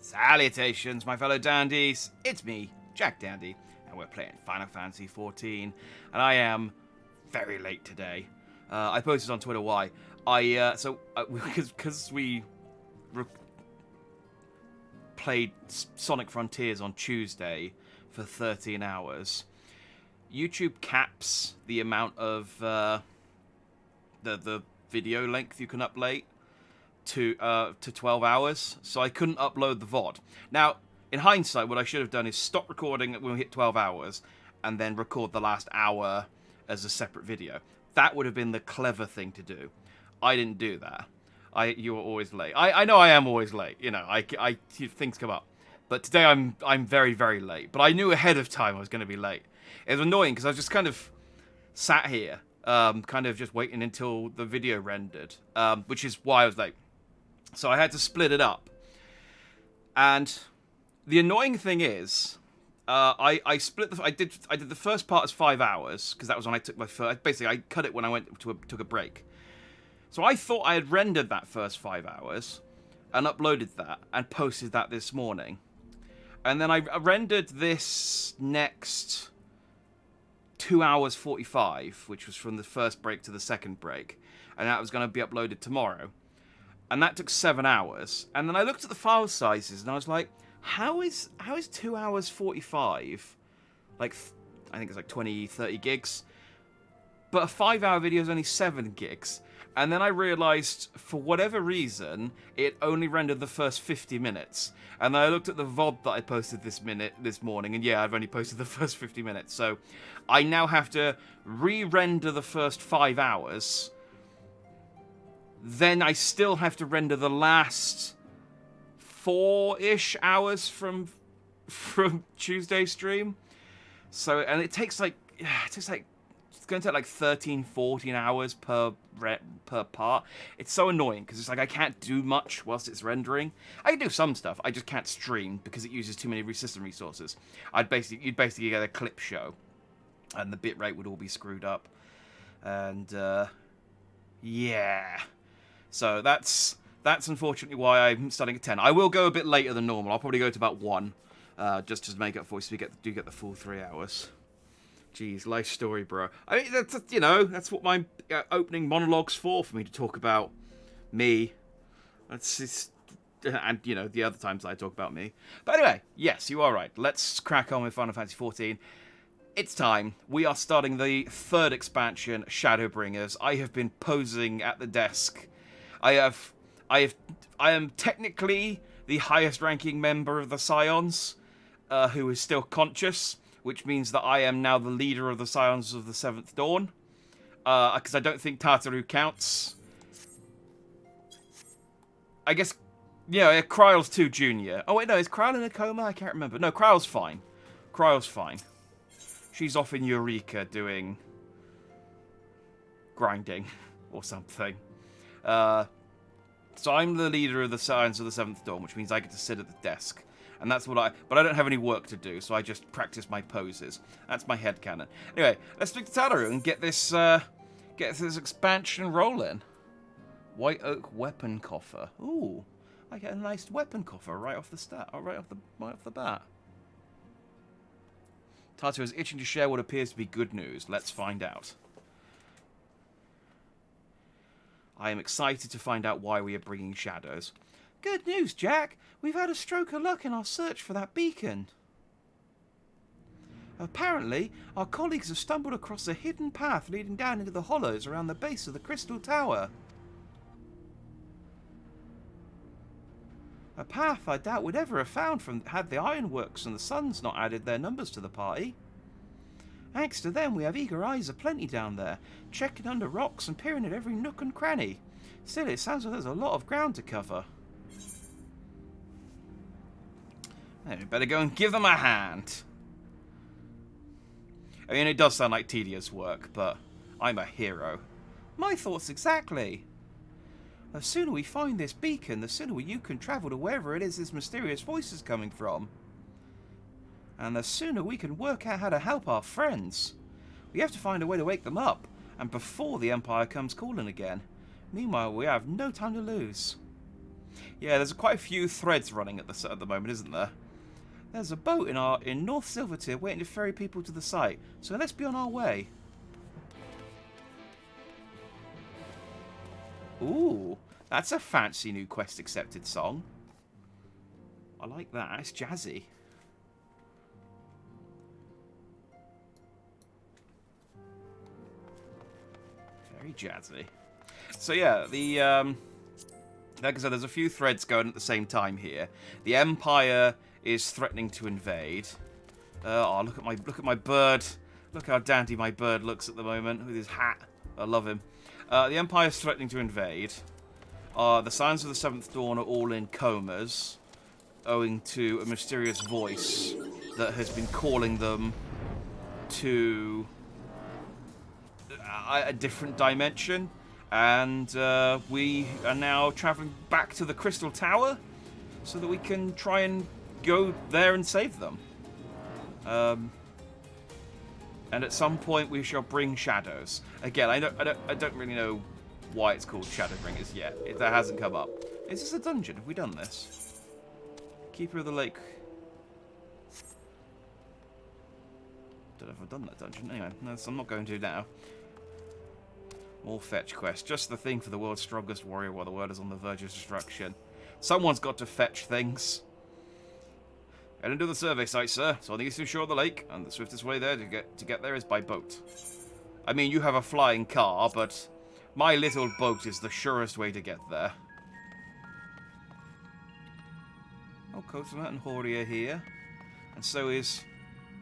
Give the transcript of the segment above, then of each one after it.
Salutations, my fellow dandies. It's me, Jack Dandy, and we're playing Final Fantasy XIV, and I am very late today. I posted on Twitter why. Because we played Sonic Frontiers on Tuesday for 13 hours. YouTube caps the amount of the video length you can upload to 12 hours, so I couldn't upload the VOD. Now, in hindsight, what I should have done is stop recording when we hit 12 hours and then record the last hour as a separate video. That would have been the clever thing to do. I didn't do that. You were always late. I know I am always late. You know, things come up. But today I'm very, very late. But I knew ahead of time I was going to be late. It was annoying because I was just kind of sat here, kind of just waiting until the video rendered, which is why I was late. So I had to split it up. And the annoying thing is, I did the first part as 5 hours because that was when I took my first. Basically, I cut it when I took a break. So I thought I had rendered that first 5 hours and uploaded that and posted that this morning. And then I rendered this next 2 hours 45, which was from the first break to the second break, and that was going to be uploaded tomorrow. And that took 7 hours. And then I looked at the file sizes and I was like, how is 2 hours 45? Like, I think it's like 20, 30 gigs. But a 5-hour video is only 7 gigs. And then I realized, for whatever reason, it only rendered the first 50 minutes. And then I looked at the VOD that I posted this morning, and yeah, I've only posted the first 50 minutes. So I now have to re-render the first 5 hours. Then I still have to render the last 4-ish hours from Tuesday's stream. So, and it takes like it's going to take like 13, 14 hours per part. It's so annoying because it's like I can't do much whilst it's rendering. I can do some stuff. I just can't stream because it uses too many system resources. You'd basically get a clip show, and the bitrate would all be screwed up. And yeah. So that's unfortunately why I'm starting at 10. I will go a bit later than normal. I'll probably go to about 1, just to make up for it, so we do get the full 3 hours. Jeez, life story, bro. I mean, that's what my opening monologue's for me to talk about me. And the other times I talk about me. But anyway, yes, you are right. Let's crack on with Final Fantasy XIV. It's time. We are starting the 3rd expansion, Shadowbringers. I have been posing at the desk. I am technically the highest ranking member of the Scions, who is still conscious, which means that I am now the leader of the Scions of the 7th Dawn, because I don't think Tartaru counts. I guess, yeah, Kryle's too junior. Oh wait, no, is Kryle in a coma? I can't remember. No, Kryle's fine. Kryle's fine. She's off in Eureka doing grinding or something. So I'm the leader of the Scions of the 7th Dawn, which means I get to sit at the desk. And that's but I don't have any work to do, so I just practice my poses. That's my headcanon. Anyway, let's speak to Tartaru and get this expansion rolling. White Oak Weapon Coffer. Ooh, I get a nice weapon coffer right off the bat. Tartaru is itching to share what appears to be good news. Let's find out. I am excited to find out why we are bringing shadows. Good news, Jack. We've had a stroke of luck in our search for that beacon. Apparently, our colleagues have stumbled across a hidden path leading down into the hollows around the base of the Crystal Tower. A path I doubt we'd ever have found had the Ironworks and the Suns not added their numbers to the party. Thanks to them, we have eager eyes aplenty down there, checking under rocks and peering at every nook and cranny. Still, it sounds like there's a lot of ground to cover. We better go and give them a hand. I mean, it does sound like tedious work, but I'm a hero. My thoughts exactly. The sooner we find this beacon, the sooner you can travel to wherever it is this mysterious voice is coming from. And the sooner we can work out how to help our friends. We have to find a way to wake them up, and before the Empire comes calling again. Meanwhile, we have no time to lose. Yeah, there's quite a few threads running at the moment, isn't there? There's a boat in North Silvertier waiting to ferry people to the site, so let's be on our way. Ooh, that's a fancy new quest accepted song. I like that. It's jazzy. Very jazzy. So yeah, like I said, there's a few threads going at the same time here. The Empire is threatening to invade. Oh, look at my bird. Look how dandy my bird looks at the moment with his hat. I love him. The Empire is threatening to invade. The Scions of the Seventh Dawn are all in comas, owing to a mysterious voice that has been calling them to a different dimension. And we are now traveling back to the Crystal Tower so that we can try and go there and save them. And at some point we shall bring shadows. Again, I don't really know why it's called Shadowbringers yet. That hasn't come up. Is this a dungeon? Have we done this? Keeper of the Lake. Don't know if I've done that dungeon. Anyway, no, so I'm not going to now. More fetch quest. Just the thing for the world's strongest warrior while the world is on the verge of destruction. Someone's got to fetch things. Head into the survey site, sir. It's on the eastern shore of the lake, and the swiftest way there to get there is by boat. I mean, you have a flying car, but my little boat is the surest way to get there. Oh, Cosima and Hori are here. And so is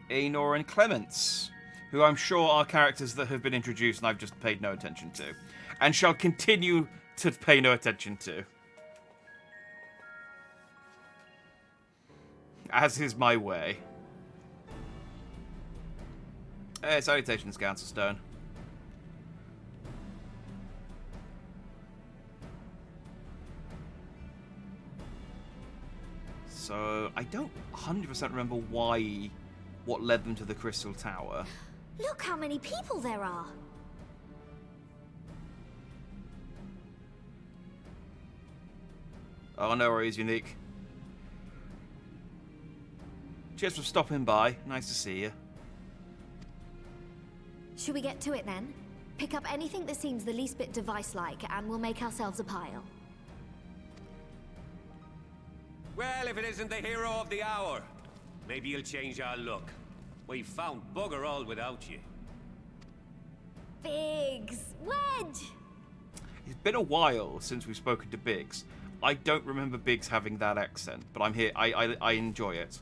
Aenor and Clements, who I'm sure are characters that have been introduced and I've just paid no attention to. And shall continue to pay no attention to. As is my way. Hey, salutations, Council Stone. So, I don't 100% remember what led them to the Crystal Tower. Look how many people there are. Oh, no worries, Unique. Cheers for stopping by. Nice to see you. Should we get to it then? Pick up anything that seems the least bit device-like, and we'll make ourselves a pile. Well, if it isn't the hero of the hour, maybe you'll change our look. We've found bugger all without you. Biggs! Wedge! It's been a while since we've spoken to Biggs. I don't remember Biggs having that accent, but I'm here. I enjoy it.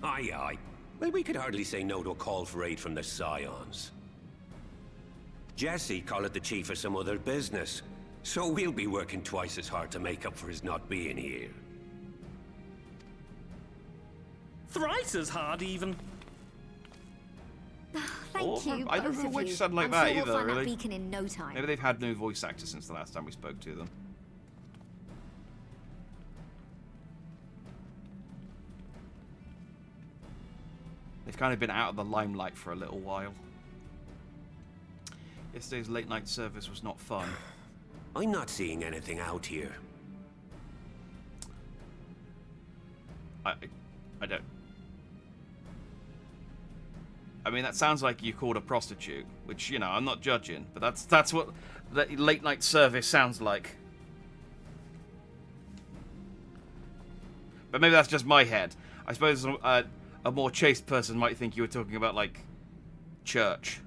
Aye, aye. Well, we could hardly say no to a call for aid from the Scions. Jesse called it the chief of some other business, so we'll be working twice as hard to make up for his not being here. Thrice as hard, even. Thank you, I don't both know of which you. sound like I'm that sure either, we'll find really. that beacon in no time. Maybe they've had new voice actors since the last time we spoke to them. They've kind of been out of the limelight for a little while. Yesterday's late night service was not fun. I'm not seeing anything out here. I don't. I mean, that sounds like you called a prostitute, which, you know, I'm not judging, but that's what the late night service sounds like. But maybe that's just my head. I suppose a more chaste person might think you were talking about, like, church.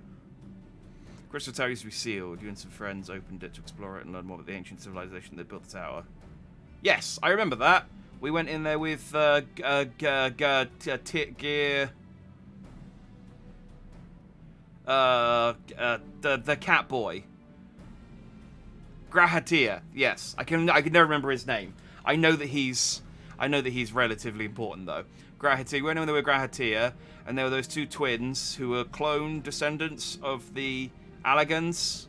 Crystal Tower used to be sealed. You and some friends opened it to explore it and learn more about the ancient civilization that built the tower. Yes, I remember that. We went in there with Gear... the cat boy. Grahatia. Yes, I can never remember his name. I know that he's relatively important though. Grahatia. We went in there with Grahatia, and there were those two twins who were clone descendants of the Allegans,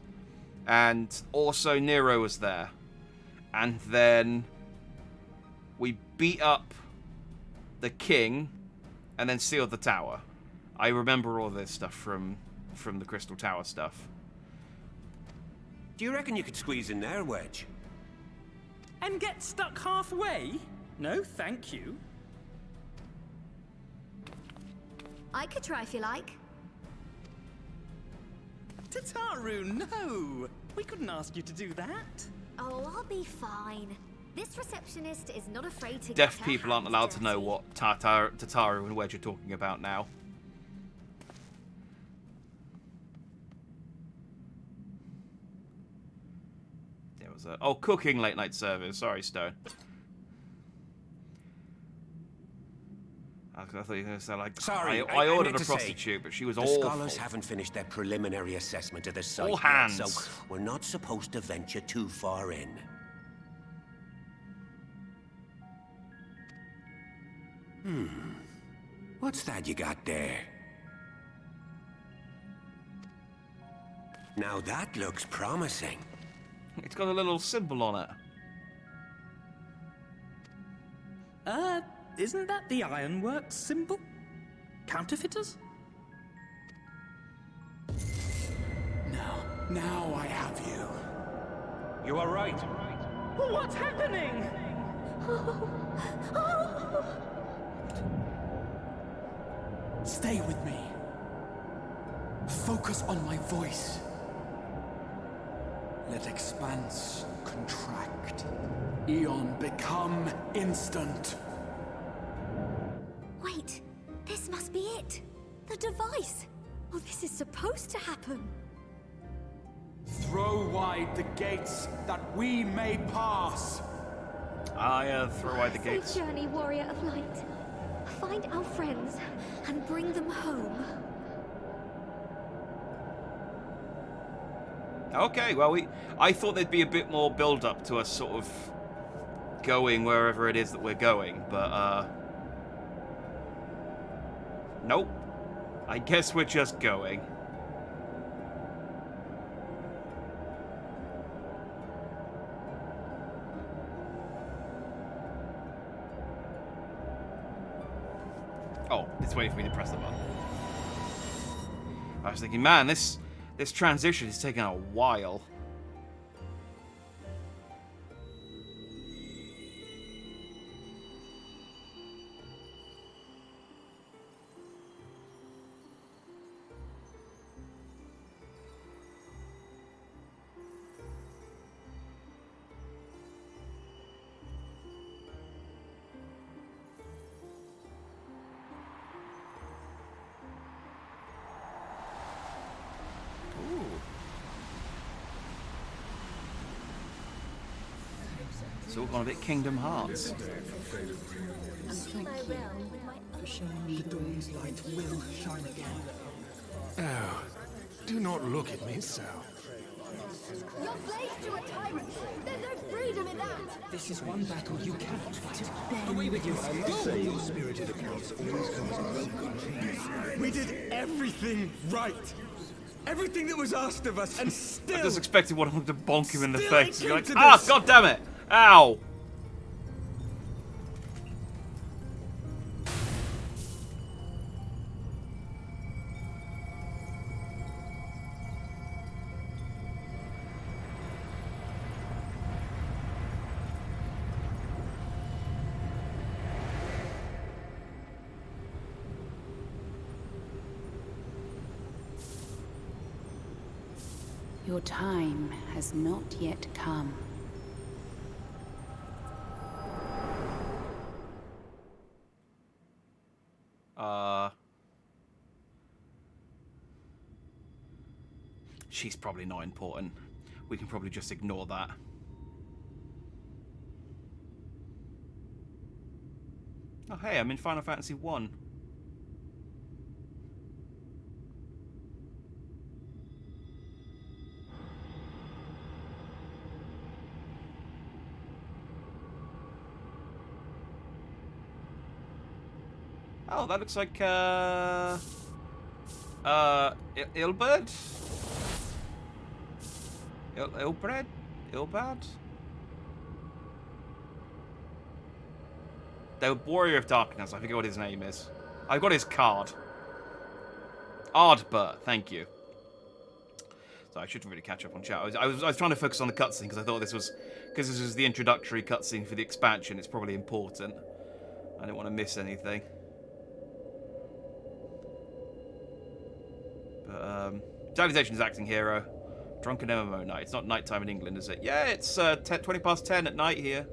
and also Nero was there. And then we beat up the king, and then sealed the tower. I remember all this stuff from the Crystal Tower stuff. Do you reckon you could squeeze in there, Wedge? And get stuck halfway? No, thank you. I could try if you like. Tataru, no! We couldn't ask you to do that. Oh, I'll be fine. This receptionist is not afraid to Deaf get her people aren't hands allowed to know dirty. what Tataru and Wedge are talking about now. There was a... Oh, cooking late night service. Sorry, Stone. I thought you were going to say, like, Sorry, I ordered meant a to say, prostitute, but she was the awful. scholars haven't finished their preliminary assessment of the site All yet, hands. so we're not supposed to venture too far in. What's that you got there? Now that looks promising. It's got a little symbol on it. Isn't that the Ironworks symbol? Counterfeiters? Now I have you. You are right. What's happening? Stay with me. Focus on my voice. Let expanse contract. Eon become instant. Wait, this must be it. The device. Oh, this is supposed to happen. Throw wide the gates that we may pass. Throw wide the gates. Safe journey, warrior of light. Find our friends and bring them home. Okay, well, I thought there'd be a bit more build-up to us sort of going wherever it is that we're going, but, nope. I guess we're just going. Oh, it's waiting for me to press the button. I was thinking, man, this transition is taking a while. It's all gone a bit Kingdom Hearts. Oh, do not look at me so. You're slaves to a tyrant. There's no freedom in that. This is one battle you cannot fight. Away with you. Spirited accounts always comes with we did everything right. Everything that was asked of us, and I still... just expected one of them to bonk him in the Still face. it You're like, came to ah, this. god damn it! Ow! Your time has not yet come. She's probably not important. We can probably just ignore that. Oh, hey, I'm in Final Fantasy 1. Oh, that looks like, Ilberd? Ilbred? Ilbad? The Warrior of Darkness, I forget what his name is. I've got his card. Ardbert, thank you. So I shouldn't really catch up on chat. I was trying to focus on the cutscene because I thought this was the introductory cutscene for the expansion. It's probably important. I didn't want to miss anything. But Salutations, acting hero. Drunken MMO night. It's not nighttime in England, is it? Yeah, it's 20 past 10 at night here.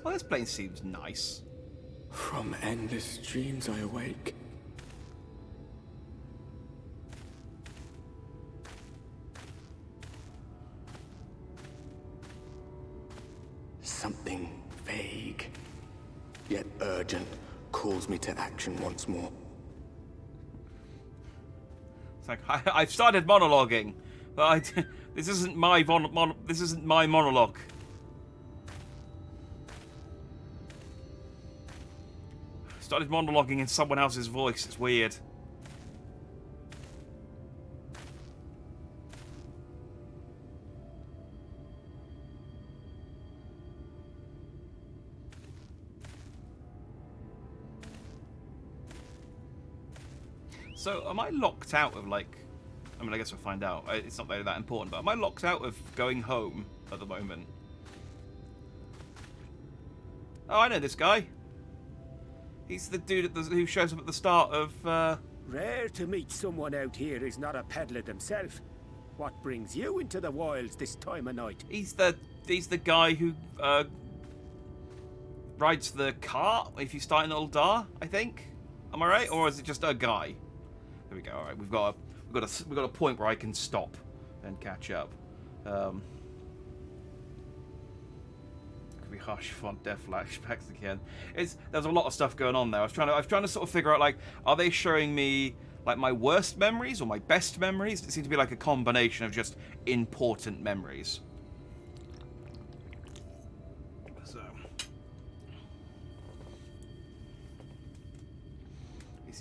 Well, this place seems nice. From endless dreams I awake. Something vague, yet urgent, calls me to action once more. It's like I've started monologuing, but this isn't my this isn't my monologue. Started monologuing in someone else's voice. It's weird. So, am I locked out of, like... I mean, I guess we'll find out. It's not really that important, but am I locked out of going home at the moment? Oh, I know this guy. He's the dude who shows up at the start of, Rare to meet someone out here who's not a peddler themselves. What brings you into the wilds this time of night? He's the guy who, rides the cart if you start in Uldar, I think. Am I right? Or is it just a guy? There we go. All right, we've got a point where I can stop and catch up. Could be harsh font death flashbacks again. There's a lot of stuff going on there. I was trying to sort of figure out, like, are they showing me like my worst memories or my best memories? It seemed to be like a combination of just important memories. So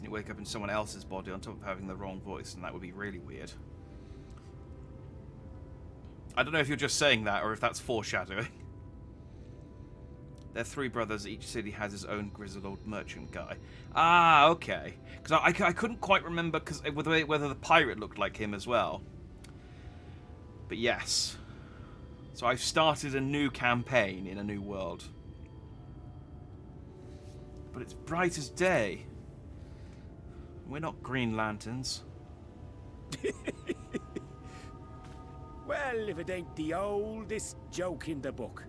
you wake up in someone else's body on top of having the wrong voice, and that would be really weird. I don't know if you're just saying that or if that's foreshadowing. They're three brothers. Each city has his own grizzled old merchant guy. Ah, okay. Because I couldn't quite remember whether the pirate looked like him as well. But yes. So I've started a new campaign in a new world. But it's bright as day. We're not Green Lanterns. Well, if it ain't the oldest joke in the book.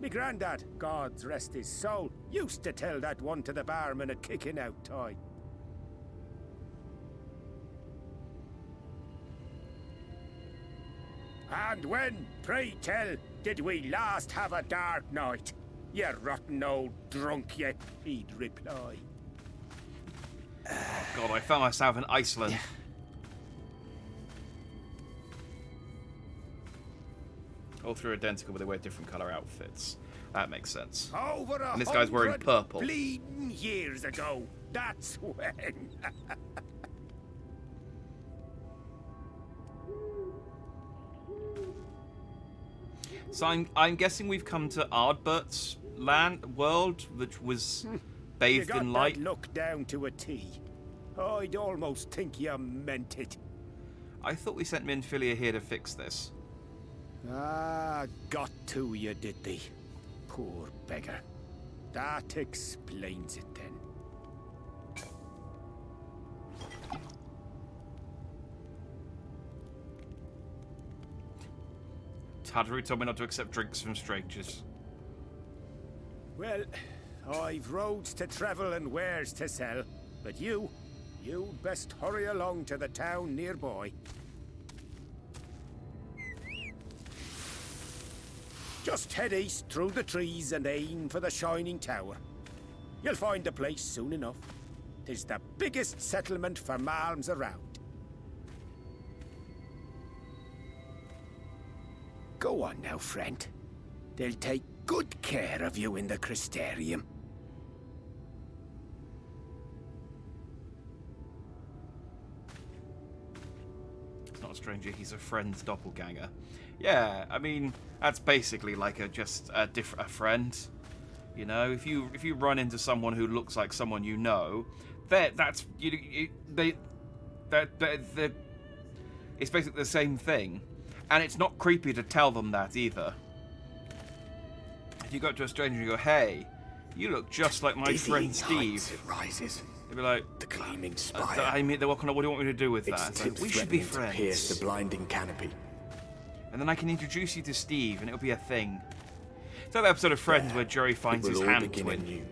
Me granddad, God's rest his soul, used to tell that one to the barman at kicking out time. And when, pray tell, did we last have a dark night? You rotten old drunk, you, he'd reply. Oh God, I found myself in Iceland. All three are identical, but they wear different colour outfits. That makes sense. Over And this guy's wearing purple. Bleeding years ago, that's when. So I'm guessing we've come to Ardbert's world, which was bathed in light. That look down to a T. I'd almost think you meant it. I thought we sent Minfilia here to fix this. Ah, got to you, did they? Poor beggar. That explains it then. Tadaru told me not to accept drinks from strangers. Well, I've roads to travel and wares to sell, but you'd best hurry along to the town nearby. Just head east through the trees and aim for the Shining Tower. You'll find the place soon enough. 'Tis the biggest settlement for malms around. Go on now, friend. They'll take good care of you in the Crystarium. It's not a stranger. He's a friend's doppelganger. Yeah, I mean, that's basically like a friend. You know, if you run into someone who looks like someone you know, it's basically the same thing, and it's not creepy to tell them that either. If you go up to a stranger and you go, "Hey, you look just like my friend Steve," It rises. they'd be like, The gleaming spire. I mean, what do you want me to do with Its that? It's tips like, we should be threatening to pierce the friends. blinding canopy. And then I can introduce you to Steve, and it'll be a thing. It's like the episode of Friends where Joey finds it his will all hand begin twin. anew.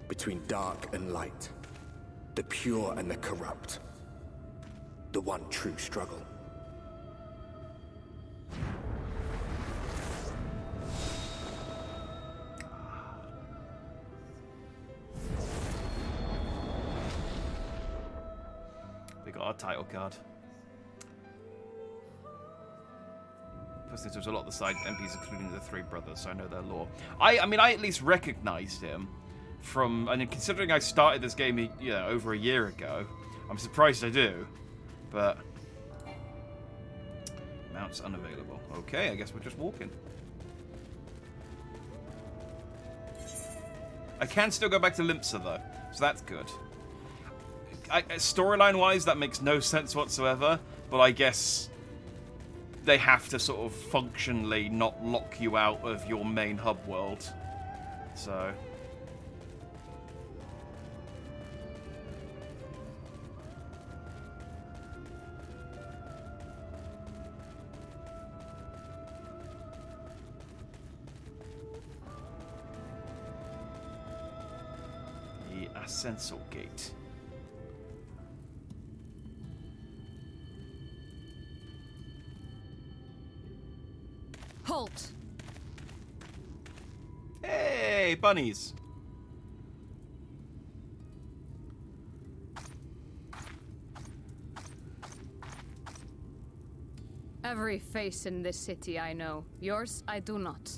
Between dark and light, the pure and the corrupt, the one true struggle. We got our title card. Plus, there's a lot of the side MPs, including the three brothers, so I know their lore. I mean, I at least recognized him from, and considering I started this game, over a year ago, I'm surprised I do. But mounts unavailable. Okay, I guess we're just walking. I can still go back to Limpsa though, so that's good. Storyline-wise, that makes no sense whatsoever, but I guess they have to sort of functionally not lock you out of your main hub world. So the Ascensor Gate. Halt! Hey, bunnies! Every face in this city I know. Yours, I do not.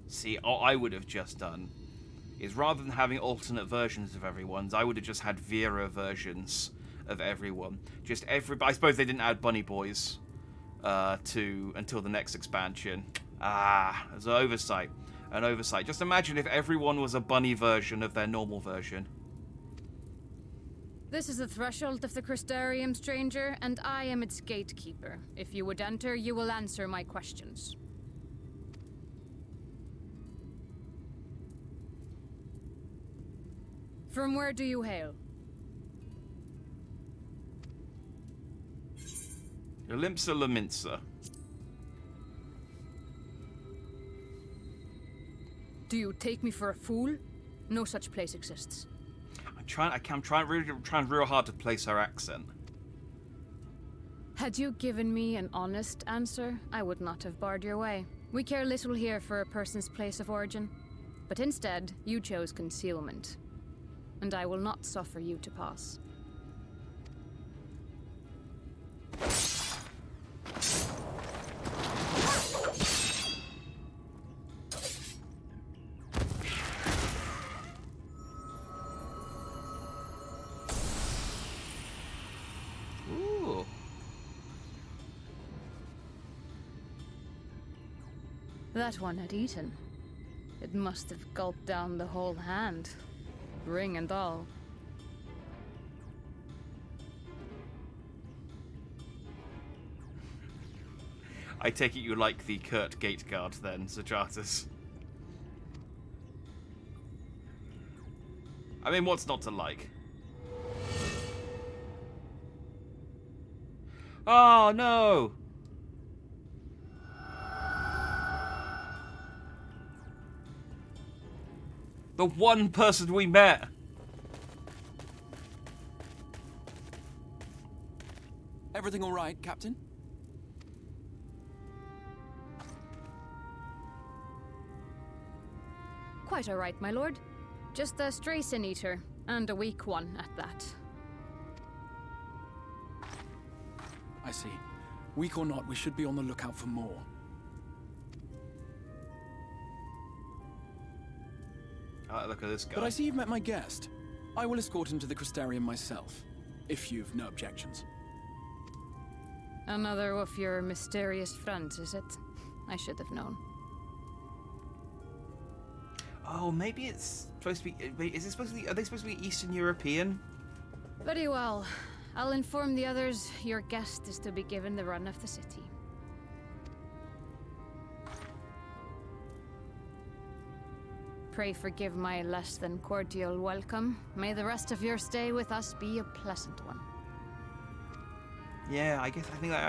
See, all I would have just done is rather than having alternate versions of everyone's, I would have just had Vera versions of everyone. I suppose they didn't add Bunny Boys until the next expansion. There's an oversight. An oversight. Just imagine if everyone was a bunny version of their normal version. This is the threshold of the Crystarium, stranger, and I am its gatekeeper. If you would enter, you will answer my questions. From where do you hail? Limpsa Laminsa. Do you take me for a fool? No such place exists. I'm trying real hard to place her accent. Had you given me an honest answer, I would not have barred your way. We care little here for a person's place of origin. But instead, you chose concealment. And I will not suffer you to pass. Ooh. That one had eaten. It must have gulped down the whole hand. Ring and all. I take it you like the Kurt Gateguard then, Zajatas. I mean, what's not to like? Oh, no! The one person we met! Everything all right, Captain? Quite all right, my lord. Just a stray sin eater, and a weak one at that. I see. Weak or not, we should be on the lookout for more. Look at this guy. But I see you've met my guest. I will escort him to the Crystarium myself, if you've no objections. Another of your mysterious friends, is it? I should have known. Oh, maybe it's supposed to be. Wait, is it supposed to be? Are they supposed to be Eastern European? Very well. I'll inform the others your guest is to be given the run of the city. Pray forgive my less than cordial welcome. May the rest of your stay with us be a pleasant one. Yeah, I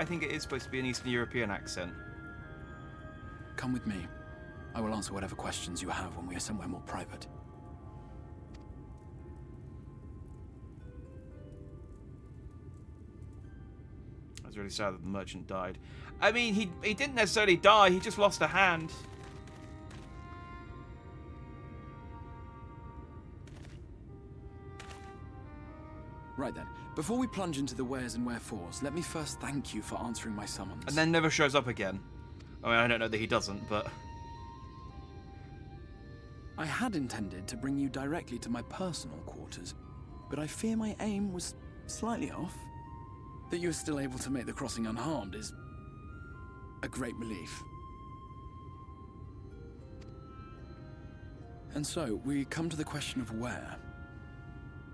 think it is supposed to be an Eastern European accent. Come with me. I will answer whatever questions you have when we are somewhere more private. I was really sad that the merchant died. I mean, he didn't necessarily die, he just lost a hand. Right then, before we plunge into the wheres and wherefores, let me first thank you for answering my summons. And then never shows up again. I mean, I don't know that he doesn't, but... I had intended to bring you directly to my personal quarters, but I fear my aim was slightly off. That you are still able to make the crossing unharmed is a great relief. And so, we come to the question of where.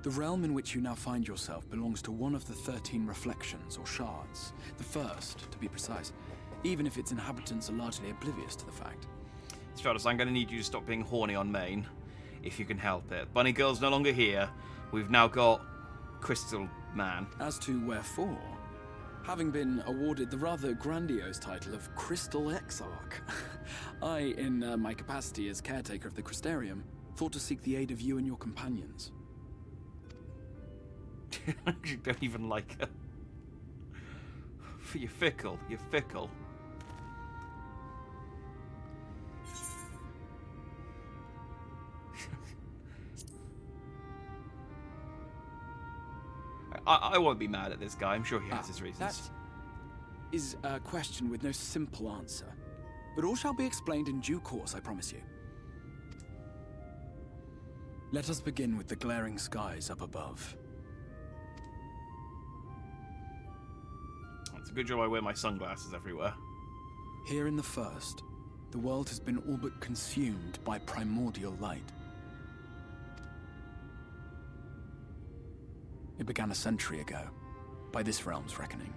The realm in which you now find yourself belongs to one of the 13 reflections, or shards. The first, to be precise, even if its inhabitants are largely oblivious to the fact. Stratus, I'm going to need you to stop being horny on Maine, if you can help it. Bunny Girl's no longer here. We've now got Crystal Man. As to wherefore, having been awarded the rather grandiose title of Crystal Exarch, I, in my capacity as caretaker of the Crystarium, thought to seek the aid of you and your companions. You don't even like her. You're fickle. You're fickle. I won't be mad at this guy. I'm sure he has his reasons. That is a question with no simple answer. But all shall be explained in due course, I promise you. Let us begin with the glaring skies up above. It's a good job I wear my sunglasses everywhere. Here in the first, the world has been all but consumed by primordial light. It began a century ago, by this realm's reckoning.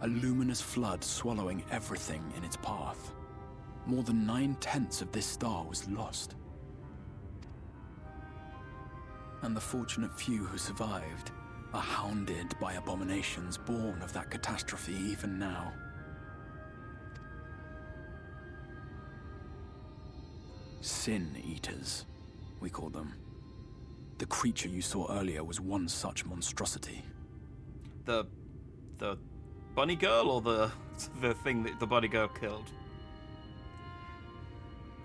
A luminous flood swallowing everything in its path. More than 9/10 of this star was lost. And the fortunate few who survived are hounded by abominations born of that catastrophe even now. Sin Eaters, we call them. The creature you saw earlier was one such monstrosity. The bunny girl, or the thing that the bunny girl killed?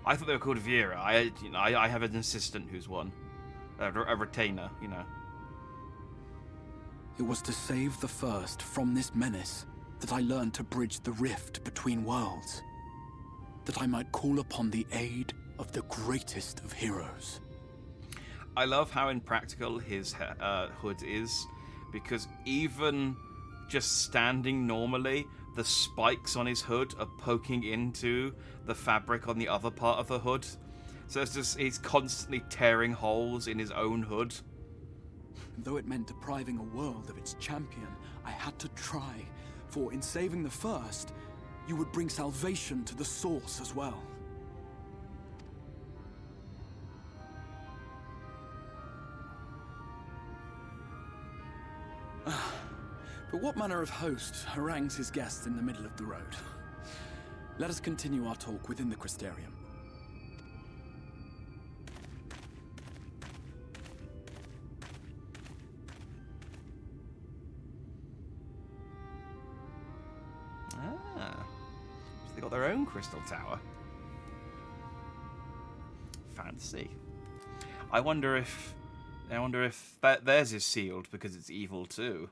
I thought they were called Vera. I have an assistant who's one, a retainer, you know. It was to save the first from this menace that I learned to bridge the rift between worlds. That I might call upon the aid of the greatest of heroes. I love how impractical his hood is, because even just standing normally, the spikes on his hood are poking into the fabric on the other part of the hood. So it's just, he's constantly tearing holes in his own hood. Though it meant depriving a world of its champion, I had to try, for in saving the first, you would bring salvation to the source as well. But what manner of host harangues his guests in the middle of the road? Let us continue our talk within the Crystarium. Ah, so they got their own crystal tower. Fancy. I wonder if theirs is sealed because it's evil too.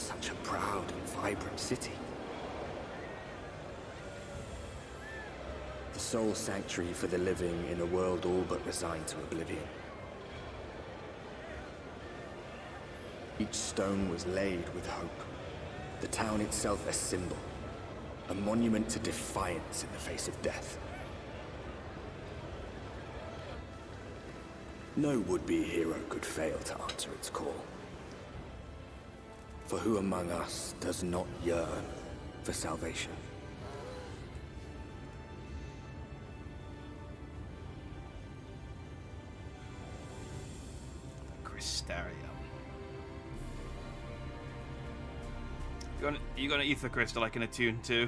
such a proud and vibrant city. The sole sanctuary for the living in a world all but resigned to oblivion. Each stone was laid with hope. The town itself a symbol, a monument to defiance in the face of death. No would-be hero could fail to answer its call. For who among us does not yearn for salvation? Crystarium. You got an ether crystal I can attune to.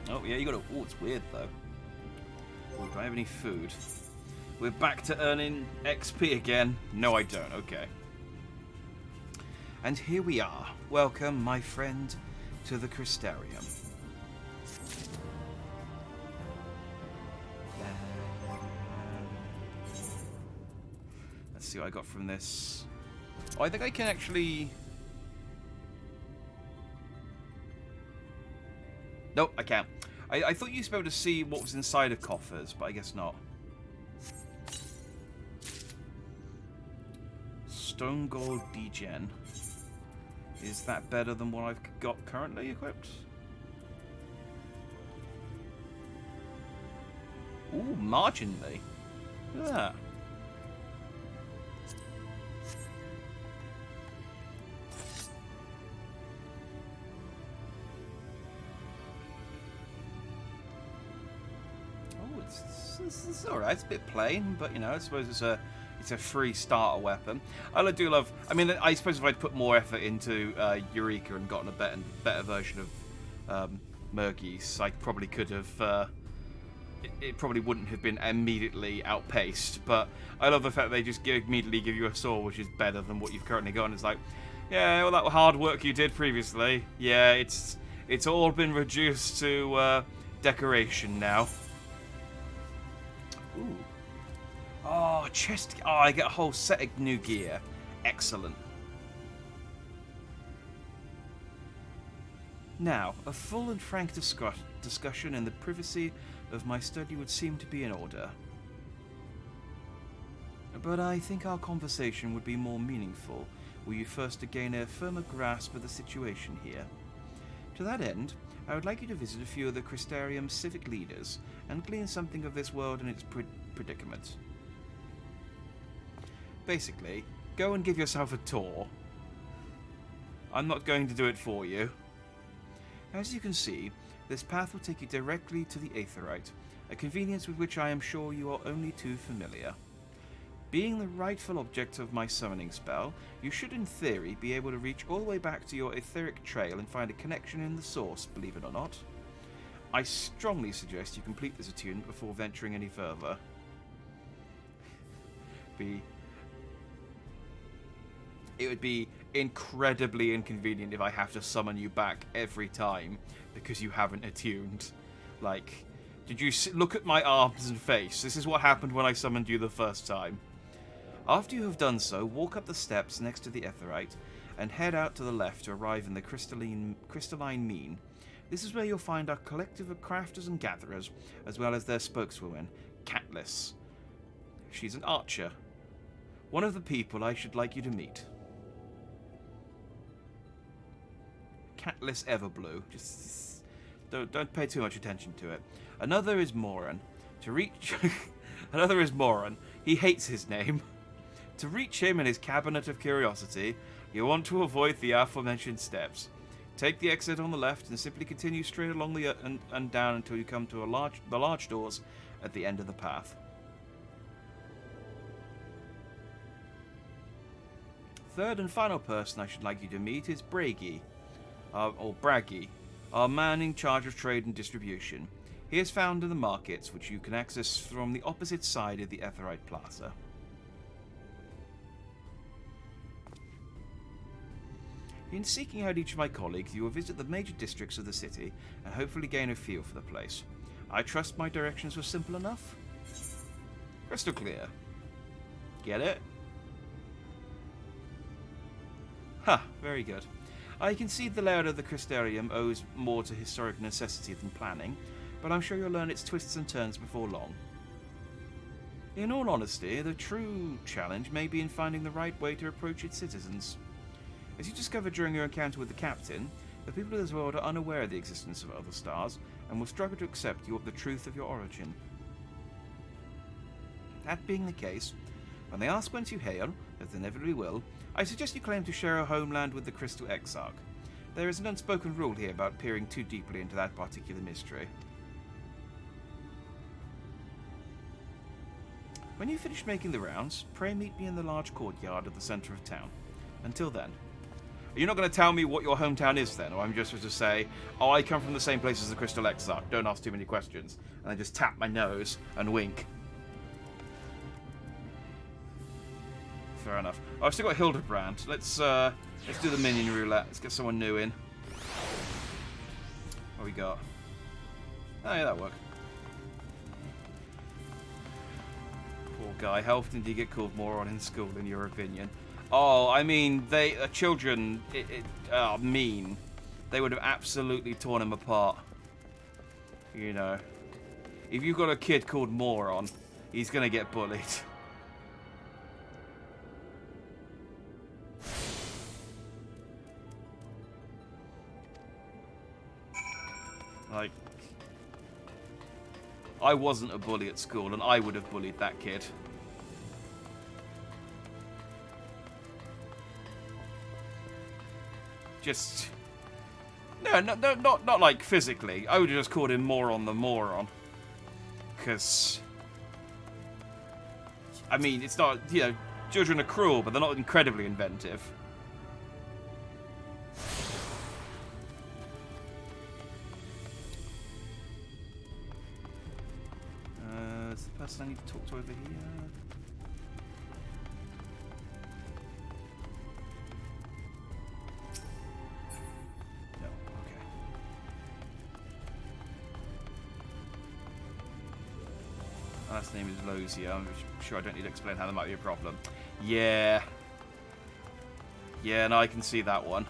Oh yeah, you got a. Oh, it's weird though. Oh, do I have any food? We're back to earning XP again. No, I don't. Okay. And here we are. Welcome, my friend, to the Crystarium. Let's see what I got from this. Oh, I think I can actually... Nope, I can't. I thought you used to be able to see what was inside of coffers, but I guess not. Stone Gold Degen. Is that better than what I've got currently equipped? Ooh, marginally. Look at that. It's alright, it's a bit plain, but you know, I suppose it's a free starter weapon. I do love, I mean, I suppose if I'd put more effort into Eureka and gotten a better version of Murgis, I probably could have, it probably wouldn't have been immediately outpaced, but I love the fact they just immediately give you a sword which is better than what you've currently got, and it's like, yeah, all that hard work you did previously, yeah, it's all been reduced to decoration now. Ooh. Oh, chest. Oh, I get a whole set of new gear. Excellent. Now, a full and frank discussion in the privacy of my study would seem to be in order. But I think our conversation would be more meaningful were you first to gain a firmer grasp of the situation here. To that end, I would like you to visit a few of the Crystarium's civic leaders and glean something of this world and its predicament. Basically, go and give yourself a tour. I'm not going to do it for you. As you can see, this path will take you directly to the Aetheryte, a convenience with which I am sure you are only too familiar. Being the rightful object of my summoning spell, you should in theory be able to reach all the way back to your etheric trail and find a connection in the source, believe it or not. I strongly suggest you complete this attunement before venturing any further. It would be incredibly inconvenient if I have to summon you back every time because you haven't attuned. Like, did you look at my arms and face? This is what happened when I summoned you the first time. After you have done so, walk up the steps next to the Aetheryte and head out to the left to arrive in the crystalline mean. This is where you'll find our collective of crafters and gatherers, as well as their spokeswoman, Catliss. She's an archer. One of the people I should like you to meet. Catliss Everblue. Just don't pay too much attention to it. Another is Moran. Another is Moran. He hates his name. To reach him in his cabinet of curiosity, you want to avoid the aforementioned steps. Take the exit on the left and simply continue straight along and down until you come to the large doors at the end of the path. Third and final person I should like you to meet is Bragi, or Bragi, our man in charge of trade and distribution. He is found in the markets, which you can access from the opposite side of the Aetheryte Plaza. In seeking out each of my colleagues, you will visit the major districts of the city and hopefully gain a feel for the place. I trust my directions were simple enough? Crystal clear. Get it? Very good. I concede the layout of the Crystarium owes more to historic necessity than planning, but I'm sure you'll learn its twists and turns before long. In all honesty, the true challenge may be in finding the right way to approach its citizens. As you discovered during your encounter with the Captain, the people of this world are unaware of the existence of other stars, and will struggle to accept the truth of your origin. That being the case, when they ask whence you hail, as they inevitably will, I suggest you claim to share a homeland with the Crystal Exarch. There is an unspoken rule here about peering too deeply into that particular mystery. When you finish making the rounds, pray meet me in the large courtyard at the centre of town. Until then. You're not going to tell me what your hometown is then, or I'm just supposed to say, oh, I come from the same place as the Crystal Exarch, don't ask too many questions, and I just tap my nose and wink. Fair enough. Oh, I've still got Hildebrand. Let's do the minion roulette. Let's get someone new in. What we got? Oh yeah, that'll work. Poor guy. How often do you get called moron in school, in your opinion? Oh, I mean, children are mean. They would have absolutely torn him apart. You know. If you've got a kid called moron, he's gonna get bullied. Like, I wasn't a bully at school, and I would have bullied that kid. Just... No, not like physically. I would have just called him moron the moron. Because... I mean, it's not, you know, children are cruel, but they're not incredibly inventive. Is the person I need to talk to over here? No, okay. Last name is Lozia. I'm sure I don't need to explain how that might be a problem. Yeah. Yeah, no, I can see that one.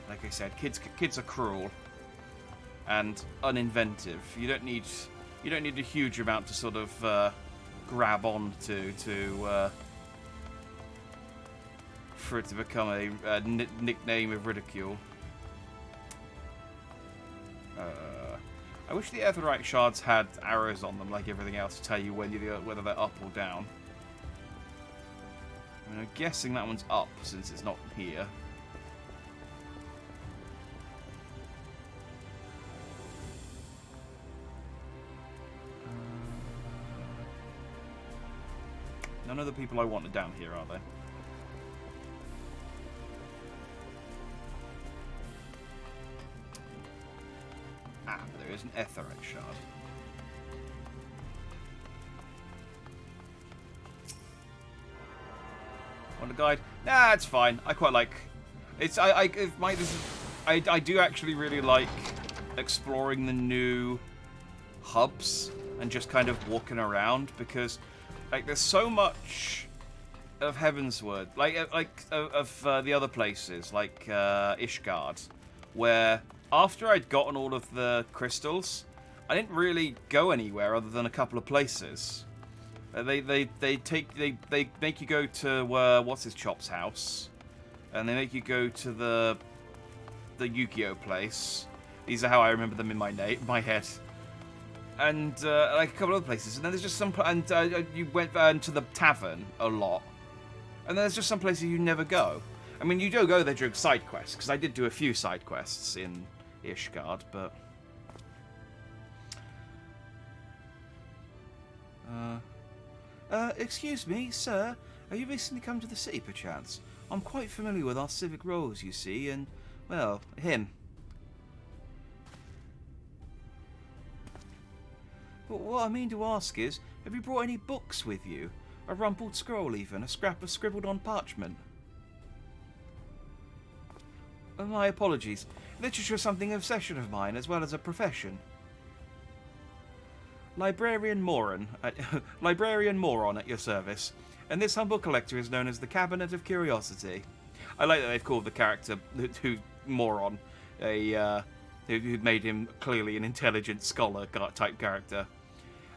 Like I said, kids are cruel and uninventive. You don't need a huge amount to sort of grab on to for it to become a nickname of ridicule. I wish the Aetheryte shards had arrows on them like everything else to tell you whether they're up or down. I mean, I'm guessing that one's up since it's not here. None of the people I want are down here, are they? Ah, but there is an Aetheryte shard. Want a guide? Nah, it's fine. I quite like. I do actually really like exploring the new hubs and just kind of walking around because. Like, there's so much of Heavensward, of the other places, like Ishgard, where after I'd gotten all of the crystals, I didn't really go anywhere other than a couple of places. They make you go to what's his chop's house, and they make you go to the Yu-Gi-Oh place. These are how I remember them in my head. And like a couple other places, and then there's just some, and you went to the tavern a lot, and then there's just some places you never go. I mean, you do go there during side quests, because I did do a few side quests in Ishgard, but excuse me, sir, have you recently come to the city, perchance? I'm quite familiar with our civic roles, you see, and well, him. But what I mean to ask is, have you brought any books with you? A rumpled scroll even, a scrap of scribbled on parchment? Oh, my apologies. Literature is something of obsession of mine, as well as a profession. Librarian Moron at your service, and this humble collector is known as the Cabinet of Curiosity. I like that they've called the character who Moron who made him clearly an intelligent scholar type character.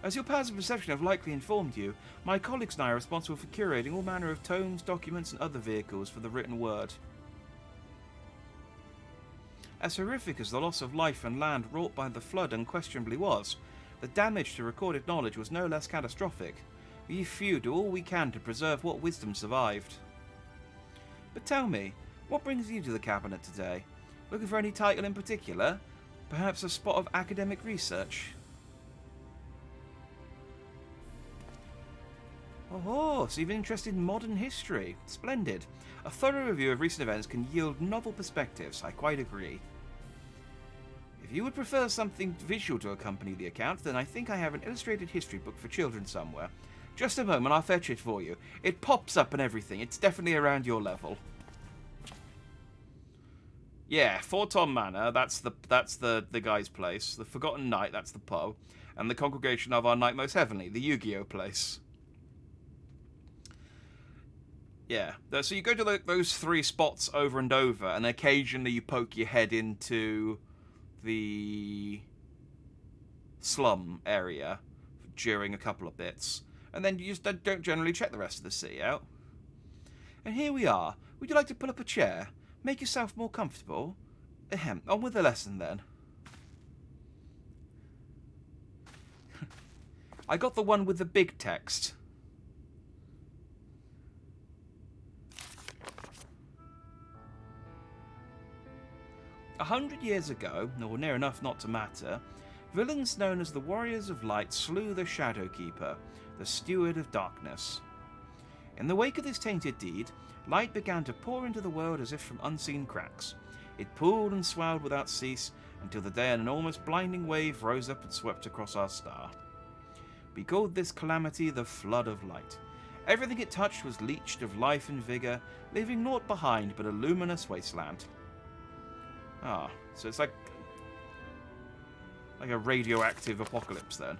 As your powers of perception have likely informed you, my colleagues and I are responsible for curating all manner of tomes, documents, and other vehicles for the written word. As horrific as the loss of life and land wrought by the flood unquestionably was, the damage to recorded knowledge was no less catastrophic. We few do all we can to preserve what wisdom survived. But tell me, what brings you to the cabinet today? Looking for any title in particular? Perhaps a spot of academic research? Oh, so you've been interested in modern history. Splendid. A thorough review of recent events can yield novel perspectives, I quite agree. If you would prefer something visual to accompany the account, then I think I have an illustrated history book for children somewhere. Just a moment, I'll fetch it for you. It pops up and everything. It's definitely around your level. Yeah, Forton Manor, that's the guy's place. The Forgotten Knight, that's the pub. And the Congregation of Our Knight Most Heavenly, the Yu-Gi-Oh place. Yeah, so you go to those three spots over and over, and occasionally you poke your head into the slum area during a couple of bits, and then you just don't generally check the rest of the city out. And here we are. Would you like to pull up a chair? Make yourself more comfortable? Ahem, on with the lesson then. I got the one with the big text. A 100 years ago, or near enough not to matter, villains known as the Warriors of Light slew the Shadowkeeper, the Steward of Darkness. In the wake of this tainted deed, light began to pour into the world as if from unseen cracks. It pooled and swelled without cease until the day an enormous blinding wave rose up and swept across our star. We called this calamity the Flood of Light. Everything it touched was leached of life and vigour, leaving naught behind but a luminous wasteland. Ah, so it's like a radioactive apocalypse then.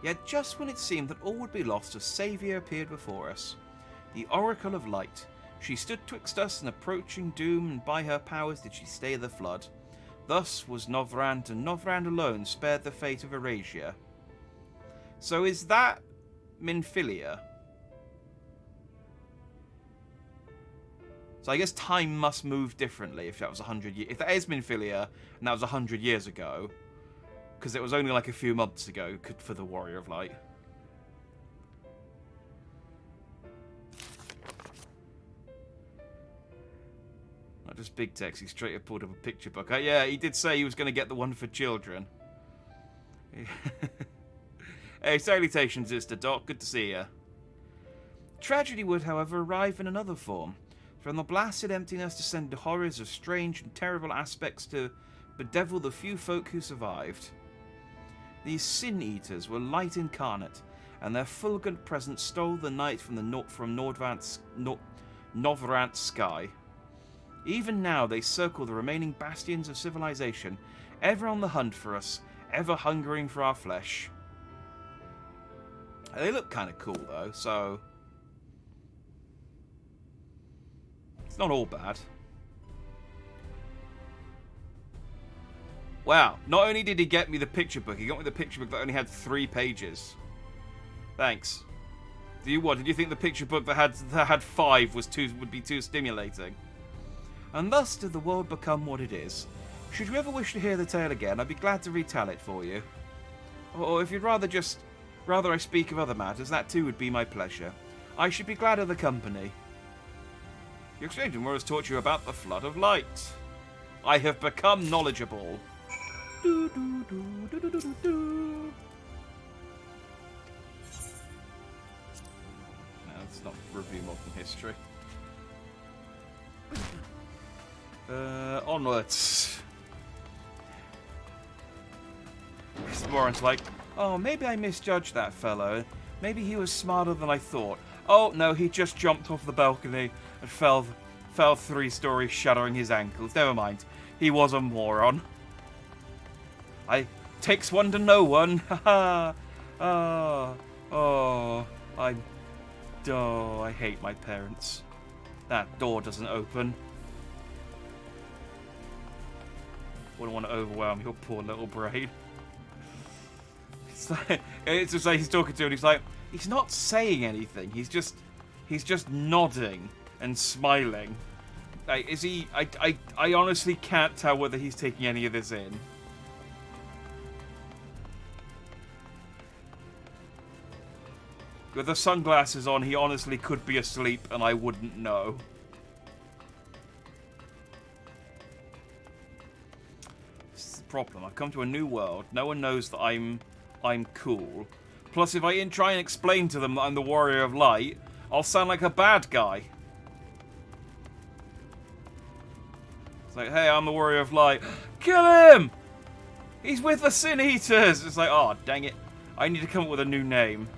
Yet just when it seemed that all would be lost, a saviour appeared before us. The Oracle of Light. She stood twixt us and approaching doom, and by her powers did she stay the flood. Thus was Novrand, and Novrand alone spared the fate of Eurasia. So is that Minfilia? So I guess time must move differently if that was 100 years. If that is Minfilia, and that was 100 years ago, because it was only like a few months ago for the Warrior of Light. Not just big text, he straight up pulled up a picture book. Yeah, he did say he was going to get the one for children. Hey, salutations, Mr. Doc. Good to see you. Tragedy would, however, arrive in another form. From the blasted emptiness descended horrors of strange and terrible aspects to bedevil the few folk who survived. These sin-eaters were light incarnate, and their fulgent presence stole the night from Novrant's sky. Even now they circle the remaining bastions of civilization, ever on the hunt for us, ever hungering for our flesh. They look kind of cool though, so it's not all bad. Wow, not only did he get me the picture book, he got me the picture book that only had 3 pages. Thanks. Did you think the picture book that had 5 would be too stimulating? And thus did the world become what it is. Should you ever wish to hear the tale again, I'd be glad to retell it for you. Or if you'd rather I speak of other matters, that too would be my pleasure. I should be glad of the company. Your exchange has taught you about the Flood of Light. I have become knowledgeable. No, let's not review modern history. Onwards. Warren's like, oh, maybe I misjudged that fellow. Maybe he was smarter than I thought. Oh, no, he just jumped off the balcony and fell 3 stories, shattering his ankles. Never mind. He was a moron. Takes one to know one. Haha. I hate my parents. That door doesn't open. Wouldn't want to overwhelm your poor little brain. It's just like he's talking to him. He's like, he's not saying anything. He's just nodding and smiling. Like, is he? I honestly can't tell whether he's taking any of this in. With the sunglasses on, he honestly could be asleep and I wouldn't know. This is the problem. I've come to a new world. No one knows that I'm cool. Plus, if I try and explain to them that I'm the Warrior of Light, I'll sound like a bad guy. It's like, hey, I'm the Warrior of Light. Kill him! He's with the Sin Eaters! It's like, oh, dang it. I need to come up with a new name.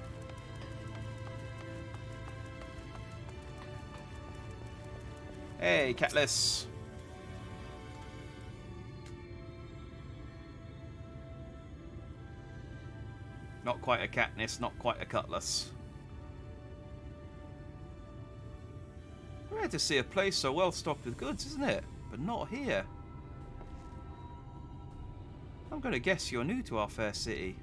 Hey, Katniss. Not quite a Katniss, not quite a Cutlass. Rare to see a place so well stocked with goods, isn't it? But not here. I'm going to guess you're new to our fair city.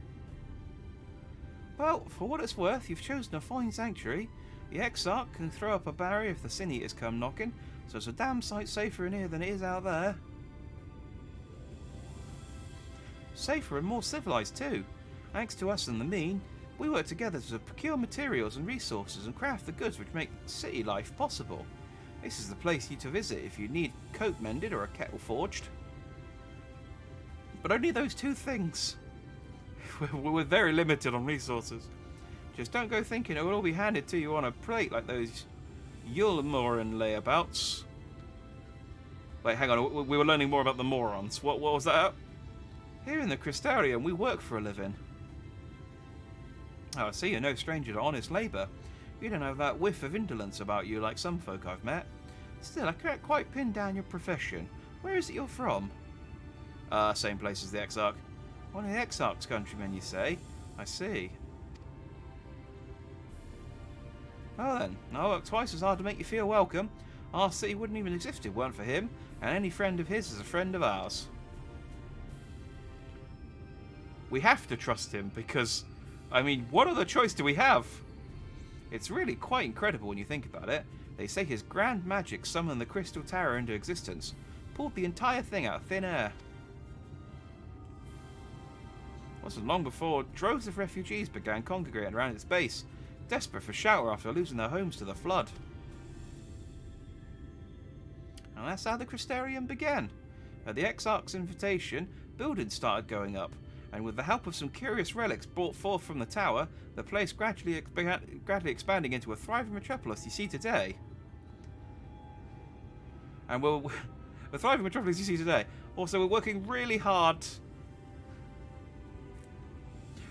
Well, for what it's worth, you've chosen a fine sanctuary. The Exarch can throw up a barrier if the Sin Eaters come knocking, so it's a damn sight safer in here than it is out there. Safer and more civilized too. Thanks to us and the mean, we work together to procure materials and resources and craft the goods which make city life possible. This is the place you to visit if you need a coat mended or a kettle forged. But only those two things. We're very limited on resources. Just don't go thinking it will all be handed to you on a plate like those Yulmoran layabouts. Wait, hang on. We were learning more about the morons. What was that? Here in the Crystarium, we work for a living. Oh, I see you're no stranger to honest labour. You don't have that whiff of indolence about you like some folk I've met. Still, I can't quite pin down your profession. Where is it you're from? Same place as the Exarch. One of the Exarch's countrymen, you say? I see. Oh then, I work twice as hard to make you feel welcome. Our city wouldn't even exist if it weren't for him, and any friend of his is a friend of ours. We have to trust him because, I mean, what other choice do we have? It's really quite incredible when you think about it. They say his grand magic summoned the Crystal Tower into existence, pulled the entire thing out of thin air. Wasn't long before droves of refugees began congregating around its base, desperate for shelter after losing their homes to the flood. And that's how the Crystarium began. At the Exarch's invitation, buildings started going up, and with the help of some curious relics brought forth from the tower, the place gradually expanding into a thriving metropolis you see today. And the thriving metropolis you see today. Also, we're working really hard.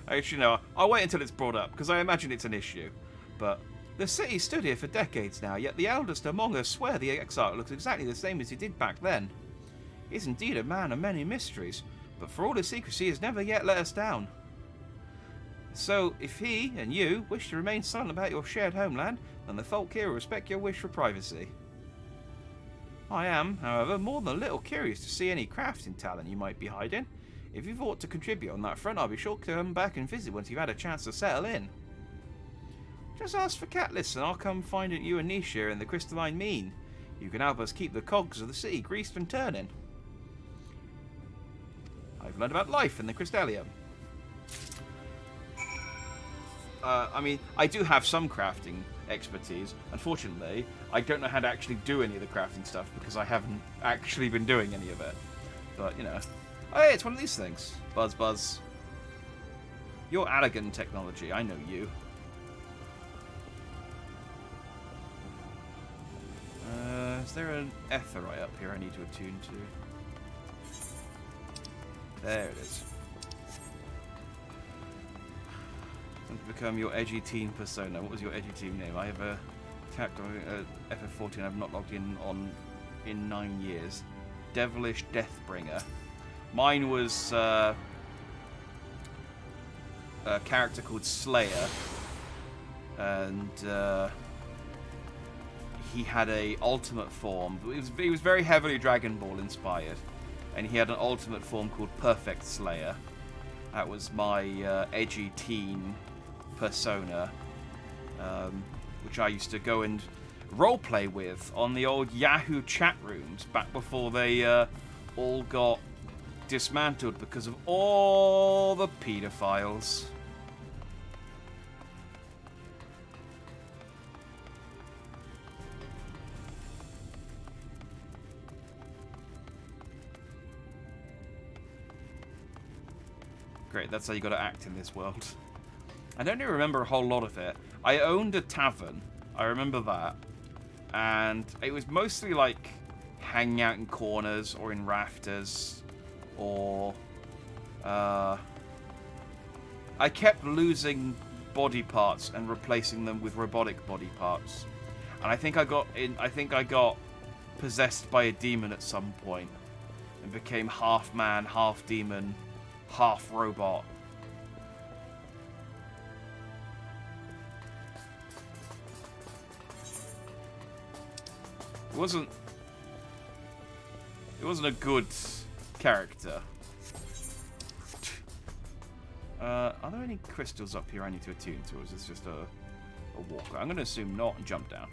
Actually, no, I'll wait until it's brought up, because I imagine it's an issue. But the city stood here for decades now, yet the eldest among us swear the Exarch looks exactly the same as he did back then. He's indeed a man of many mysteries, but for all his secrecy, he has never yet let us down. So, if he and you wish to remain silent about your shared homeland, then the folk here will respect your wish for privacy. I am, however, more than a little curious to see any crafting talent you might be hiding. If you've ought to contribute on that front, I'll be sure to come back and visit once you've had a chance to settle in. Just ask for Katniss and I'll come find you a niche here in the crystalline mean. You can help us keep the cogs of the city greased and turning. I've learned about life in the Crystarium. I mean, I do have some crafting expertise. Unfortunately, I don't know how to actually do any of the crafting stuff because I haven't actually been doing any of it. But, you know. Oh, hey, it's one of these things. Buzz, buzz. You're Allegan technology. I know you. Is there an Etherite up here I need to attune to? There it is. Time to become your edgy teen persona. What was your edgy teen name? I have a FF14 I've not logged in on in 9 years. Devilish Deathbringer. Mine was a character called Slayer, and he had a ultimate form. He was very heavily Dragon Ball inspired, and he had an ultimate form called Perfect Slayer. That was my edgy teen persona, which I used to go and roleplay with on the old Yahoo chat rooms back before they all got dismantled because of all the pedophiles. Great, that's how you gotta act in this world. I don't even remember a whole lot of it. I owned a tavern, I remember that. And it was mostly like hanging out in corners or in rafters, or I kept losing body parts and replacing them with robotic body parts. And I think I got possessed by a demon at some point and became half man, half demon, half robot. It wasn't a good character. Are there any crystals up here I need to attune to, or is this just a walker? I'm going to assume not and jump down.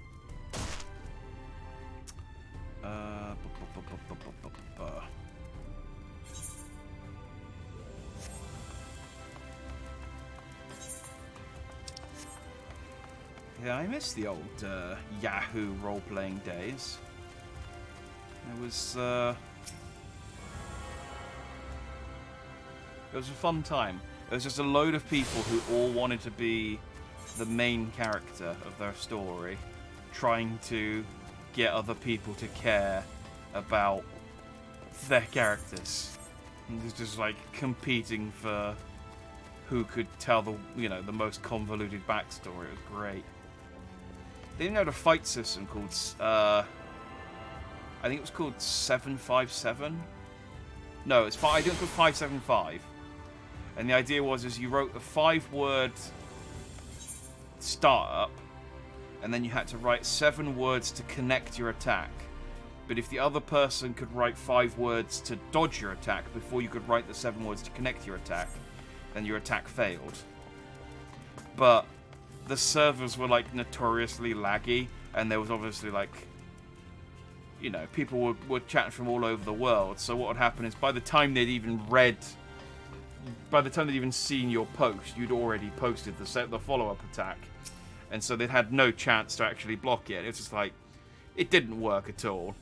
Yeah, I miss the old Yahoo role-playing days. It was a fun time. It was just a load of people who all wanted to be the main character of their story, trying to get other people to care about their characters. And it was just like competing for who could tell the most convoluted backstory. It was great. They even had a fight system called, I think it was called 757. No, I think it was called 575. And the idea was you wrote a 5-word startup, and then you had to write 7 words to connect your attack. But if the other person could write 5 words to dodge your attack before you could write the 7 words to connect your attack, then your attack failed. But the servers were like notoriously laggy, and there was obviously like, people were chatting from all over the world. So what would happen is by the time they'd even seen your post, you'd already posted the follow-up attack, and so they'd had no chance to actually block it. It's just like, it didn't work at all.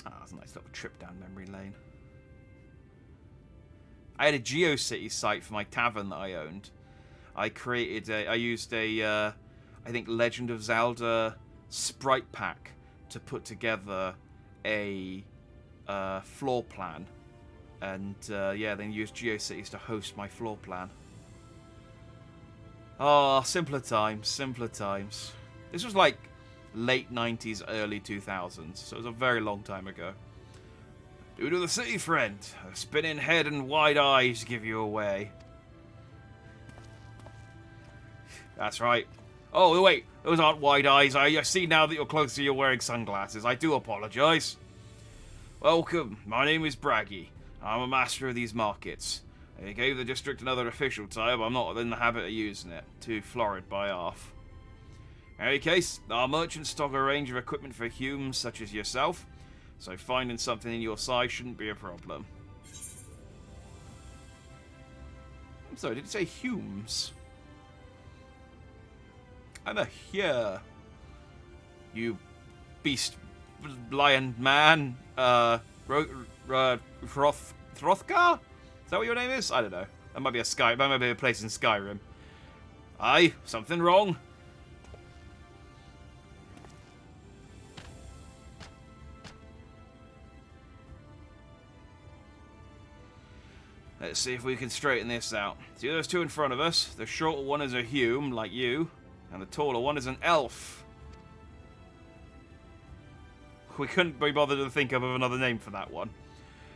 That's a nice little trip down memory lane. I had a GeoCity site for my tavern that I owned. I used I think Legend of Zelda sprite pack to put together a floor plan. And then used GeoCities to host my floor plan. Oh, simpler times, simpler times. This was like late 90s, early 2000s, so it was a very long time ago. Due to the city, friend. A spinning head and wide eyes give you away. That's right. Oh, wait, those aren't wide eyes. I see now that you're closer, you're wearing sunglasses. I do apologize. Welcome, my name is Braggy. I'm a master of these markets. I gave the district another official title, but I'm not in the habit of using it. Too florid by half. In any case, our merchants stock a range of equipment for humans such as yourself, so finding something in your size shouldn't be a problem. I'm sorry, did you say Humes? I'm a here. You beast lion man. Throthgar? Is that what your name is? I don't know. That might be that might be a place in Skyrim. Aye, something wrong? Let's see if we can straighten this out. See those two in front of us? The shorter one is a Hume, like you, and the taller one is an elf. We couldn't be bothered to think of another name for that one.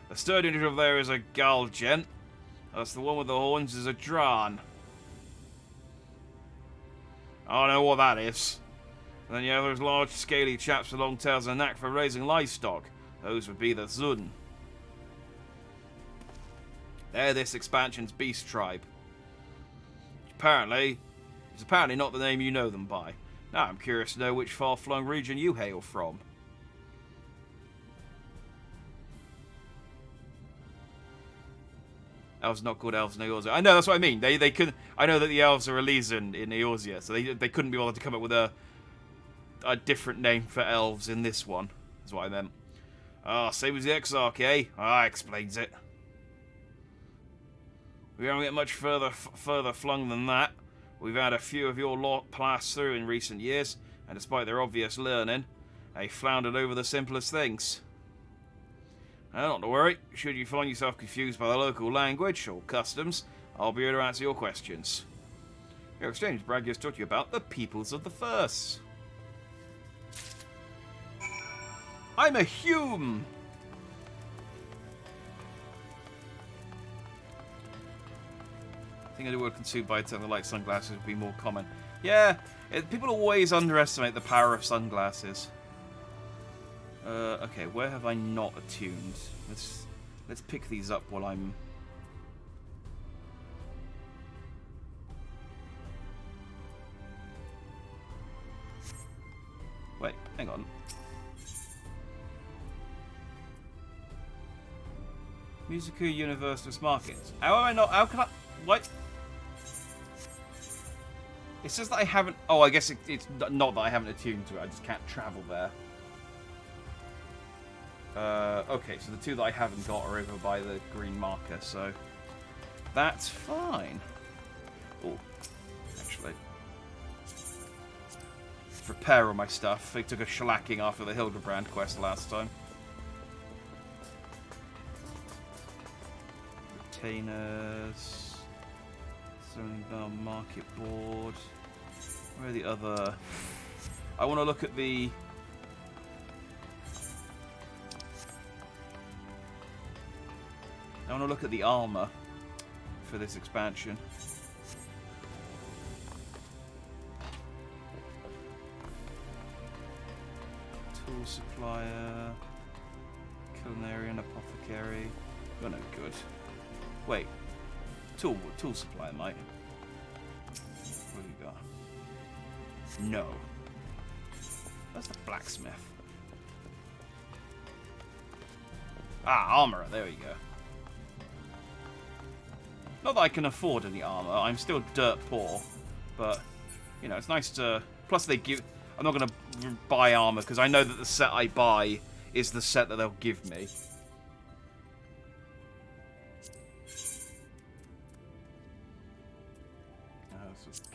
The sturdy individual there is a Gal gent. That's the one with the horns is a Dran. I don't know what that is. And then you have those large, scaly chaps with long tails and a knack for raising livestock. Those would be the Zun. They're this expansion's beast tribe. It's apparently not the name you know them by. Now I'm curious to know which far-flung region you hail from. Elves not called elves in Eorzea. I know, that's what I mean. They couldn't. I know that the elves are Elysian in Eorzea, so they couldn't be bothered to come up with a different name for elves in this one. That's what I meant. Ah, same as the Exarch, eh? Ah, explains it. We don't get much further flung than that. We've had a few of your lot pass through in recent years, and despite their obvious learning, they floundered over the simplest things. Now, not to worry, should you find yourself confused by the local language or customs, I'll be here to answer your questions. Your exchange Brad just talked to you about the peoples of the First. I'm a Hume! I think I would consumed by something like sunglasses would be more common. Yeah, people always underestimate the power of sunglasses. Okay, where have I not attuned? Let's pick these up while I'm... Wait, hang on. Musical Universalist Markets. How am I not... How can I... What? It says that I haven't... Oh, I guess it's not that I haven't attuned to it. I just can't travel there. Okay, so the two that I haven't got are over by the green marker, so... That's fine. Oh, actually. Let's repair all my stuff. I took a shellacking after the Hildebrand quest last time. Retainers... Zoning down market board. Where are the other... I want to look at the... I want to look at the armor for this expansion. Tool supplier... Culinarian apothecary... You're no good. Wait. Tool supplier, mate. What have you got? No. Where's the blacksmith? Ah, armorer. There we go. Not that I can afford any armor. I'm still dirt poor, but you know, it's nice to. Plus, they give. I'm not gonna buy armor because I know that the set I buy is the set that they'll give me.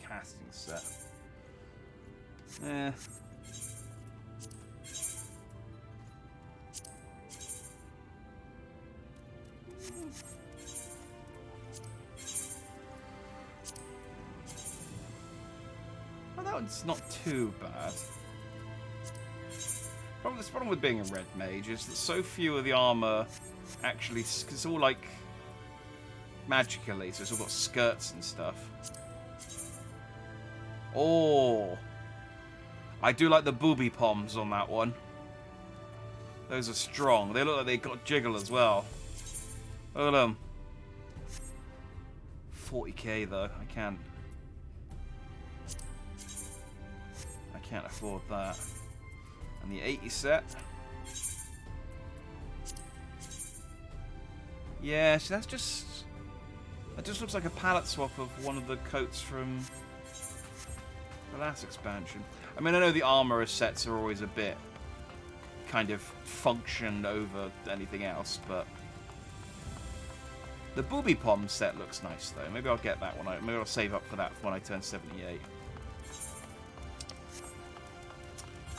Casting set. Eh. Well, that one's not too bad. Probably the problem with being a red mage is that so few of the armor actually, because it's all like magically, so it's all got skirts and stuff. Oh, I do like the booby poms on that one. Those are strong. They look like they got jiggle as well. Look at them. 40k though. I can't afford that. And the 80 set. Yeah, see, that just looks like a palette swap of one of the coats from the last expansion. I mean, I know the armor sets are always a bit kind of function over anything else, but the booby pom set looks nice though. Maybe I'll get that one. Maybe I'll save up for that when I turn 78.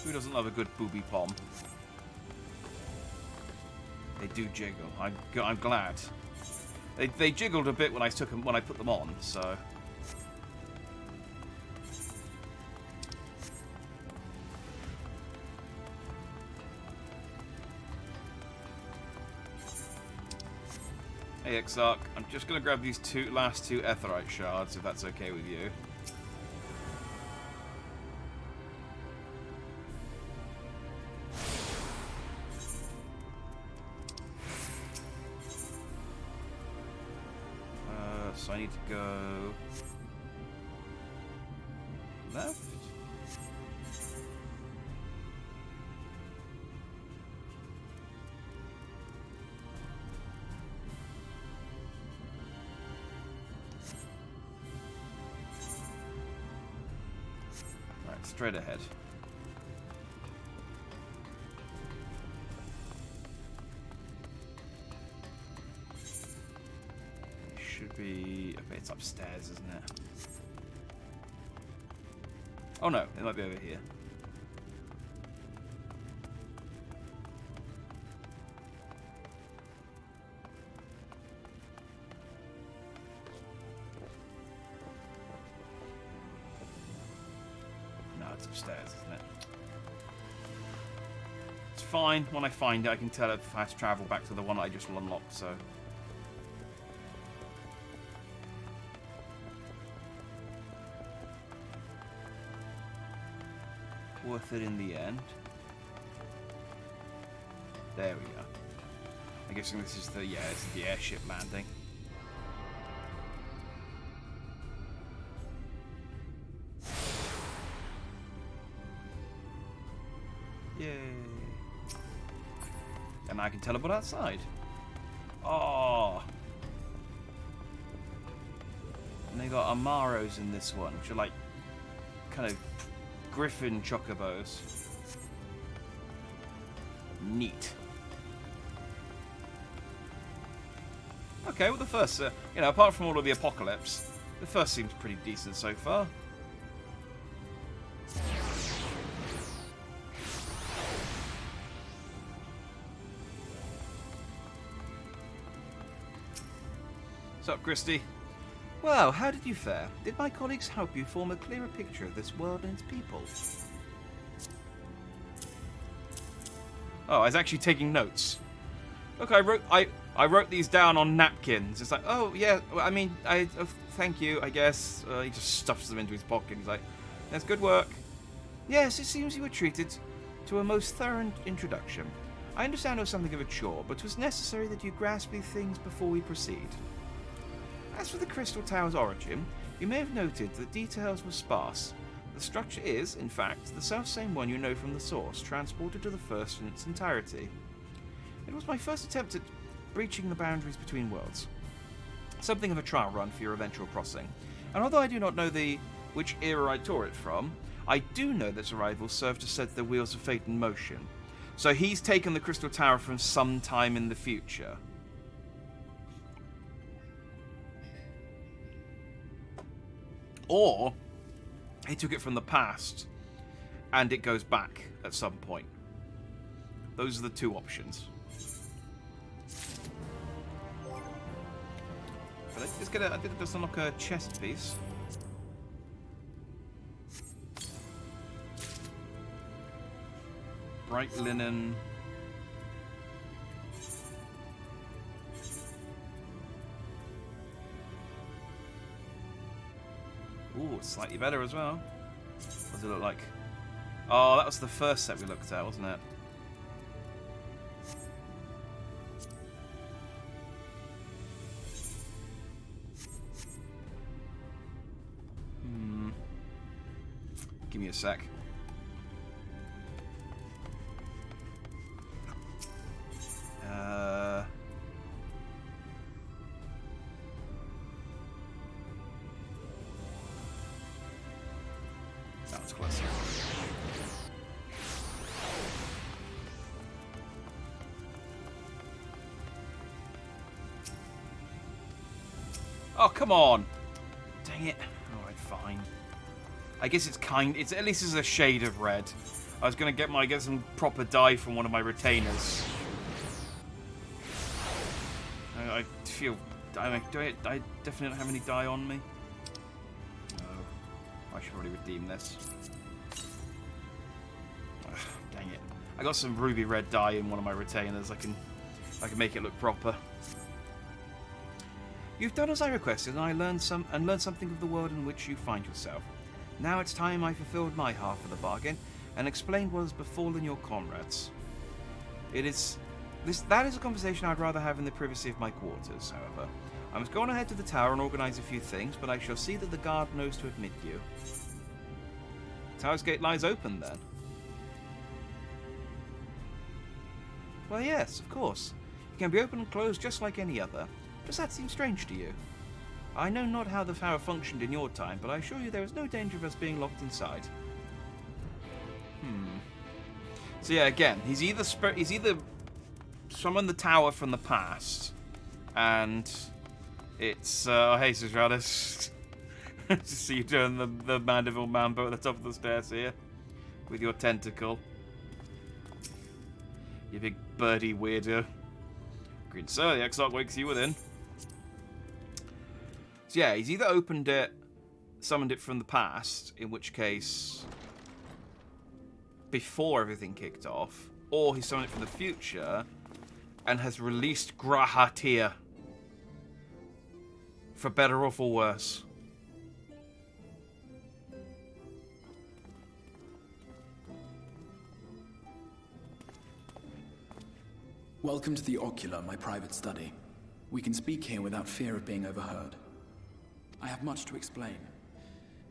Who doesn't love a good booby pom? They do jiggle. I'm glad. They jiggled a bit when I put them on, so. Hey, Exarch. I'm just going to grab these last two Aetheryte shards, if that's okay with you. So I need to go left. Right, straight ahead. Should be... Okay, it's upstairs, isn't it? Oh no, it might be over here. No, it's upstairs, isn't it? It's fine. When I find it, I can tell it fast travel back to the one I just unlocked, so... Worth it in the end. There we go. I'm guessing this is the, yeah, it's the airship landing. Yay. And I can teleport outside. Oh. And they got Amaros in this one, which are like kind of Griffin chocobos. Neat. Okay, well the first, you know, apart from all of the apocalypse, the first seems pretty decent so far. What's up, Christy? Well, how did you fare? Did my colleagues help you form a clearer picture of this world and its people? Oh, I was actually taking notes. Look, I wrote these down on napkins. It's like, oh yeah, I mean, thank you, I guess. He just stuffs them into his pocket. He's like, that's good work. Yes, it seems you were treated to a most thorough introduction. I understand it was something of a chore, but it was necessary that you grasp these things before we proceed. As for the Crystal Tower's origin, you may have noted that details were sparse. The structure is, in fact, the self-same one you know from the source, transported to the first in its entirety. It was my first attempt at breaching the boundaries between worlds. Something of a trial run for your eventual crossing. And although I do not know which era I tore it from, I do know that its arrival served to set the wheels of fate in motion. So he's taken the Crystal Tower from some time in the future. Or he took it from the past and it goes back at some point. Those are the two options. But I did just unlock a chest piece. Bright linen. Ooh, it's slightly better as well. What does it look like? Oh, that was the first set we looked at, wasn't it? Give me a sec. Sounds closer. Oh, come on! Dang it. Alright, fine. I guess it's at least it's a shade of red. I was gonna get some proper dye from one of my retainers. I feel, I definitely don't have any dye on me. No, I should probably redeem this. Ugh, dang it! I got some ruby red dye in one of my retainers. I can make it look proper. You've done as I requested, and I learned something of the world in which you find yourself. Now it's time I fulfilled my half of the bargain and explained what has befallen your comrades. That is a conversation I'd rather have in the privacy of my quarters, however. I must go on ahead to the tower and organise a few things, but I shall see that the guard knows to admit you. Tower's gate lies open, then? Well, yes, of course. It can be opened and closed just like any other. Does that seem strange to you? I know not how the tower functioned in your time, but I assure you there is no danger of us being locked inside. So yeah, again, he's either summoned the tower from the past, and it's Jesus Radis. Just see you doing the Mandeville Mambo at the top of the stairs here with your tentacle. You big birdie weirdo. Green sir, the Exarch wakes you within. So yeah, he's either opened it, summoned it from the past, in which case before everything kicked off, or he summoned it from the future and has released Grahatir. For better or for worse. Welcome to the Ocular, my private study. We can speak here without fear of being overheard. I have much to explain,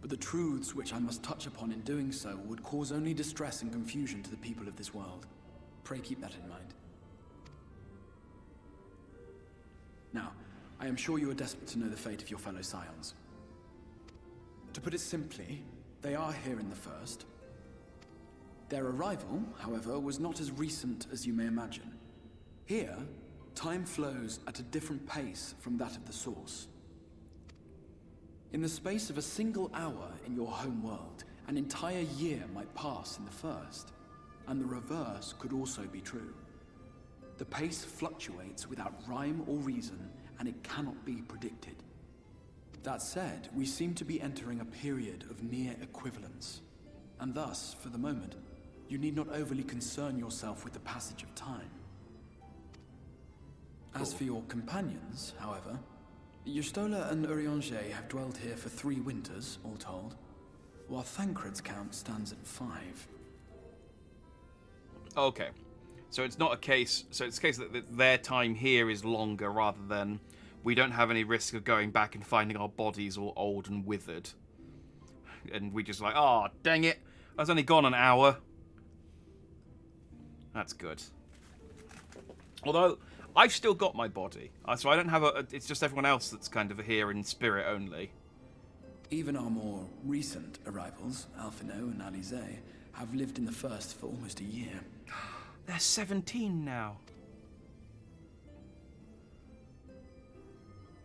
but the truths which I must touch upon in doing so would cause only distress and confusion to the people of this world. Pray keep that in mind. Now, I am sure you are desperate to know the fate of your fellow Scions. To put it simply, they are here in the First. Their arrival, however, was not as recent as you may imagine. Here, time flows at a different pace from that of the Source. In the space of a single hour in your home world, an entire year might pass in the First, and the reverse could also be true. The pace fluctuates without rhyme or reason, and it cannot be predicted. That said, we seem to be entering a period of near equivalence, and thus, for the moment, you need not overly concern yourself with the passage of time. As for your companions, however, Yustola and Urianger have dwelled here for 3 winters, all told, while Thancred's count stands at 5. Okay. So it's not a case... So it's a case that their time here is longer rather than we don't have any risk of going back and finding our bodies all old and withered. And we just like, oh, dang it. I was only gone an hour. That's good. Although, I've still got my body. So I don't have a... It's just everyone else that's kind of here in spirit only. Even our more recent arrivals, Alphino and Alize, have lived in the First for almost a year. They're 17 now.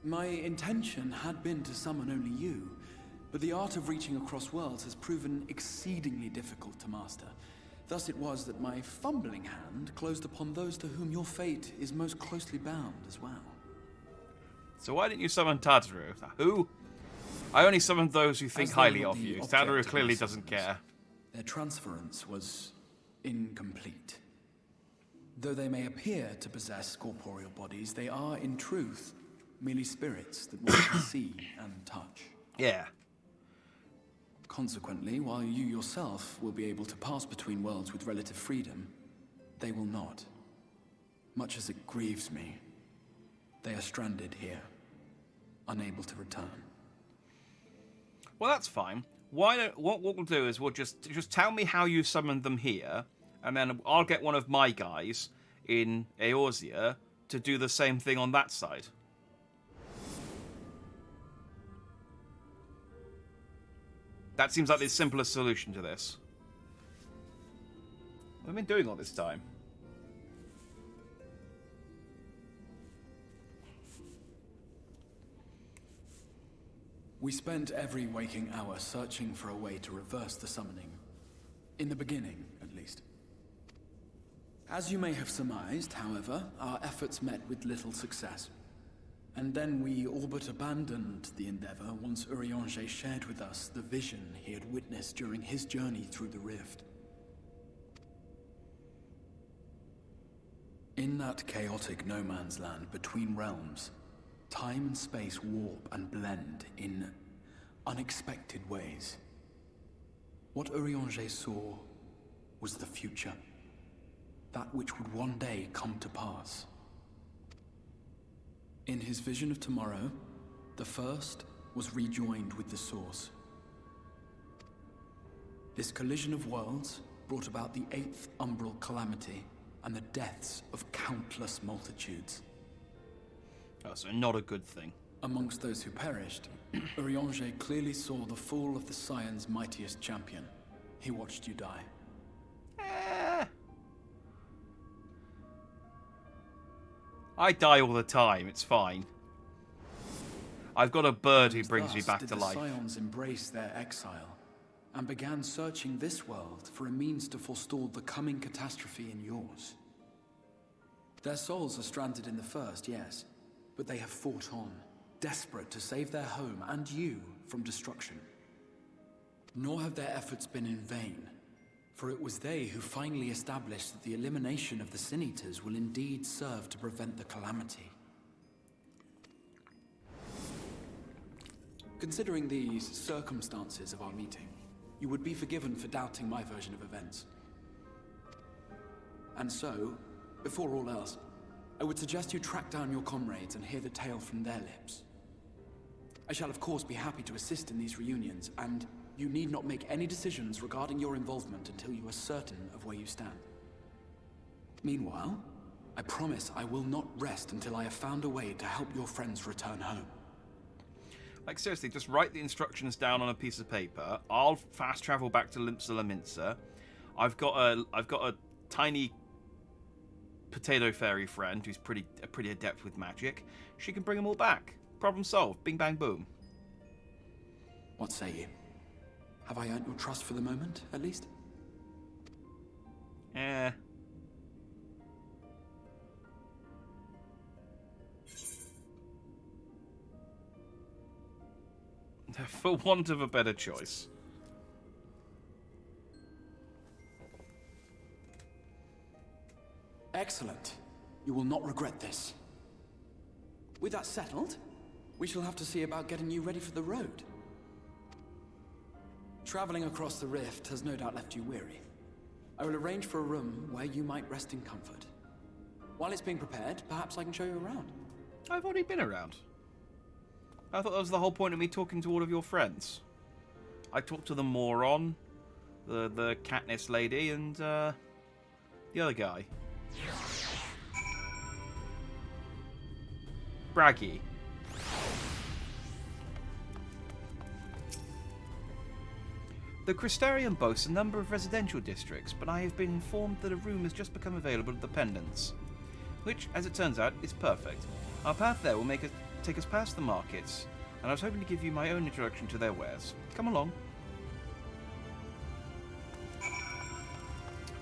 My intention had been to summon only you, but the art of reaching across worlds has proven exceedingly difficult to master. Thus it was that my fumbling hand closed upon those to whom your fate is most closely bound as well. So why didn't you summon Tadaru? Who? I only summoned those who think highly of you. Tadaru clearly doesn't care. Their transference was incomplete. Though they may appear to possess corporeal bodies, they are, in truth, merely spirits that one can see and touch. Yeah. Consequently, while you yourself will be able to pass between worlds with relative freedom, they will not. Much as it grieves me, they are stranded here, unable to return. Well, that's fine. What we'll do is we'll just tell me how you summoned them here, and then I'll get one of my guys in Eorzea to do the same thing on that side. That seems like the simplest solution to this. What have I been doing all this time? We spent every waking hour searching for a way to reverse the summoning. In the beginning, at least. As you may have surmised, however, our efforts met with little success. And then we all but abandoned the endeavor once Urianger shared with us the vision he had witnessed during his journey through the rift. In that chaotic no-man's land between realms, Time and space warp and blend in unexpected ways. What Urianger saw was the future. That which would one day come to pass. In his vision of tomorrow, the First was rejoined with the Source. This collision of worlds brought about the 8th umbral calamity and the deaths of countless multitudes. Oh, so not a good thing. Amongst those who perished, Urianger clearly saw the fall of the Scion's mightiest champion. He watched you die. I die all the time, it's fine. I've got a bird who brings me back to life. The Scions embraced their exile and began searching this world for a means to forestall the coming catastrophe in yours. Their souls are stranded in the First, yes, but they have fought on, desperate to save their home and you from destruction. Nor have their efforts been in vain, for it was they who finally established that the elimination of the Sin Eaters will indeed serve to prevent the calamity. Considering these circumstances of our meeting, you would be forgiven for doubting my version of events. And so, before all else, I would suggest you track down your comrades and hear the tale from their lips. I shall of course be happy to assist in these reunions, and you need not make any decisions regarding your involvement until you are certain of where you stand. Meanwhile, I promise I will not rest until I have found a way to help your friends return home. Like, seriously, just write the instructions down on a piece of paper. I'll fast travel back to Limsa Minsa. I've got a tiny potato fairy friend who's pretty adept with magic. She can bring them all back. Problem solved. Bing bang boom. What say you? Have I earned your trust for the moment, at least? For want of a better choice. Excellent. You will not regret this. With that settled, we shall have to see about getting you ready for the road. Traveling across the rift has no doubt left you weary. I will arrange for a room where you might rest in comfort. While it's being prepared, perhaps I can show you around. I've already been around. I thought that was the whole point of me talking to all of your friends. I talked to the moron, the Katniss lady, and the other guy. Braggy. The Crystarium boasts a number of residential districts, but I have been informed that a room has just become available at the Pendants, which, as it turns out, is perfect. Our path there will take us past the markets, and I was hoping to give you my own introduction to their wares. Come along.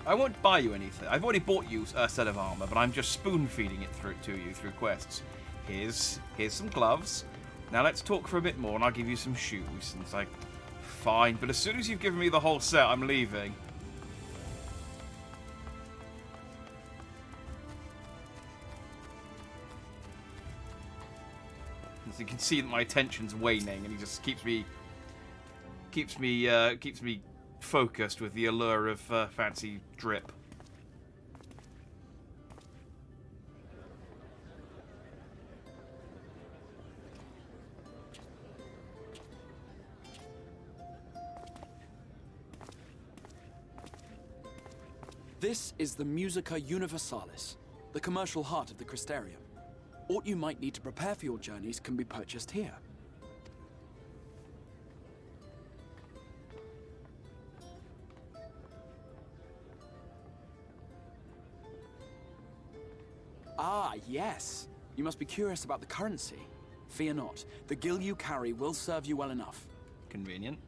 I won't buy you anything. I've already bought you a set of armor, but I'm just spoon-feeding it to you through quests. Here's some gloves. Now let's talk for a bit more, and I'll give you some shoes. And it's like, fine, but as soon as you've given me the whole set, I'm leaving. As you can see that my attention's waning, and he just keeps me focused with the allure of fancy drip. This is the Musica Universalis, the commercial heart of the Crystarium. Aught you might need to prepare for your journeys can be purchased here. Ah, yes. You must be curious about the currency. Fear not. The gil you carry will serve you well enough. Convenient.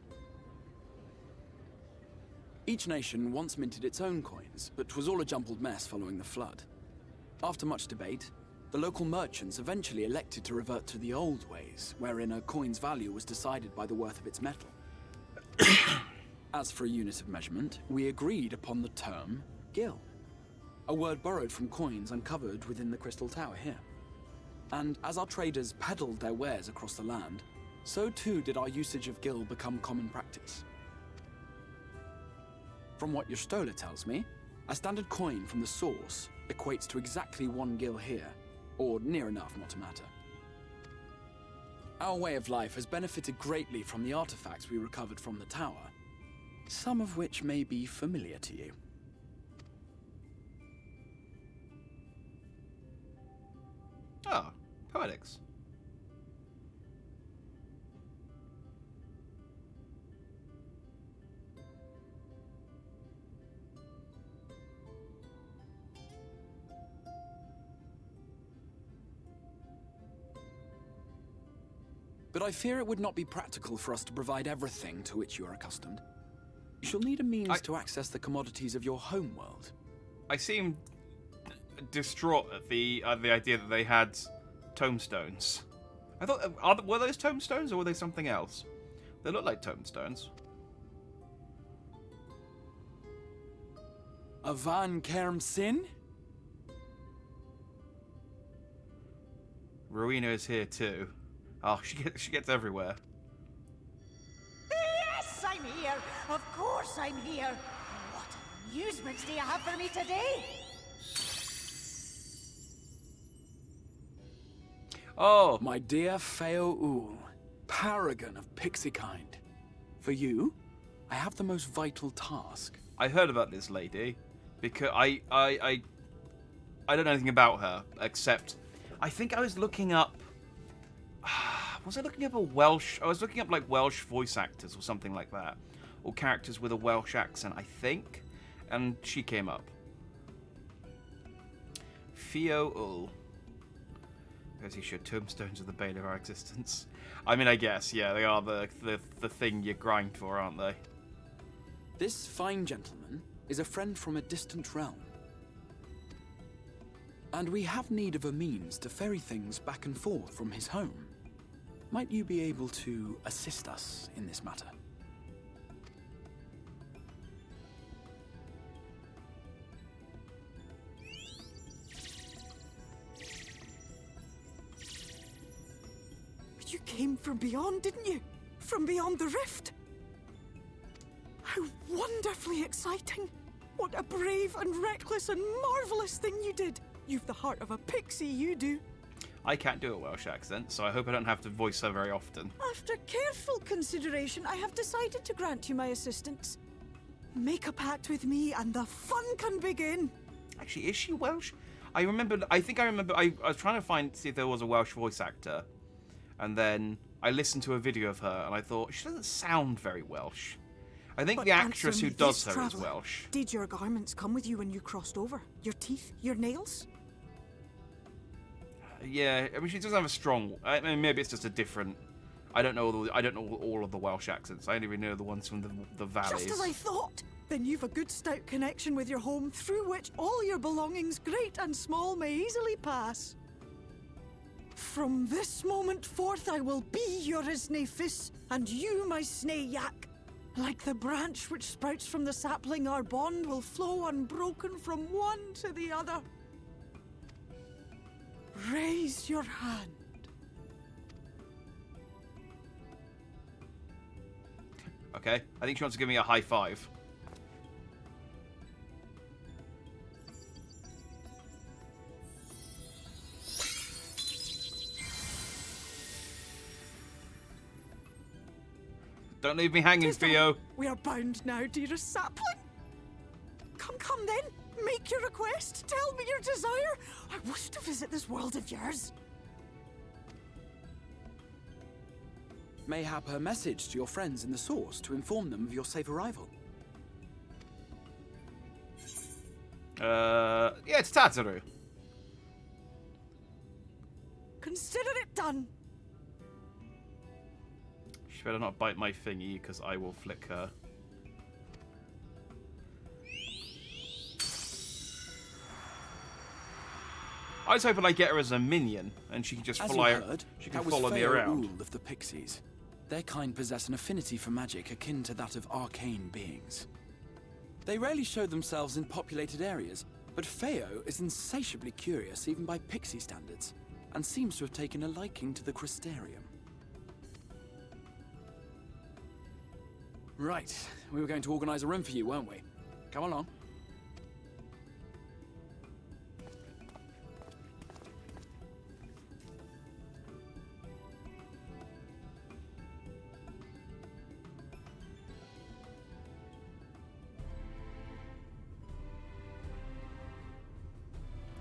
Each nation once minted its own coins, but 'twas all a jumbled mess following the flood. After much debate, the local merchants eventually elected to revert to the old ways, wherein a coin's value was decided by the worth of its metal. As for a unit of measurement, we agreed upon the term gil, a word borrowed from coins uncovered within the Crystal Tower here. And as our traders peddled their wares across the land, so too did our usage of gil become common practice. From what your stola tells me, a standard coin from the source equates to exactly 1 gil here, or near enough not to matter. Our way of life has benefited greatly from the artifacts we recovered from the tower, some of which may be familiar to you. Ah, poetics. But I fear it would not be practical for us to provide everything to which you are accustomed. You shall need a means to access the commodities of your homeworld. I seem distraught at the idea that they had tombstones. I thought, were those tombstones or were they something else? They look like tombstones. Avan Kerm Sin? Rowena is here too. Oh, she gets everywhere. Yes, I'm here. Of course I'm here. What amusements do you have for me today? Oh! My dear Feo Ul, paragon of pixie kind. For you, I have the most vital task. I heard about this lady, because I don't know anything about her, except I think I was looking up... Was I looking up a Welsh... I was looking up, like, Welsh voice actors or something like that. Or characters with a Welsh accent, I think. And she came up. Feo Ul. As he should, tombstones are the bane of our existence. I mean, I guess, yeah, they are the thing you grind for, aren't they? This fine gentleman is a friend from a distant realm. And we have need of a means to ferry things back and forth from his home. Might you be able to assist us in this matter? You came from beyond, didn't you? From beyond the rift? How wonderfully exciting! What a brave and reckless and marvelous thing you did! You've the heart of a pixie, you do. I can't do a Welsh accent, so I hope I don't have to voice her very often. After careful consideration, I have decided to grant you my assistance. Make a pact with me and the fun can begin. Actually, is she Welsh? I think I remember, I was trying to see if there was a Welsh voice actor. And then I listened to a video of her and I thought, she doesn't sound very Welsh. I think But the actress answer who me does this, her is traveller. Welsh. Did your garments come with you when you crossed over? Your teeth? Your nails? Yeah, I mean, she doesn't have a strong... I mean, maybe it's just a different... I don't know all of the Welsh accents. I only really know the ones from the valleys. Just as I thought! Then you've a good stout connection with your home through which all your belongings, great and small, may easily pass. From this moment forth I will be your Isnefis, and you my Snayak. Like the branch which sprouts from the sapling, our bond will flow unbroken from one to the other. Raise your hand. Okay, I think she wants to give me a high five. Don't leave me hanging, Theo. We are bound now, dearest sapling. Come then. Make your request. Tell me your desire. I wish to visit this world of yours. Mayhap her message to your friends in the source to inform them of your safe arrival. Yeah, it's Tataru. Consider it done. She better not bite my thingy, because I will flick her. I was hoping I'd get her as a minion, and she can just follow me around. Ul of the Pixies. Their kind possess an affinity for magic akin to that of arcane beings. They rarely show themselves in populated areas, but Feo is insatiably curious even by Pixie standards, and seems to have taken a liking to the Crystarium. Right, we were going to organize a room for you, weren't we? Come along.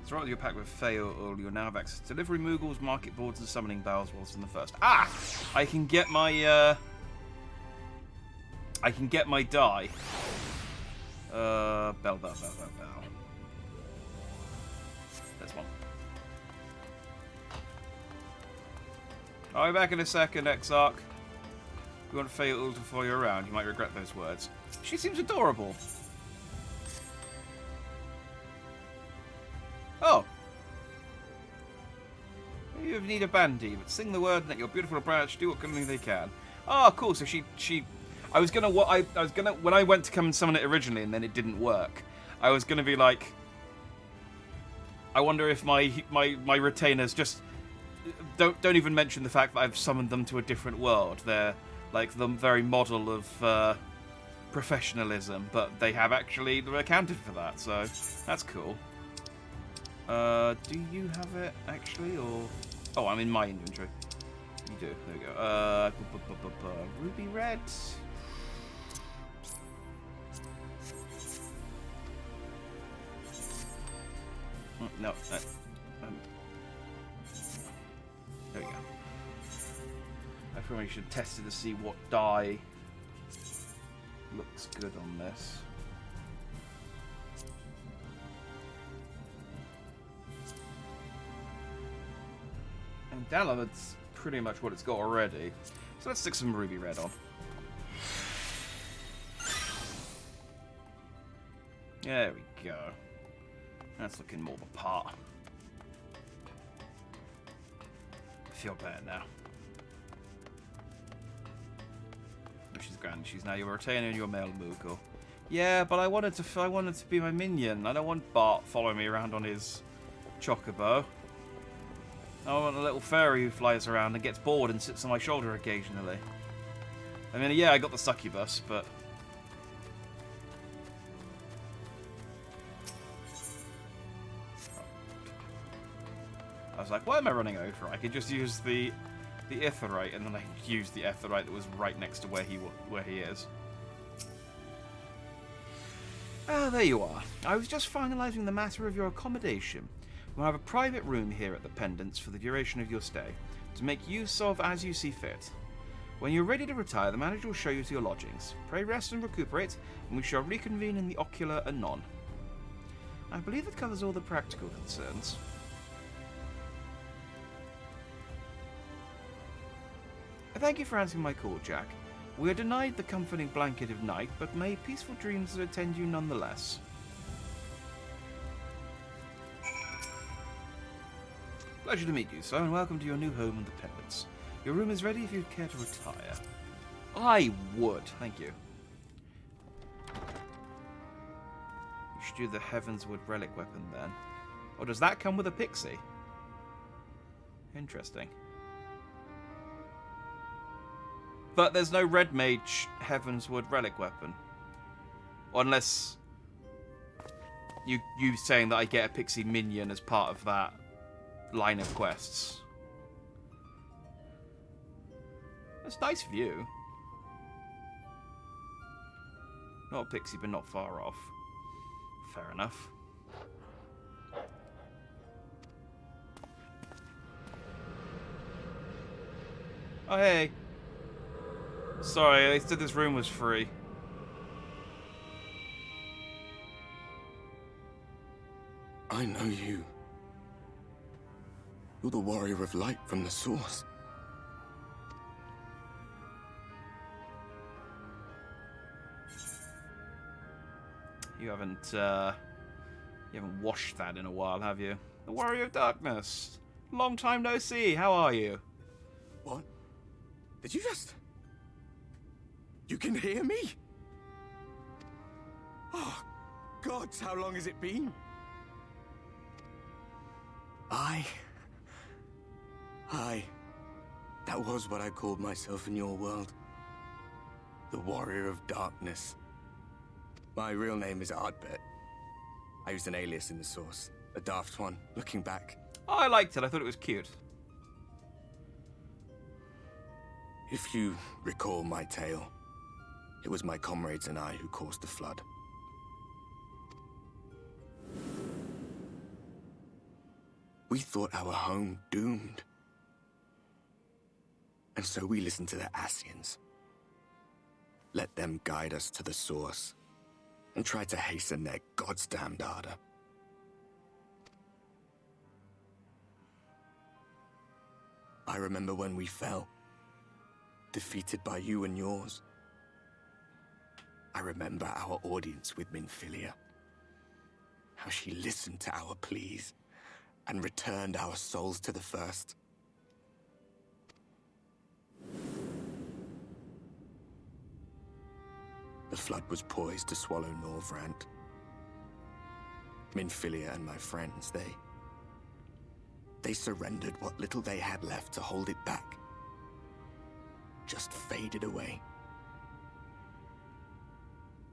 Throughout your pack with Fail, or you'll now have access to delivery moogles, market boards, and summoning bells whilst in the first. Ah! I can get my die. Bell. There's one. I'll be back in a second, Exarch. If you want Fail to follow you around, you might regret those words. She seems adorable. Oh. You need a bandy, but sing the word and let your beautiful branch do what good thing they can. Oh, cool. So she I was gonna when I went to come and summon it originally and then it didn't work, I was gonna be like, I wonder if my retainers just don't even mention the fact that I've summoned them to a different world. They're like the very model of professionalism, but they have actually accounted for that, so that's cool. Do you have it actually, or oh, I'm in my inventory. You do. There we go. Ruby red. No. There we go. I probably should test it to see what dye looks good on this. And that's pretty much what it's got already. So let's stick some ruby red on. There we go. That's looking more the part. I feel better now. She's grand. She's now your retainer and your male moogle. Yeah, but I wanted to be my minion. I don't want Bart following me around on his chocobo. I want a little fairy who flies around and gets bored and sits on my shoulder occasionally. I mean, yeah, I got the succubus, but I was like, why am I running over? I could just use the Aetheryte, and then I could use the Aetheryte that was right next to where he is. Ah, there you are. I was just finalising the matter of your accommodation. We'll have a private room here at the Pendants for the duration of your stay, to make use of as you see fit. When you're ready to retire, the manager will show you to your lodgings. Pray rest and recuperate, and we shall reconvene in the ocular anon. I believe that covers all the practical concerns. Thank you for answering my call, Jack. We are denied the comforting blanket of night, but may peaceful dreams attend you nonetheless. Pleasure to meet you, sir, and welcome to your new home in the Pendants. Your room is ready if you'd care to retire. I would, thank you. You should do the Heavenswood relic weapon then. Or does that come with a pixie? Interesting. But there's no Red Mage Heavenswood relic weapon. Unless you saying that I get a pixie minion as part of that line of quests. That's nice of you. Not a pixie, but not far off. Fair enough. Oh, hey. Sorry, they said this room was free. I know you. You're the warrior of light from the source. You haven't washed that in a while, have you? The warrior of darkness. Long time no see. How are you? What? Did you just... You can hear me? Oh, gods, how long has it been? I That was what I called myself in your world. The Warrior of Darkness. My real name is Ardbert. I used an alias in the source. A daft one, looking back. Oh, I liked it. I thought it was cute. If you recall my tale, it was my comrades and I who caused the flood. We thought our home doomed. And so we listened to the Ascians. Let them guide us to the source, and tried to hasten their God's damned ardor. I remember when we fell, defeated by you and yours. I remember our audience with Minfilia, how she listened to our pleas and returned our souls to the First. The flood was poised to swallow Norvrant. Minfilia and my friends, they surrendered what little they had left to hold it back. Just faded away,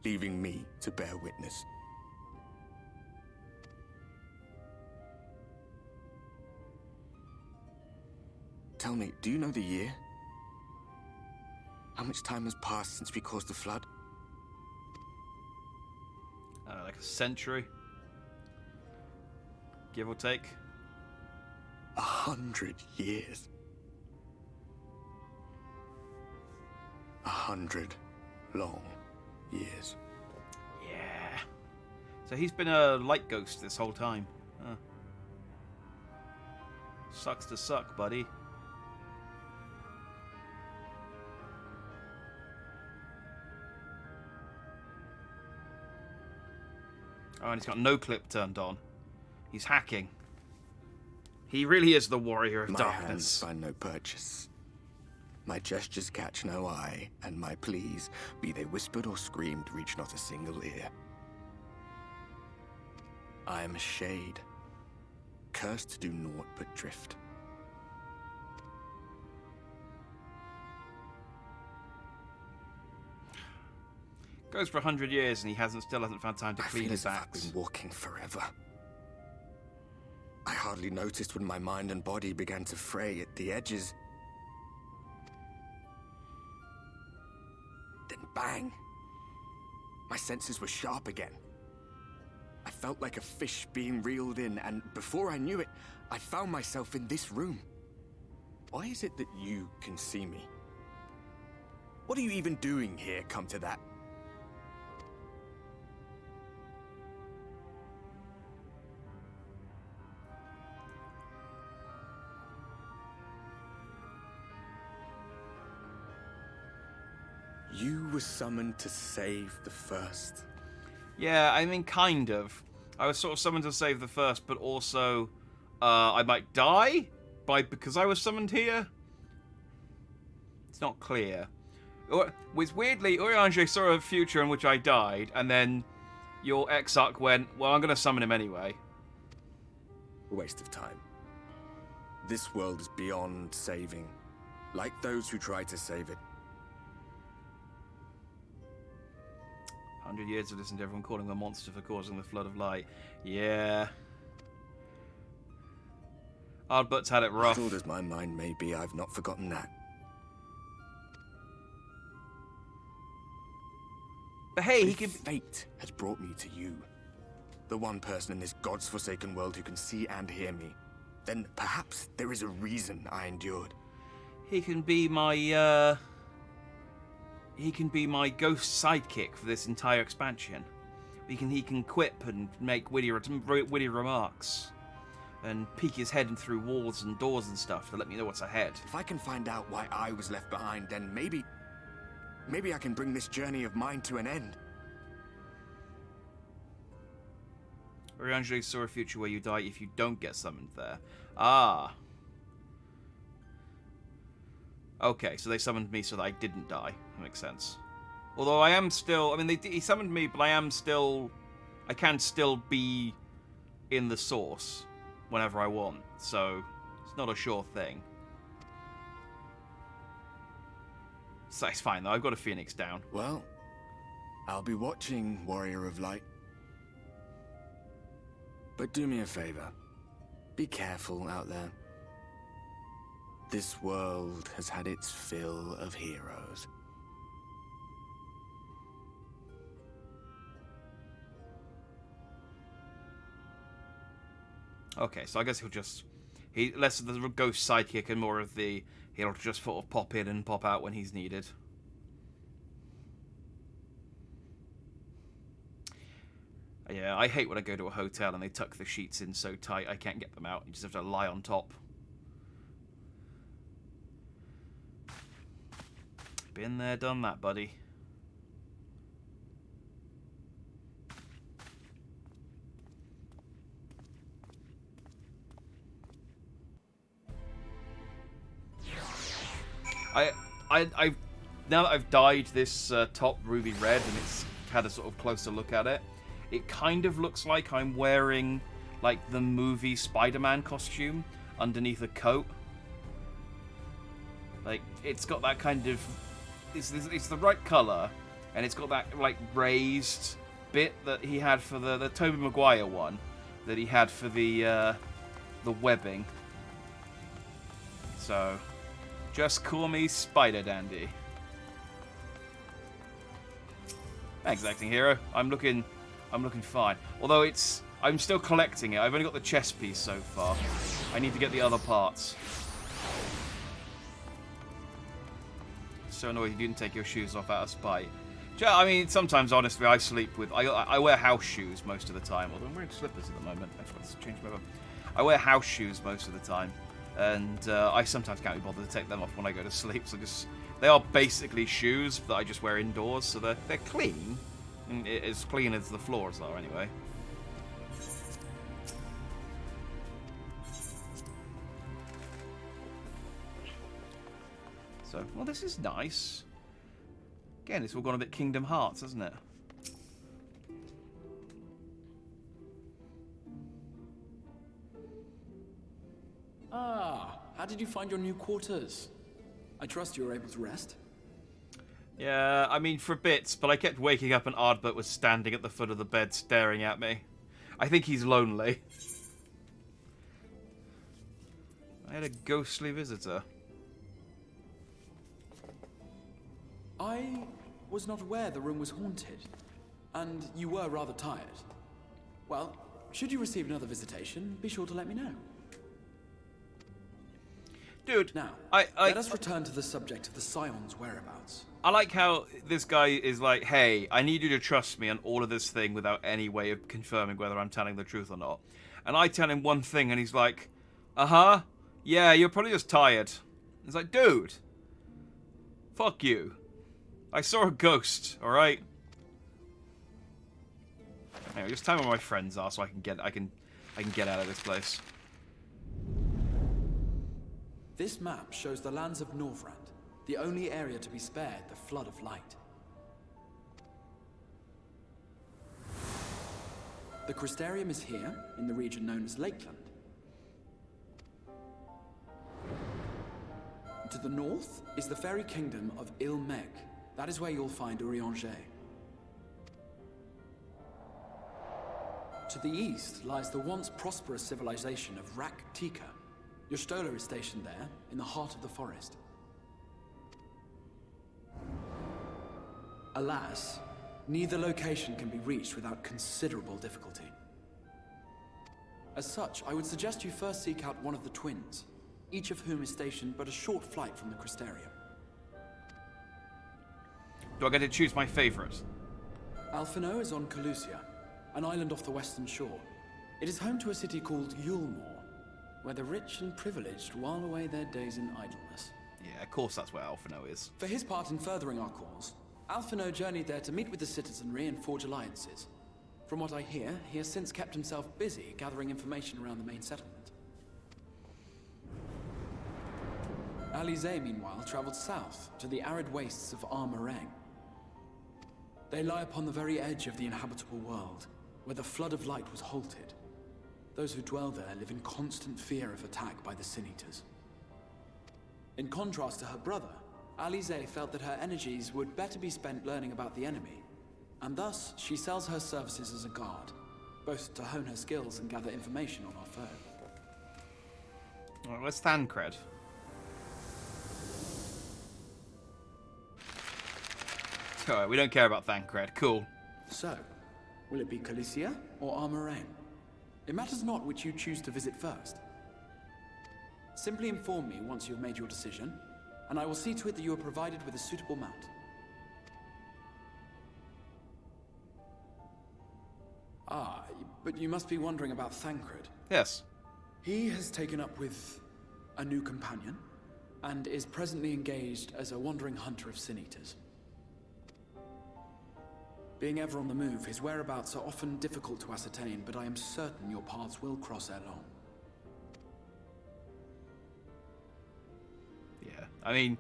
leaving me to bear witness. Tell me, do you know the year? How much time has passed since we caused the flood? Like a century, give or take. 100 years. 100 long years. Yeah. So he's been a light ghost this whole time. Huh. Sucks to suck, buddy. Oh, and he's got no clip turned on. He's hacking. He really is the Warrior of My Darkness. hands find no purchase. My gestures catch no eye, and my pleas, be they whispered or screamed, reach not a single ear. I am a shade, cursed to do naught but drift. Goes for 100 years and he still hasn't found time to clean his I've axe. been walking forever. I hardly noticed when my mind and body began to fray at the edges. Then bang! My senses were sharp again. I felt like a fish being reeled in, and before I knew it, I found myself in this room. Why is it that you can see me? What are you even doing here, come to that? You were summoned to save the First. Yeah, I mean, kind of. I was sort of summoned to save the First, but also I might die because I was summoned here. It's not clear. Weirdly, Urianger saw a future in which I died, and then your Exarch went, well, I'm going to summon him anyway. A waste of time. This world is beyond saving, like those who try to save it. 100 years of listening to everyone calling him a monster for causing the flood of light. Yeah. Ardbert's had it rough. Muddled as my mind may be, I've not forgotten that. But hey, he if could... Fate has brought me to you, the one person in this God's forsaken world who can see and hear me, then perhaps there is a reason I endured. He can be my, He can be my ghost sidekick for this entire expansion. He can quip and make witty remarks. And peek his head in through walls and doors and stuff to let me know what's ahead. If I can find out why I was left behind, then maybe I can bring this journey of mine to an end. Urianger saw a future where you die if you don't get summoned there. Ah. Okay, so they summoned me so that I didn't die. That makes sense. Although I am still... I mean, he summoned me, but I am still... I can still be in the source whenever I want. So, it's not a sure thing. So it's fine, though. I've got a Phoenix down. Well, I'll be watching, Warrior of Light. But do me a favor. Be careful out there. This world has had its fill of heroes. Okay, so I guess he'll just... less of the ghost sidekick and more of the... He'll just sort of pop in and pop out when he's needed. Yeah, I hate when I go to a hotel and they tuck the sheets in so tight I can't get them out. You just have to lie on top. Been there, done that, buddy. I now that I've dyed this top ruby red and it's had a sort of closer look at it, it kind of looks like I'm wearing like the movie Spider-Man costume underneath a coat. Like it's got that kind of it's the right color, and it's got that like raised bit that he had for the Tobey Maguire one that he had for the webbing. So just call me Spider Dandy. Thanks, acting hero. I'm looking fine. Although I'm still collecting it. I've only got the chest piece so far. I need to get the other parts. So annoyed you didn't take your shoes off out of spite. I mean, sometimes honestly, I sleep with. I wear house shoes most of the time. Although I'm wearing slippers at the moment. I forgot to change my mind. I wear house shoes most of the time. And I sometimes can't be bothered to take them off when I go to sleep. So they are basically shoes that I just wear indoors. So they're clean, as clean as the floors are anyway. So well, this is nice. Again, it's all gone a bit Kingdom Hearts, hasn't it? Ah, how did you find your new quarters? I trust you were able to rest? Yeah, I mean, for bits, but I kept waking up and Ardbert was standing at the foot of the bed staring at me. I think he's lonely. I had a ghostly visitor. I was not aware the room was haunted, and you were rather tired. Well, should you receive another visitation, be sure to let me know. Dude, now, let us return to the subject of the Scion's whereabouts. I like how this guy is like, hey, I need you to trust me on all of this thing without any way of confirming whether I'm telling the truth or not. And I tell him one thing and he's like, uh-huh, yeah, you're probably just tired. It's like, dude, fuck you. I saw a ghost, alright? Anyway, just tell me where my friends are so I can get out of this place. This map shows the lands of Norvrand, the only area to be spared the flood of light. The Crystarium is here, in the region known as Lakeland. To the north is the fairy kingdom of Il-Meg. That is where you'll find Urianger. To the east lies the once prosperous civilization of Rak-Tika. Your Stola is stationed there, in the heart of the forest. Alas, neither location can be reached without considerable difficulty. As such, I would suggest you first seek out one of the twins, each of whom is stationed but a short flight from the Crystarium. Do I get to choose my favourite? Alphino is on Calusia, an island off the western shore. It is home to a city called Yulmore, where the rich and privileged while away their days in idleness. Yeah, of course that's where Alphino is. For his part in furthering our cause, Alphino journeyed there to meet with the citizenry and forge alliances. From what I hear, he has since kept himself busy gathering information around the main settlement. Alize, meanwhile, traveled south to the arid wastes of Armarang. They lie upon the very edge of the inhabitable world, where the flood of light was halted. Those who dwell there live in constant fear of attack by the Sin Eaters. In contrast to her brother, Alize felt that her energies would better be spent learning about the enemy, and thus she sells her services as a guard, both to hone her skills and gather information on our foe. Alright, where's Thancred? Alright, we don't care about Thancred. Cool. So, will it be Calicia or Armoraine? It matters not which you choose to visit first. Simply inform me once you have made your decision, and I will see to it that you are provided with a suitable mount. Ah, but you must be wondering about Thancred. Yes. He has taken up with a new companion, and is presently engaged as a wandering hunter of sin-eaters. Being ever on the move, his whereabouts are often difficult to ascertain, but I am certain your paths will cross ere long. Yeah, I mean,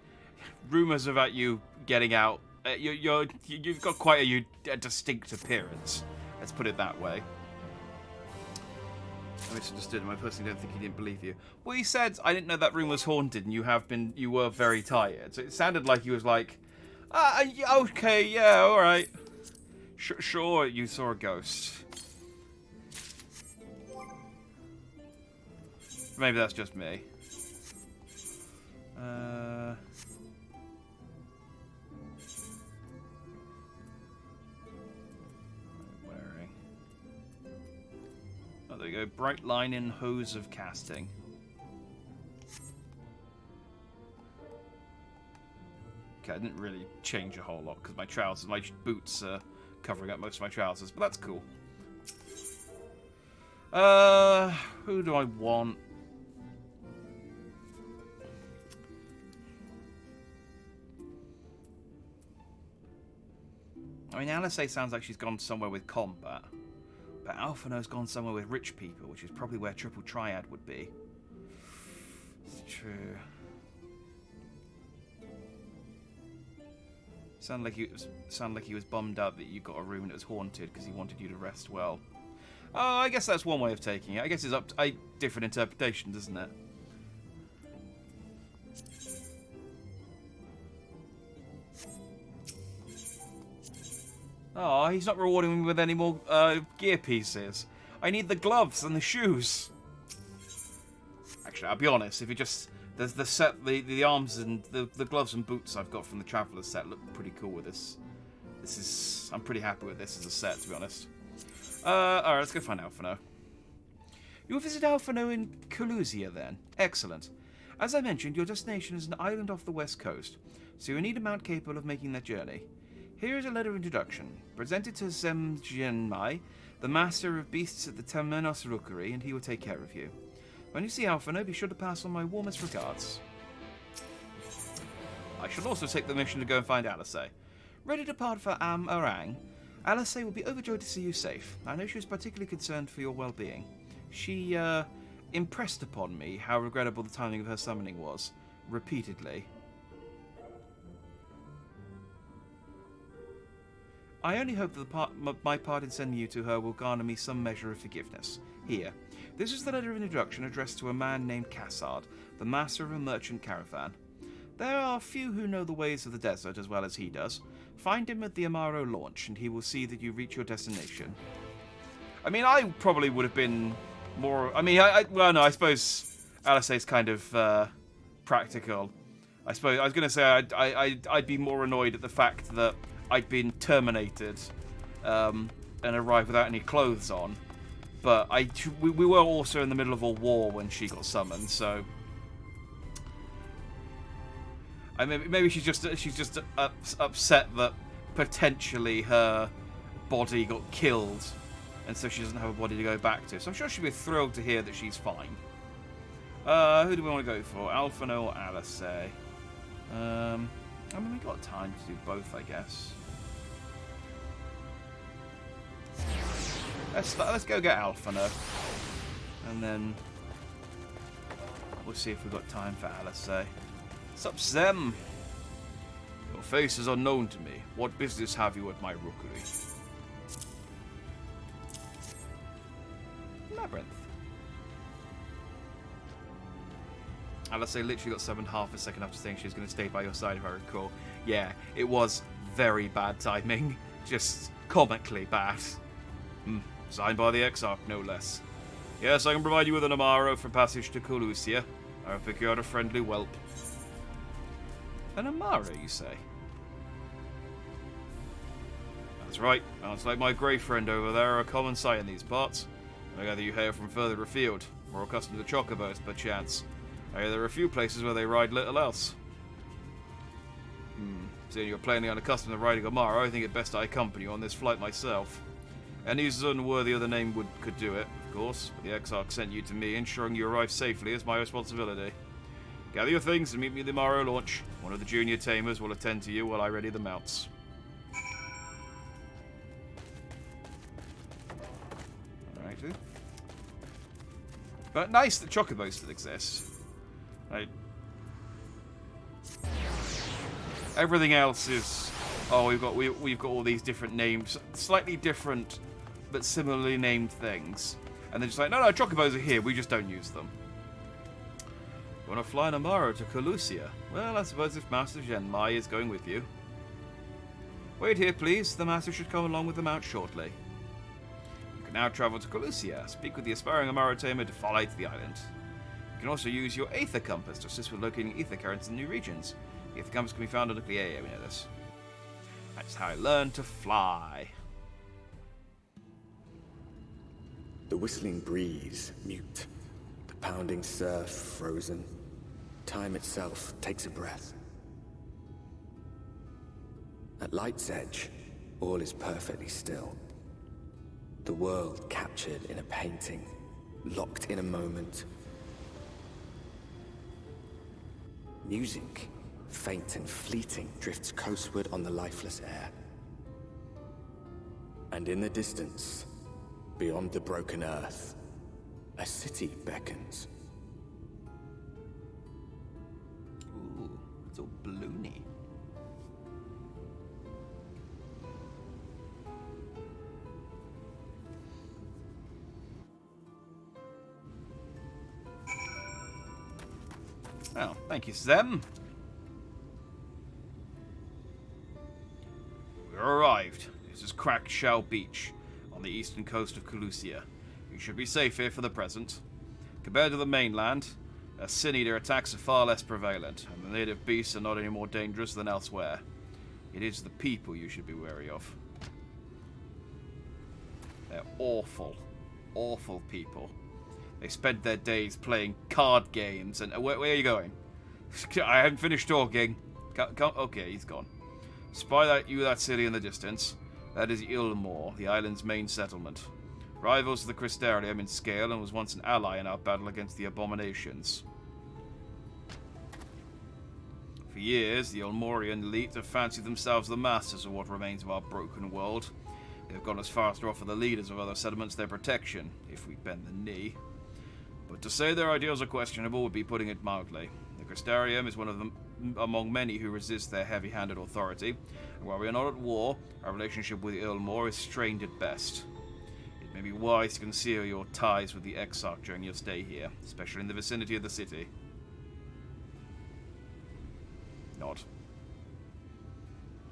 rumors about you getting out, you've got quite a distinct appearance. Let's put it that way. I misunderstood him. I personally don't think he didn't believe you. Well, he said, I didn't know that room was haunted, and you were very tired. So it sounded like he was like, okay, yeah, alright. Sure, you saw a ghost. Maybe that's just me. Wearing. Oh, there we go. Bright line in hose of casting. Okay, I didn't really change a whole lot because my trousers, my boots are covering up most of my trousers, but that's cool. Who do I want? I mean, Alice sounds like she's gone somewhere with combat, but Alphinaud's gone somewhere with rich people, which is probably where Triple Triad would be. It's true. Sounded like he was bummed out that you got a room and it was haunted because he wanted you to rest well. Oh, I guess that's one way of taking it. I guess it's up to different interpretations, isn't it? Oh, he's not rewarding me with any more gear pieces. I need the gloves and the shoes. Actually, I'll be honest. If you just the set, the arms and the gloves and boots I've got from the Traveler's set look pretty cool with this. I'm pretty happy with this as a set, to be honest. Alright, let's go find Alphinaud. You'll visit Alphinaud in Calusia, then. Excellent. As I mentioned, your destination is an island off the west coast, so you'll need a mount capable of making that journey. Here is a letter of introduction. Presented to Zemjianmai, the master of beasts at the Temenos Rookery, and he will take care of you. When you see Alphinaud, be sure to pass on my warmest regards. I shall also take the mission to go and find Alice. Ready to depart for Orang, Alice will be overjoyed to see you safe. I know she was particularly concerned for your well-being. She, impressed upon me how regrettable the timing of her summoning was. Repeatedly. I only hope that my part in sending you to her will garner me some measure of forgiveness. Here. This is the letter of introduction addressed to a man named Cassard, the master of a merchant caravan. There are few who know the ways of the desert as well as he does. Find him at the Amaro launch, and he will see that you reach your destination. I mean, I probably would have been more... I mean, well, no, I suppose Alice is kind of practical. I suppose I was going to say I'd be more annoyed at the fact that I'd been terminated and arrived without any clothes on. But we were also in the middle of a war when she got summoned, so... I mean, maybe she's just upset that potentially her body got killed, and so she doesn't have a body to go back to. So I'm sure she'll be thrilled to hear that she's fine. Who do we want to go for? Alphinaud or Alice? I mean, we got time to do both, I guess. Let's go get Alphinaud, and then we'll see if we've got time for Alice. Sup, Zem? Your face is unknown to me. What business have you at my rookery? Labyrinth. Alice, I literally got summoned half a second after saying she was going to stay by your side, if I recall. Yeah, it was very bad timing. Just comically bad. Signed by the Exarch, no less. Yes, I can provide you with an Amaro for passage to Colusia. I will pick you out a friendly whelp. An Amaro, you say? That's right. Sounds like my grey friend over there are a common sight in these parts. I gather you hail from further afield, more accustomed to chocobos, perchance. I hear there are a few places where they ride little else. Seeing you're plainly unaccustomed to riding Amaro, I think it best I accompany you on this flight myself. Any unworthy other name could do it, of course, but the Exarch sent you to me, ensuring you arrive safely is my responsibility. Gather your things and meet me at the Amaro launch. One of the junior tamers will attend to you while I ready the mounts. Alrighty. But nice that chocobos still exist. Right. Everything else is... Oh, we've got all these different names. Slightly different, but similarly named things. And they're just like, no, chocobos are here, we just don't use them. You want to fly an Amaro to Colusia? Well, I suppose if Master Zhenmai is going with you. Wait here, please. The Master should come along with the mount shortly. You can now travel to Colusia. Speak with the aspiring Amaro tamer to fly to the island. You can also use your Aether Compass to assist with locating ether currents in new regions. The Aether Compass can be found on the we know this. That's how I learned to fly. The whistling breeze, mute. The pounding surf, frozen. Time itself takes a breath. At light's edge, all is perfectly still. The world captured in a painting, locked in a moment. Music, faint and fleeting, drifts coastward on the lifeless air. And in the distance, beyond the broken earth, a city beckons. Ooh, it's all balloony. Oh, thank you, Zem. We're arrived. This is Cracked Shell Beach, on the eastern coast of Colusia. You should be safe here for the present. Compared to the mainland, Sin Eater attacks are far less prevalent, and the native beasts are not any more dangerous than elsewhere. It is the people you should be wary of. They're awful, awful people. They spend their days playing card games, and where are you going? I haven't finished talking. Okay, he's gone. Spy that city in the distance. That is Ilmore, the island's main settlement. Rivals to the Crystarium in scale, and was once an ally in our battle against the Abominations. For years, the Ilmorian elite have fancied themselves the masters of what remains of our broken world. They've gone as far as to offer the leaders of other settlements their protection, if we bend the knee. But to say their ideals are questionable would be putting it mildly. The Crystarium is one of them among many who resist their heavy-handed authority, and while we are not at war, our relationship with Ilmore is strained at best. It may be wise to conceal your ties with the Exarch during your stay here, especially in the vicinity of the city. Nod.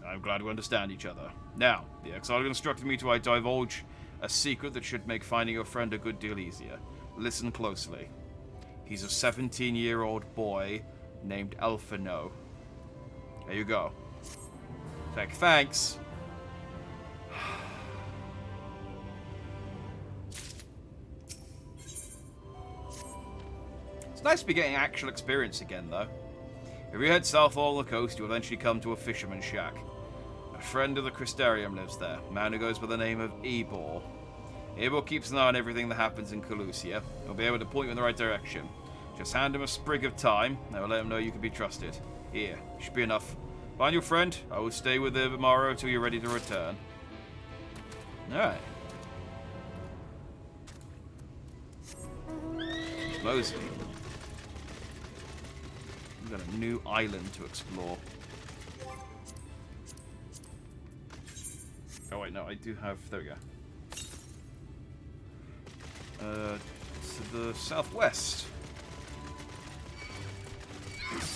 I'm glad we understand each other. Now, the Exarch instructed me to divulge a secret that should make finding your friend a good deal easier. Listen closely. He's a 17-year-old boy named Elfino. There you go. Thanks. It's nice to be getting actual experience again, though. If you head south along the coast, you'll eventually come to a fisherman's shack. A friend of the Crystarium lives there, a man who goes by the name of Ebor. Ebor keeps an eye on everything that happens in Colusia. He'll be able to point you in the right direction. Just hand him a sprig of thyme, and will let him know you can be trusted. Here, should be enough. Find your friend. I will stay with the Amaro till you're ready to return. Alright. Mosley. We've got a new island to explore. Oh wait, no, I do have... There we go. To the southwest.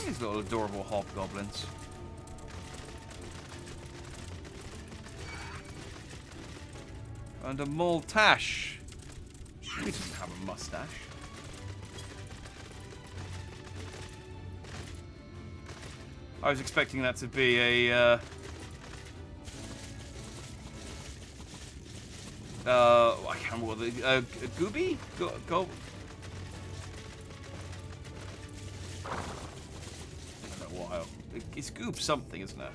These little adorable hobgoblins. And a Maltash. He doesn't have a mustache. I was expecting that to be a, I can't remember what the, Gooby? Go. I don't know what. It's Goob something, isn't it?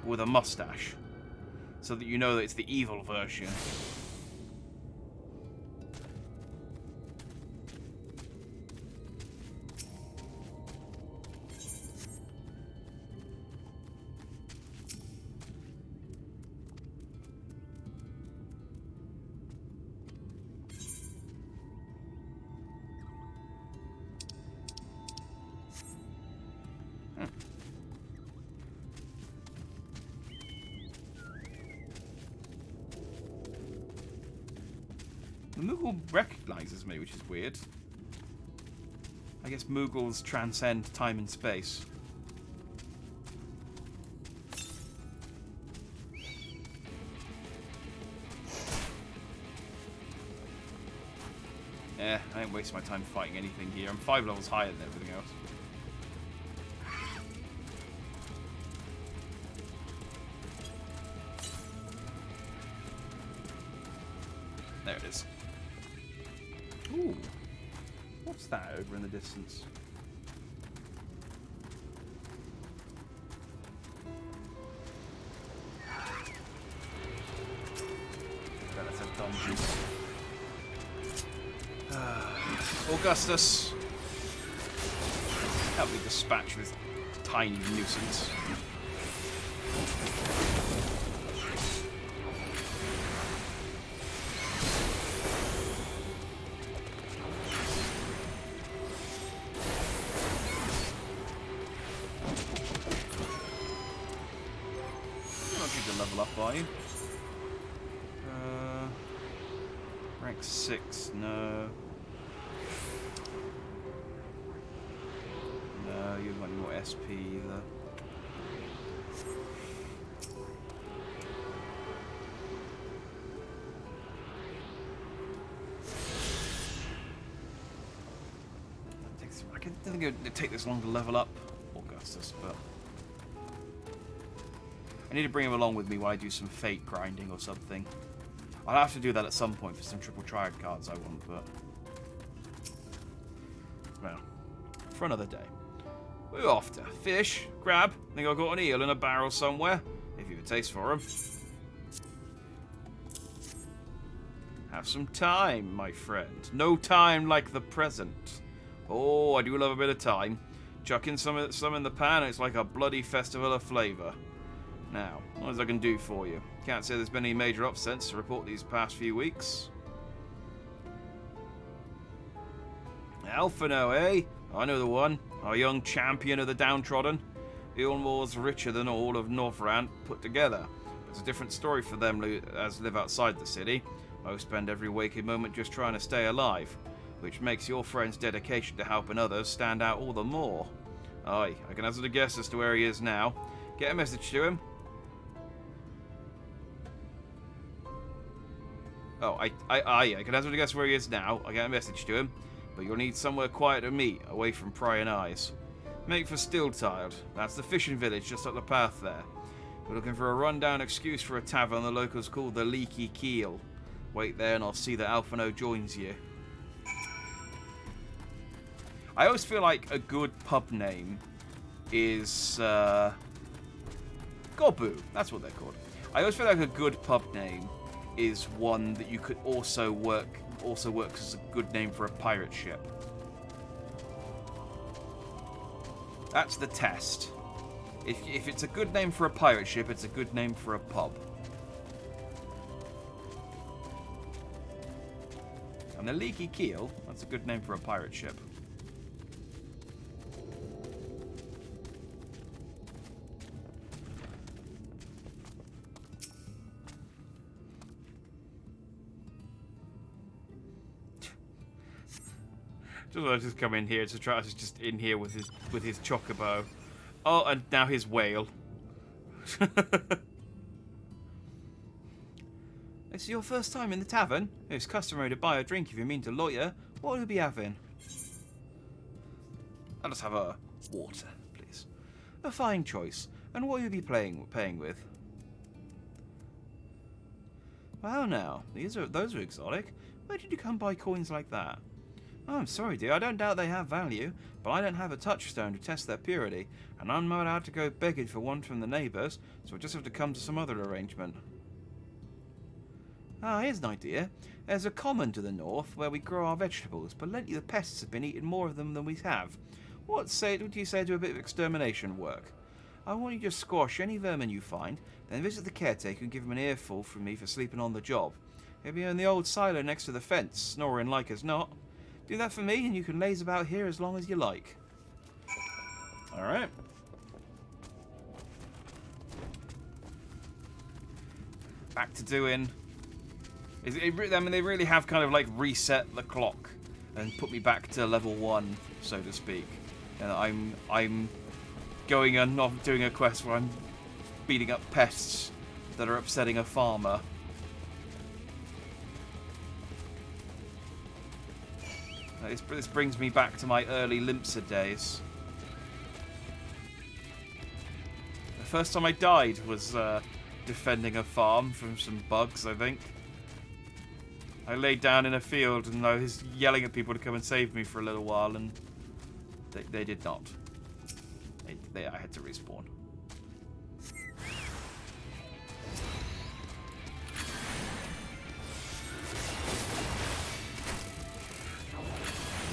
With a mustache. So that you know that it's the evil version. The Moogle recognizes me, which is weird. I guess Moogles transcend time and space. I ain't wasting my time fighting anything here. I'm 5 levels higher than everything else. There it is. Ooh. What's that over in the distance? That's a dungeon. Augustus. Help me dispatch this tiny nuisance. Level up, are you? Rank 6, no. No, you haven't got any more SP either. I don't think it would take this long to level up Augustus, but I need to bring him along with me while I do some fate grinding or something. I'll have to do that at some point for some triple triad cards I want, but well, for another day. We're off to fish, crab. Think I've got an eel in a barrel somewhere, if you've a taste for him. Have some time, my friend. No time like the present. Oh, I do love a bit of time. Chuck in some in the pan, and it's like a bloody festival of flavour. Now, what else I can do for you? Can't say there's been any major upsets to report these past few weeks. Alphino, eh? I know the one. Our young champion of the downtrodden. Ilmore's richer than all of Northrant put together. It's a different story for them as live outside the city. Most spend every waking moment just trying to stay alive, which makes your friend's dedication to helping others stand out all the more. Aye, I can hazard a guess as to where he is now. Get a message to him. Oh, I can hazard a guess where he is now. I get a message to him. But you'll need somewhere quiet to meet, away from prying eyes. Make for Stilltiled. That's the fishing village just up the path there. We're looking for a rundown excuse for a tavern the locals call the Leaky Keel. Wait there and I'll see that Alphino joins you. I always feel like a good pub name is Gobu. That's what they're called. I always feel like a good pub name is one that you could also works as a good name for a pirate ship. That's the test. If it's a good name for a pirate ship, it's a good name for a pub. And the Leaky Keel, that's a good name for a pirate ship. Just come in here to try. Just in here with his chocobo. Oh, and now his whale. It's your first time in the tavern. It's customary to buy a drink if you mean to loiter. What will you be having? I'll just have a water, please. A fine choice. And what will you be paying with? Well now, those are exotic. Where did you come by coins like that? Oh, I'm sorry, dear. I don't doubt they have value, but I don't have a touchstone to test their purity, and I'm not allowed to go begging for one from the neighbours, so I just have to come to some other arrangement. Ah, here's an idea. There's a common to the north where we grow our vegetables, but lately the pests have been eating more of them than we have. What do you say to a bit of extermination work? I want you to squash any vermin you find, then visit the caretaker and give him an earful from me for sleeping on the job. He'll be in the old silo next to the fence, snoring like as not. Do that for me, and you can laze about here as long as you like. Alright. Back to doing... I mean, they really have kind of like reset the clock and put me back to level 1, so to speak. And I'm going and not doing a quest where I'm beating up pests that are upsetting a farmer. This brings me back to my early Limsa days. The first time I died was defending a farm from some bugs, I think. I laid down in a field and I was yelling at people to come and save me for a little while, and they did not. I had to respawn.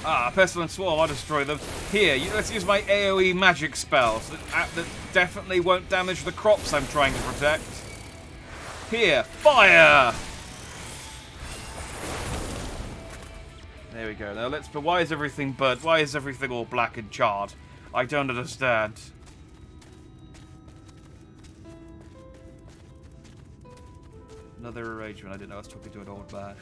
Ah, Pestilent Swarm, I'll destroy them. Here, let's use my AoE magic spells that definitely won't damage the crops I'm trying to protect. Here, fire! There we go. Now but why is everything burnt? Why is everything all black and charred? I don't understand. Another arrangement. I didn't know I was talking to an old man.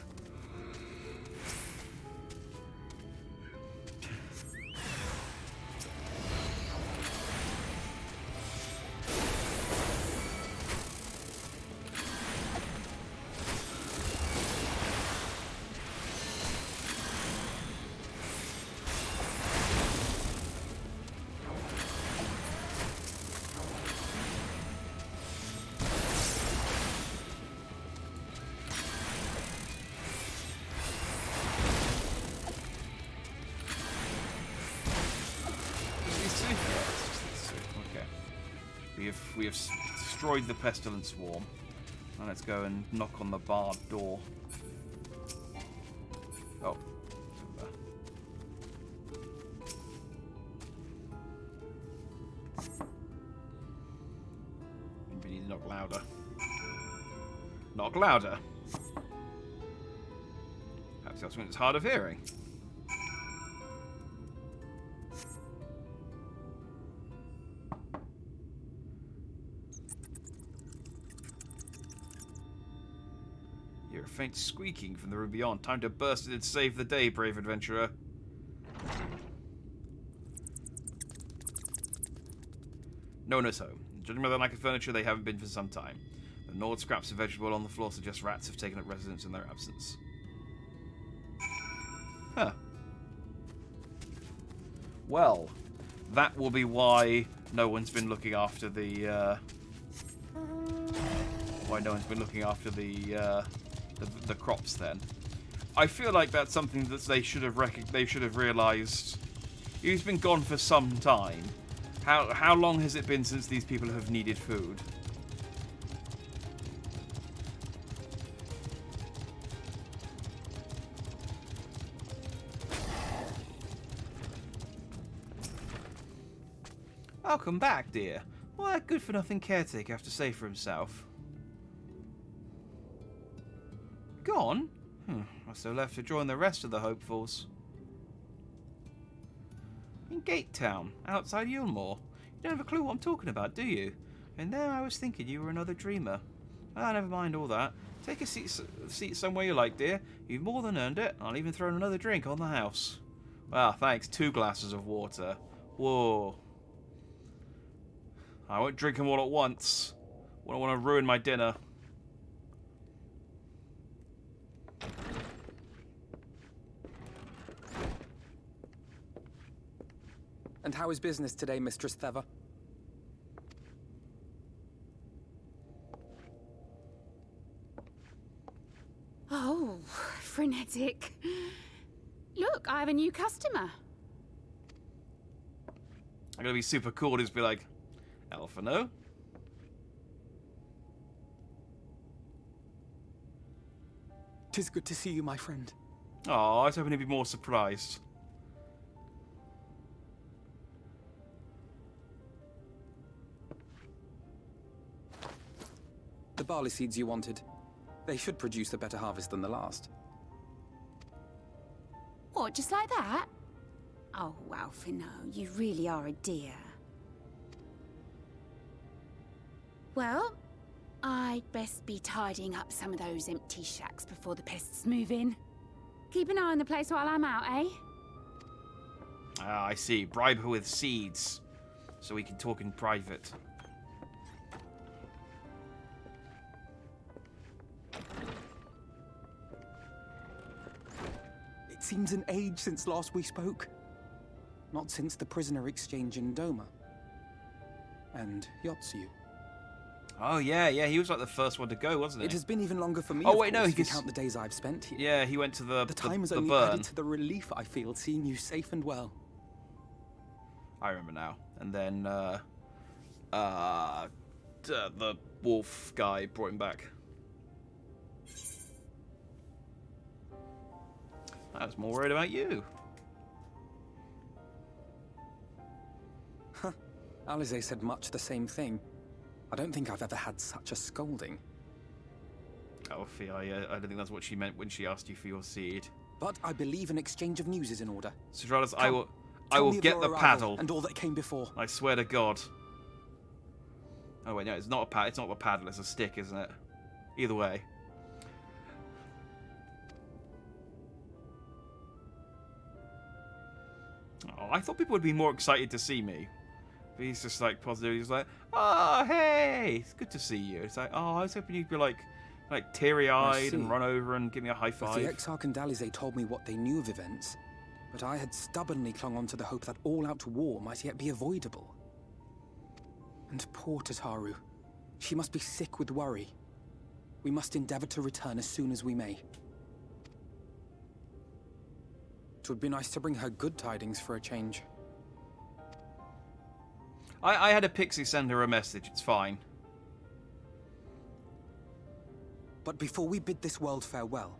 We have destroyed the Pestilent Swarm. Now let's go and knock on the barred door. Oh. We need to knock louder. Knock louder. Perhaps that's when it's hard of hearing. Faint squeaking from the room beyond. Time to burst in and save the day, brave adventurer. No one is home. Judging by the lack of furniture, they haven't been for some time. The gnawed scraps of vegetable on the floor suggest rats have taken up residence in their absence. Huh. Well, that will be why no one's been looking after the, the crops then. I feel like that's something that they should have realized. He's been gone for some time. How long has it been since these people have needed food? Welcome back, dear. What a good-for-nothing caretaker have to say for himself. Gone? I still left to join the rest of the hopefuls. In Gate Town, outside Yulmore. You don't have a clue what I'm talking about, do you? And there I was thinking you were another dreamer. Ah, never mind all that. Take a seat somewhere you like, dear. You've more than earned it. I'll even throw in another drink on the house. Ah, thanks. 2 glasses of water. Whoa. I won't drink them all at once. I don't want to ruin my dinner. And how is business today, Mistress Theva? Oh, frenetic. Look, I have a new customer. I'm gonna be super cool. Just be like, Alphino? Tis good to see you, my friend. Oh, I was hoping he'd be more surprised. The barley seeds you wanted. They should produce a better harvest than the last. What, just like that? Oh, Alphino, you really are a dear. Well, I'd best be tidying up some of those empty shacks before the pests move in. Keep an eye on the place while I'm out, eh? Ah, I see. Bribe her with seeds, so we can talk in private. It seems an age since last we spoke. Not since the prisoner exchange in Doma. And Yotsu. Oh, yeah, he was like the first one to go, wasn't he? It has been even longer for me, oh, wait, no, if you count the days I've spent here. Yeah, he went to the time has the only burn. added to the relief I feel seeing you safe and well. I remember now. And then, the wolf guy brought him back. I was more worried about you. Huh. Alize said much the same thing. I don't think I've ever had such a scolding. Alfie, I don't think that's what she meant when she asked you for your seed. But I believe an exchange of news is in order. Sodralis, I will me of get your the arrival paddle. and all that came before. I swear to God. Oh wait, no, it's not a paddle. It's not a paddle. It's a stick, isn't it? Either way. Oh, I thought people would be more excited to see me. But he's just like positive. He's like, "Oh, hey, it's good to see you." It's like, "Oh, I was hoping you'd be like teary-eyed and run over and give me a high Both five." the Exarch and Alize told me what they knew of events, but I had stubbornly clung on to the hope that all-out war might yet be avoidable. And poor Tataru. She must be sick with worry. We must endeavor to return as soon as we may. It would be nice to bring her good tidings for a change. I had a pixie send her a message. It's fine. But before we bid this world farewell,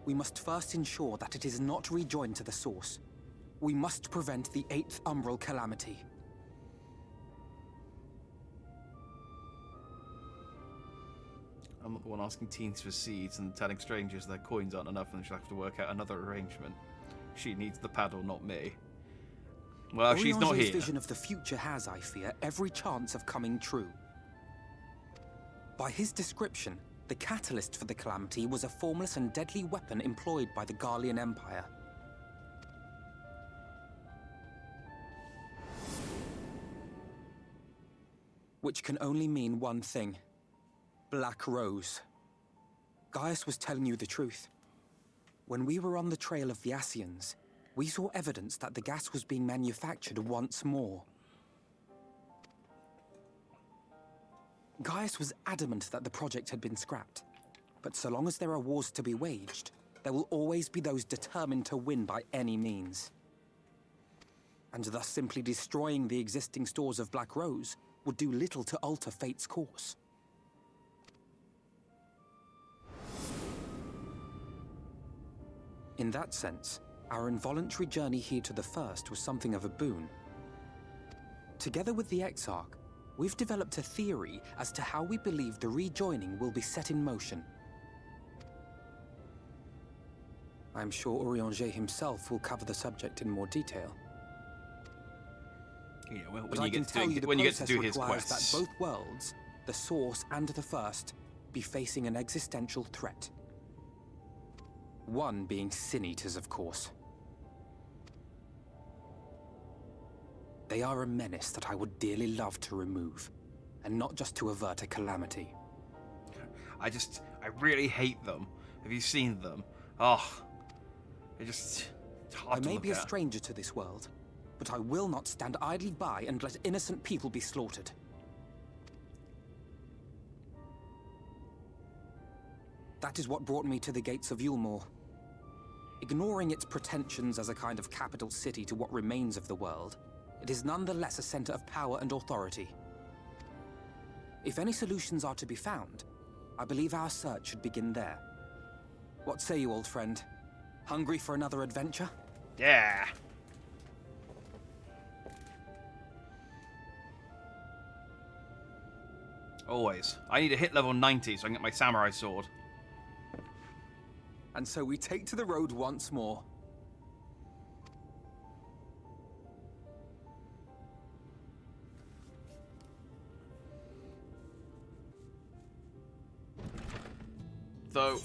we must first ensure that it is not rejoined to the source. We must prevent the 8th Umbral calamity. I'm not the one asking teens for seeds and telling strangers their coins aren't enough and she'll have to work out another arrangement. She needs the paddle, not me. Well, she's not here. Vision of the future has, I fear, every chance of coming true. By his description, the catalyst for the calamity was a formless and deadly weapon employed by the Garlean Empire. Which can only mean one thing. Black Rose. Gaius was telling you the truth. When we were on the trail of the Ascians, we saw evidence that the gas was being manufactured once more. Gaius was adamant that the project had been scrapped. But so long as there are wars to be waged, there will always be those determined to win by any means. And thus simply destroying the existing stores of Black Rose would do little to alter fate's course. In that sense, our involuntary journey here to the First was something of a boon. Together with the Exarch, we've developed a theory as to how we believe the rejoining will be set in motion. I'm sure Urianger himself will cover the subject in more detail. Yeah, well, But I can tell you the process requires that both worlds, the Source and the First, be facing an existential threat. One being Sin Eaters, of course. They are a menace that I would dearly love to remove, and not just to avert a calamity. I really hate them. Have you seen them? Oh, it's hard to I may look be a at. stranger to this world, but I will not stand idly by and let innocent people be slaughtered. That is what brought me to the gates of Yulmore. Ignoring its pretensions as a kind of capital city to what remains of the world, it is nonetheless a center of power and authority. If any solutions are to be found, I believe our search should begin there. What say you, old friend? Hungry for another adventure? Yeah. Always. I need to hit level 90 so I can get my samurai sword. And so we take to the road once more. Though,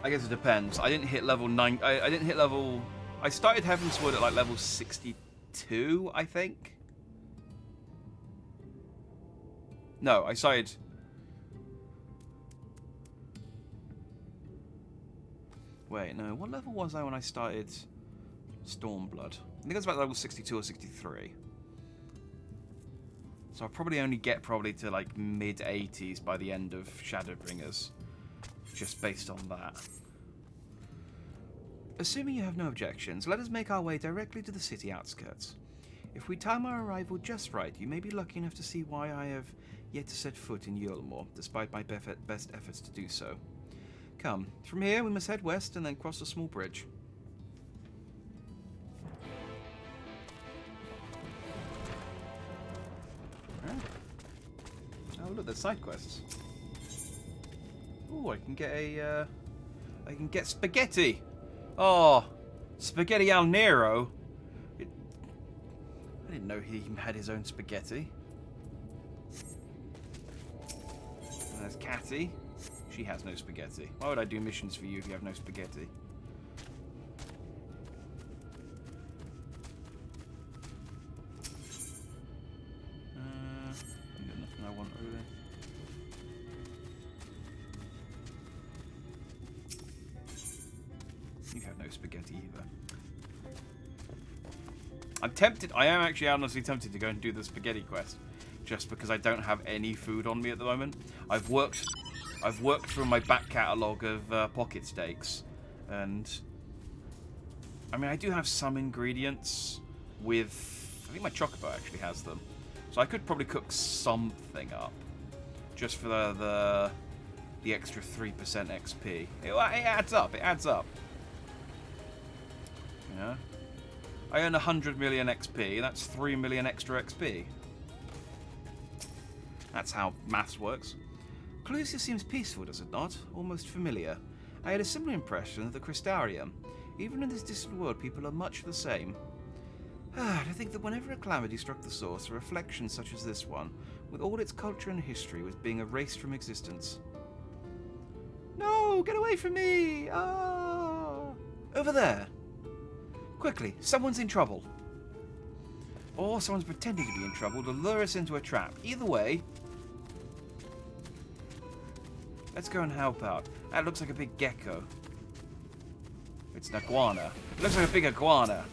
I guess it depends. I didn't hit level 9. I didn't hit level. I started Heavensward at like level 62, I think. No, I started. Wait, no. What level was I when I started Stormblood? I think it was about level 62 or 63. So I'll probably only get to like mid-80s by the end of Shadowbringers. Just based on that. Assuming you have no objections, let us make our way directly to the city outskirts. If we time our arrival just right, you may be lucky enough to see why I have yet to set foot in Yulmore, despite my best efforts to do so. Come, from here we must head west and then cross a small bridge. Oh look, there's side quests. Oh, I can get spaghetti. Oh, spaghetti al Nero. I didn't know he had his own spaghetti. And there's Catty. She has no spaghetti. Why would I do missions for you if you have no spaghetti? Got nothing I want really. You have no spaghetti either. I'm tempted. I am actually honestly tempted to go and do the spaghetti quest, just because I don't have any food on me at the moment. I've worked through my back catalogue of pocket steaks, and I mean I do have some ingredients with. I think my chocobo actually has them, so I could probably cook something up, just for the extra 3% XP. It adds up. It adds up. You know. I earn 100 million XP, that's 3 million extra XP. That's how maths works. Clusia seems peaceful, does it not? Almost familiar. I had a similar impression of the Crystarium. Even in this distant world, people are much the same. To think that whenever a calamity struck the source, a reflection such as this one, with all its culture and history, was being erased from existence. No! Get away from me! Ah! Over there! Quickly, someone's in trouble. Or someone's pretending to be in trouble to lure us into a trap. Either way, let's go and help out. That looks like a big gecko. It's an iguana. It looks like a big iguana.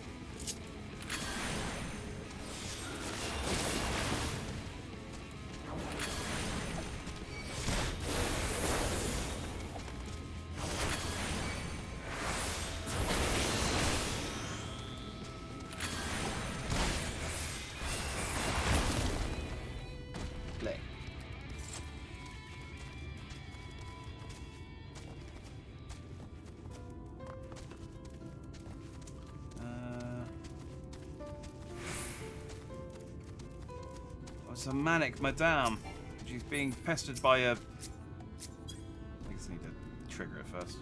It's a manic madame. She's being pestered by a... I guess I need to trigger it first.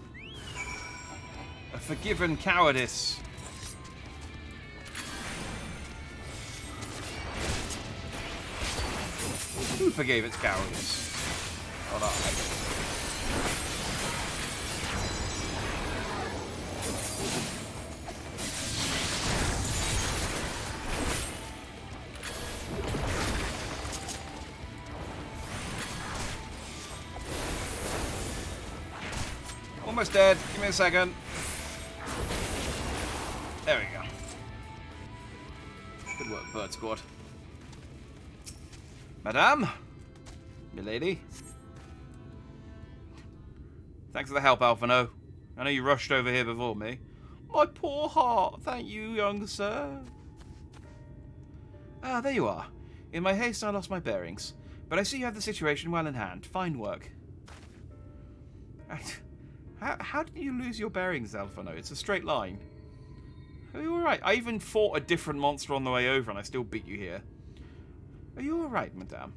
A forgiven cowardice. Who forgave its cowardice? Not I. Almost dead. Give me a second. There we go. Good work, Bird Squad. Madame? Milady? Thanks for the help, Alphino. I know you rushed over here before me. My poor heart. Thank you, young sir. Ah, there you are. In my haste, I lost my bearings. But I see you have the situation well in hand. Fine work. How did you lose your bearings, Alphino? It's a straight line. Are you alright? I even fought a different monster on the way over and I still beat you here. Are you alright, madame?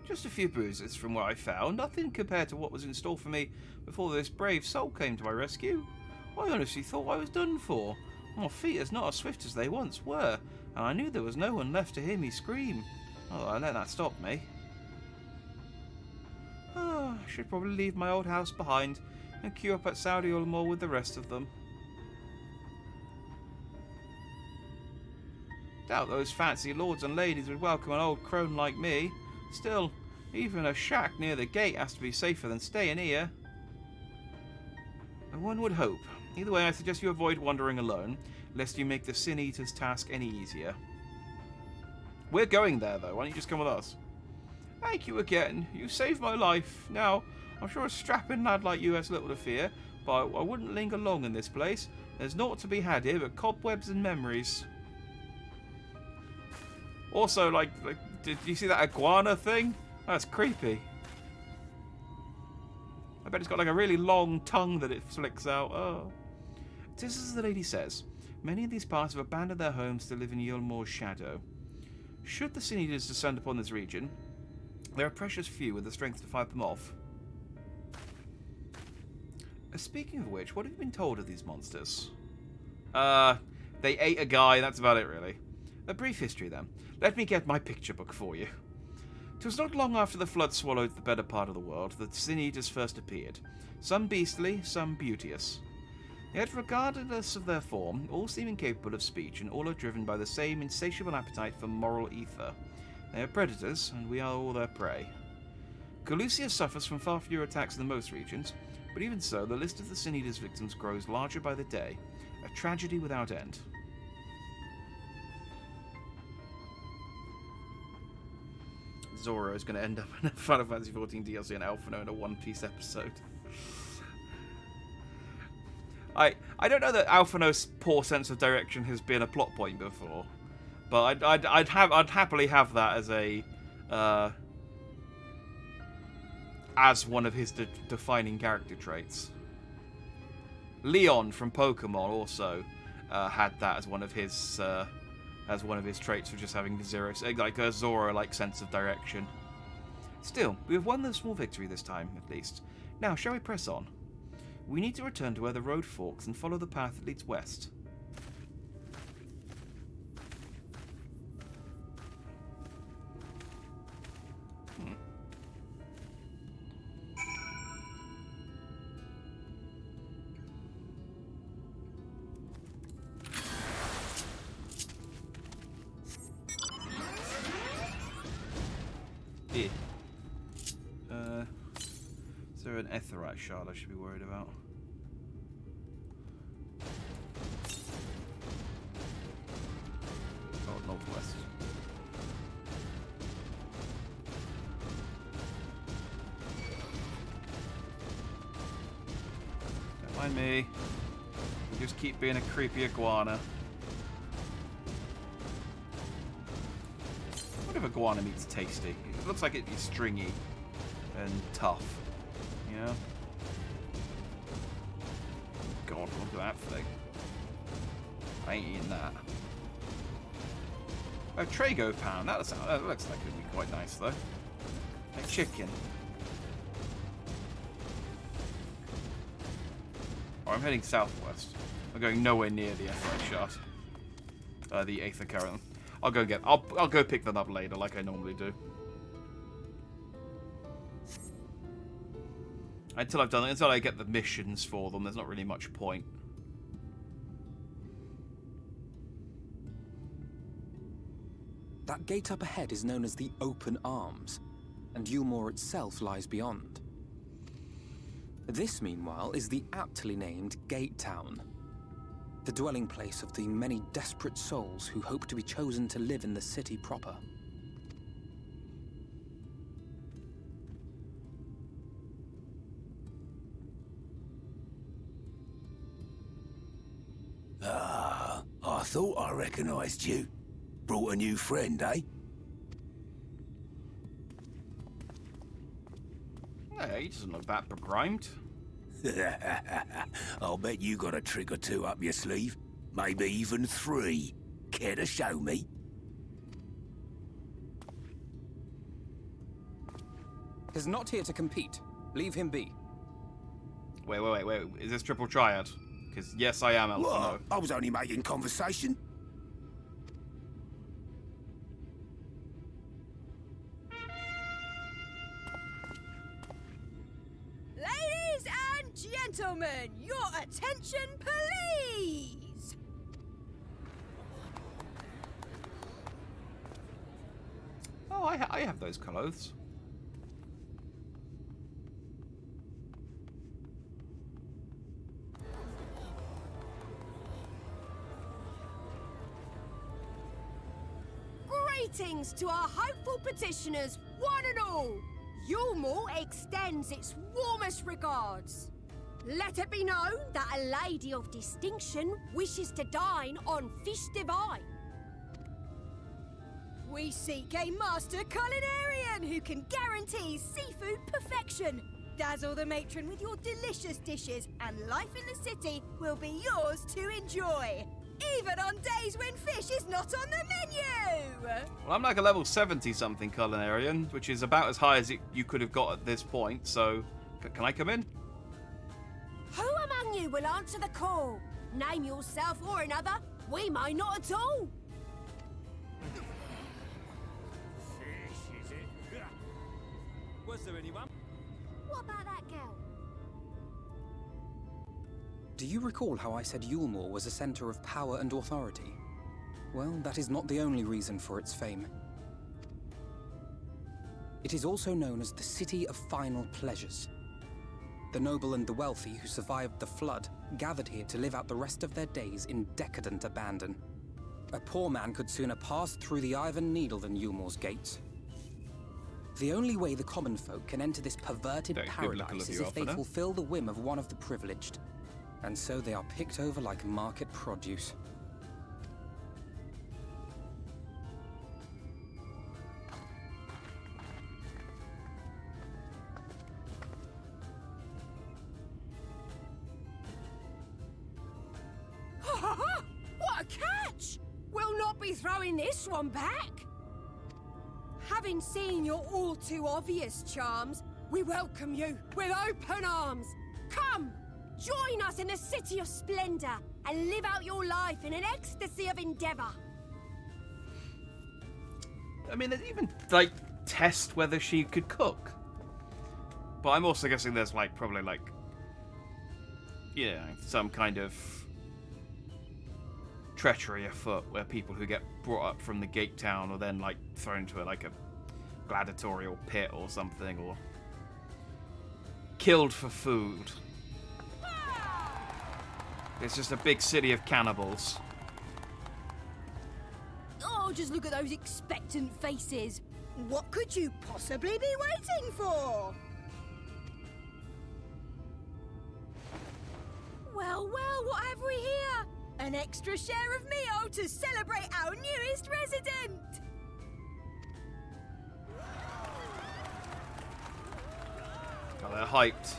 Just a few bruises from what I found. Nothing compared to what was in store for me before this brave soul came to my rescue. I honestly thought I was done for. My feet are not as swift as they once were, and I knew there was no one left to hear me scream. Oh, I let that stop me. Oh, I should probably leave my old house behind and queue up at Saudi Ulmor with the rest of them. Doubt those fancy lords and ladies would welcome an old crone like me. Still, even a shack near the gate has to be safer than staying here. One would hope. Either way, I suggest you avoid wandering alone, lest you make the Sin Eater's task any easier. We're going there, though. Why don't you just come with us? Thank you again. You saved my life. Now, I'm sure a strapping lad like you has little to fear, but I wouldn't linger long in this place. There's naught to be had here but cobwebs and memories. Also, did you see that iguana thing? That's creepy. I bet it's got like a really long tongue that it flicks out. Oh. Just as the lady says, many of these parts have abandoned their homes to live in Yulmor's shadow. Should the Sin Eaters descend upon this region, there are precious few with the strength to fight them off. Speaking of which, what have you been told of these monsters? They ate a guy, that's about it really. A brief history then. Let me get my picture book for you. 'Twas not long after the flood swallowed the better part of the world that Sin Eaters first appeared. Some beastly, some beauteous. Yet regardless of their form, all seem incapable of speech and all are driven by the same insatiable appetite for moral ether. They are predators, and we are all their prey. Calusia suffers from far fewer attacks than most regions, but even so, the list of the Sin Eaters' victims grows larger by the day. A tragedy without end. Zoro is going to end up in a Final Fantasy XIV DLC and Alphino in a One Piece episode. I don't know that Alphino's poor sense of direction has been a plot point before, but I'd happily have that as a as one of his defining character traits. Leon from Pokemon also had that as one of his traits for just having like a Zoro-like sense of direction. Still, we have won the small victory this time, at least. Now, shall we press on? We need to return to where the road forks and follow the path that leads west. Is there an Etherite shard I should be worried about? Oh, northwest. Don't mind me. Just keep being a creepy iguana. What if iguana meat's tasty? It looks like it'd be stringy and tough. You know? God, look at that thing. I ain't eating that. Oh, Trago Pound. That looks like it'd be quite nice, though. A chicken. Oh, I'm heading southwest. I'm going nowhere near the Aetherite shard. The Aether Current. I'll go pick them up later, like I normally do. Until I get the missions for them, there's not really much point. That gate up ahead is known as the Open Arms, and Yulmor itself lies beyond. This, meanwhile, is the aptly named Gate Town, the dwelling place of the many desperate souls who hope to be chosen to live in the city proper. Ah, I thought I recognized you. Brought a new friend, eh? Hey, he doesn't look that begrimed. I'll bet you got a trick or two up your sleeve. Maybe even 3. Care to show me? He's not here to compete. Leave him be. Wait. Is this triple triad? Because yes, I am Elfino. What? I was only making conversation. Ladies and gentlemen, your attention, please! Oh, I have those clothes. Greetings to our hopeful petitioners, one and all. Yulmore extends its warmest regards. Let it be known that a lady of distinction wishes to dine on fish divine. We seek a master culinarian who can guarantee seafood perfection. Dazzle the matron with your delicious dishes, and life in the city will be yours to enjoy. Even on days when fish is not on the menu! Well, I'm like a level 70-something culinarian, which is about as high as you could have got at this point, so... Can I come in? Who among you will answer the call? Name yourself or another. We may not at all. Fish, is it? Was there anyone? What about that girl? Do you recall how I said Yulmore was a center of power and authority? Well, that is not the only reason for its fame. It is also known as the City of Final Pleasures. The noble and the wealthy who survived the flood gathered here to live out the rest of their days in decadent abandon. A poor man could sooner pass through the Iron Needle than Yulmore's gates. The only way the common folk can enter this perverted paradise is if they fulfill the whim of one of the privileged. And so they are picked over like market produce. What a catch! We'll not be throwing this one back. Having seen your all too obvious charms, we welcome you with open arms. Come, join us in the City of Splendor and live out your life in an ecstasy of endeavor. I mean, there's even, like, test whether she could cook. But I'm also guessing there's, like, probably, like, yeah, some kind of treachery afoot where people who get brought up from the gate town are then, like, thrown into, like, a gladiatorial pit or something, or killed for food. It's just a big city of cannibals. Oh, just look at those expectant faces. What could you possibly be waiting for? Well, what have we here? An extra share of meal to celebrate our newest resident! Oh, they're hyped.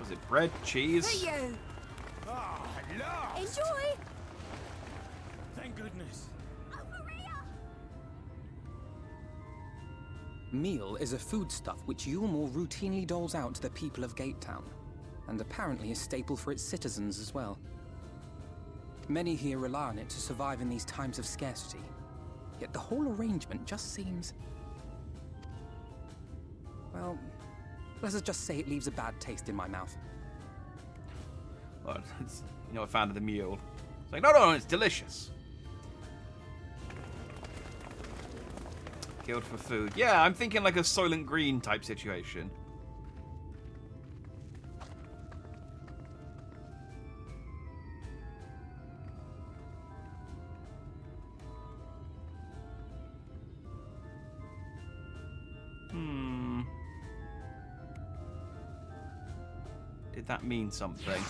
Was it bread? Cheese? For you! Ah, oh, Enjoy! Thank goodness. Meal is a foodstuff which Yulmore routinely doles out to the people of Gate Town, and apparently a staple for its citizens as well. Many here rely on it to survive in these times of scarcity, yet the whole arrangement just seems... well, let's just say it leaves a bad taste in my mouth. Well, it's, you know, I found the mule. It's like, no, it's delicious. Killed for food. Yeah, I'm thinking like a Soylent Green type situation. Did that mean something?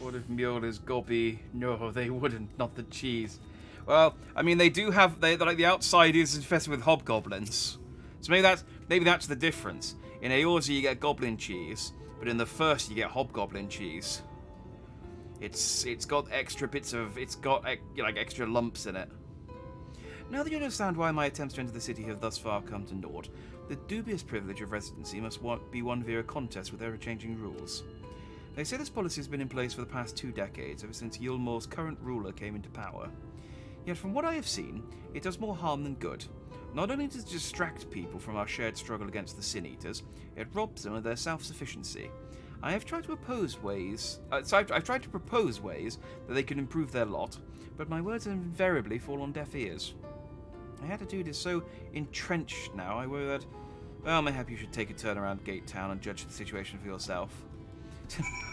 What if mule is gobby? No, they wouldn't. Not the cheese. Well, I mean, they do have... like, the outside is infested with hobgoblins. So maybe that's the difference. In Eorzea, you get goblin cheese, but in the first, you get hobgoblin cheese. It's got extra bits of... It's got, like, extra lumps in it. Now that you understand why my attempts to enter the city have thus far come to naught, the dubious privilege of residency must be won via a contest with ever-changing rules. They say this policy has been in place for the past 2 decades, ever since Yulmore's current ruler came into power. Yet from what I have seen, it does more harm than good. Not only does it distract people from our shared struggle against the Sin Eaters, it robs them of their self-sufficiency. I've tried to propose ways that they can improve their lot, but my words invariably fall on deaf ears. My attitude is so entrenched now, I worry that, well, mayhap you should take a turn around Gate Town and judge the situation for yourself.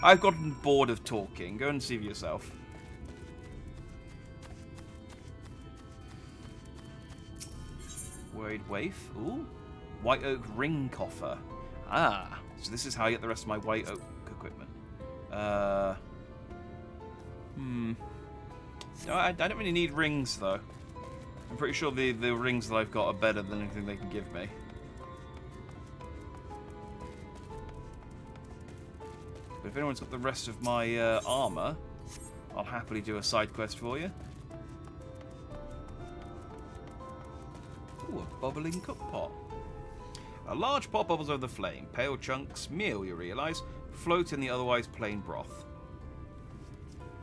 I've gotten bored of talking. Go and see for yourself. Worried waif. Ooh. White oak ring coffer. Ah. So this is how I get the rest of my white oak equipment. No, I don't really need rings, though. I'm pretty sure the rings that I've got are better than anything they can give me. But if anyone's got the rest of my armor, I'll happily do a side quest for you. Ooh, a bubbling cook pot. A large pot bubbles over the flame. Pale chunks, meal, you realise, float in the otherwise plain broth.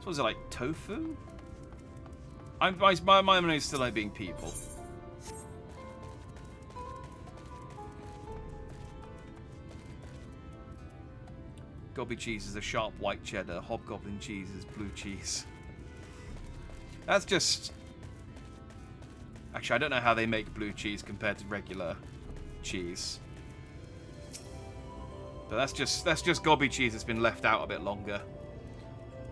So is it like tofu? My memory is still like being people. Gobby cheese is a sharp white cheddar. Hobgoblin cheese is blue cheese. That's just... Actually, I don't know how they make blue cheese compared to regular cheese. But that's just gobby cheese that's been left out a bit longer.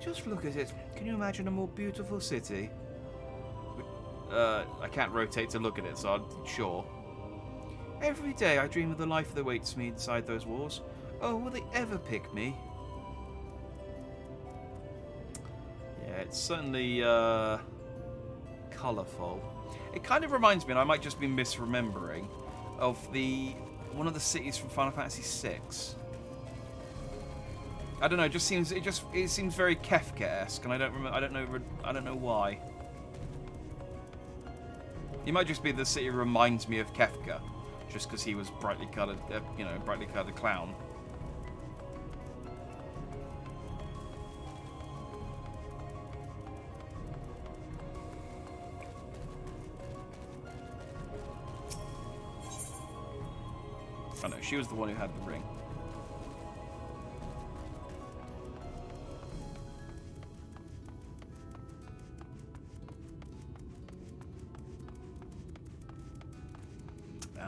Just look at it. Can you imagine a more beautiful city? I can't rotate to look at it, so I'm sure. Every day I dream of the life that awaits me inside those walls. Oh, will they ever pick me? Yeah, it's certainly colourful. It kind of reminds me, and I might just be misremembering, of one of the cities from Final Fantasy VI. I don't know. It seems very Kefka-esque, and I don't know why. It might just be the city reminds me of Kefka, just because he was brightly coloured, brightly coloured clown. Oh no, she was the one who had the ring.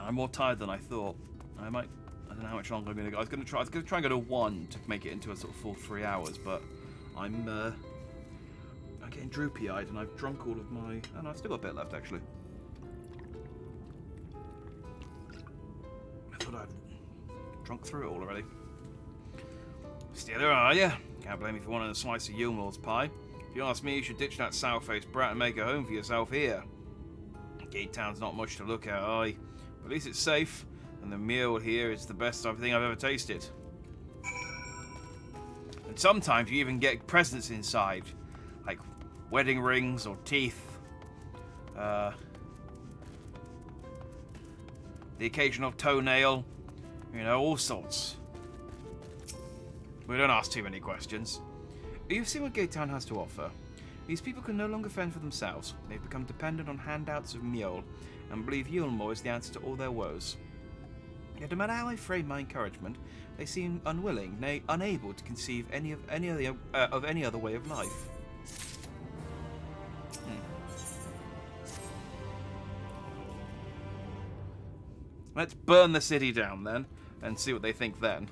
I'm more tired than I thought. I don't know how much longer I'm going to go. I was going to try and go to 1 to make it into a sort of full 3 hours, but I'm getting droopy-eyed and I've drunk all of my... Oh no, I've still got a bit left, actually. I thought I'd drunk through it all already. Still there, are you? Can't blame you for wanting a slice of Yulmore's pie. If you ask me, you should ditch that sour-faced brat and make a home for yourself here. Gate Town's not much to look at, aye. But at least it's safe, and the meal here is the best thing I've ever tasted. And sometimes you even get presents inside, like wedding rings or teeth. The occasional toenail, all sorts. We don't ask too many questions. You've seen what Gate Town has to offer. These people can no longer fend for themselves. They've become dependent on handouts of Mule, and believe Yulmore is the answer to all their woes. Yet no matter how I frame my encouragement, they seem unwilling, nay, unable to conceive of any other way of life. Let's burn the city down then, and see what they think then.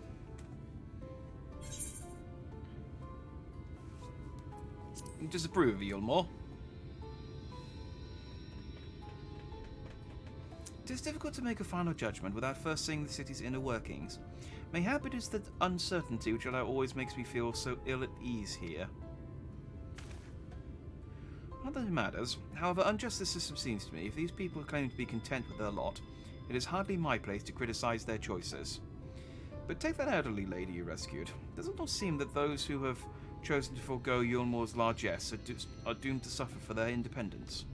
You disapprove of Yulmore? It is difficult to make a final judgment without first seeing the city's inner workings. Mayhap it is that uncertainty which always makes me feel so ill at ease here. Not that it matters. However unjust the system seems to me, if these people claim to be content with their lot, it is hardly my place to criticize their choices. But take that elderly lady you rescued. Does it not seem that those who have chosen to forego Yulmore's largesse are doomed to suffer for their independence?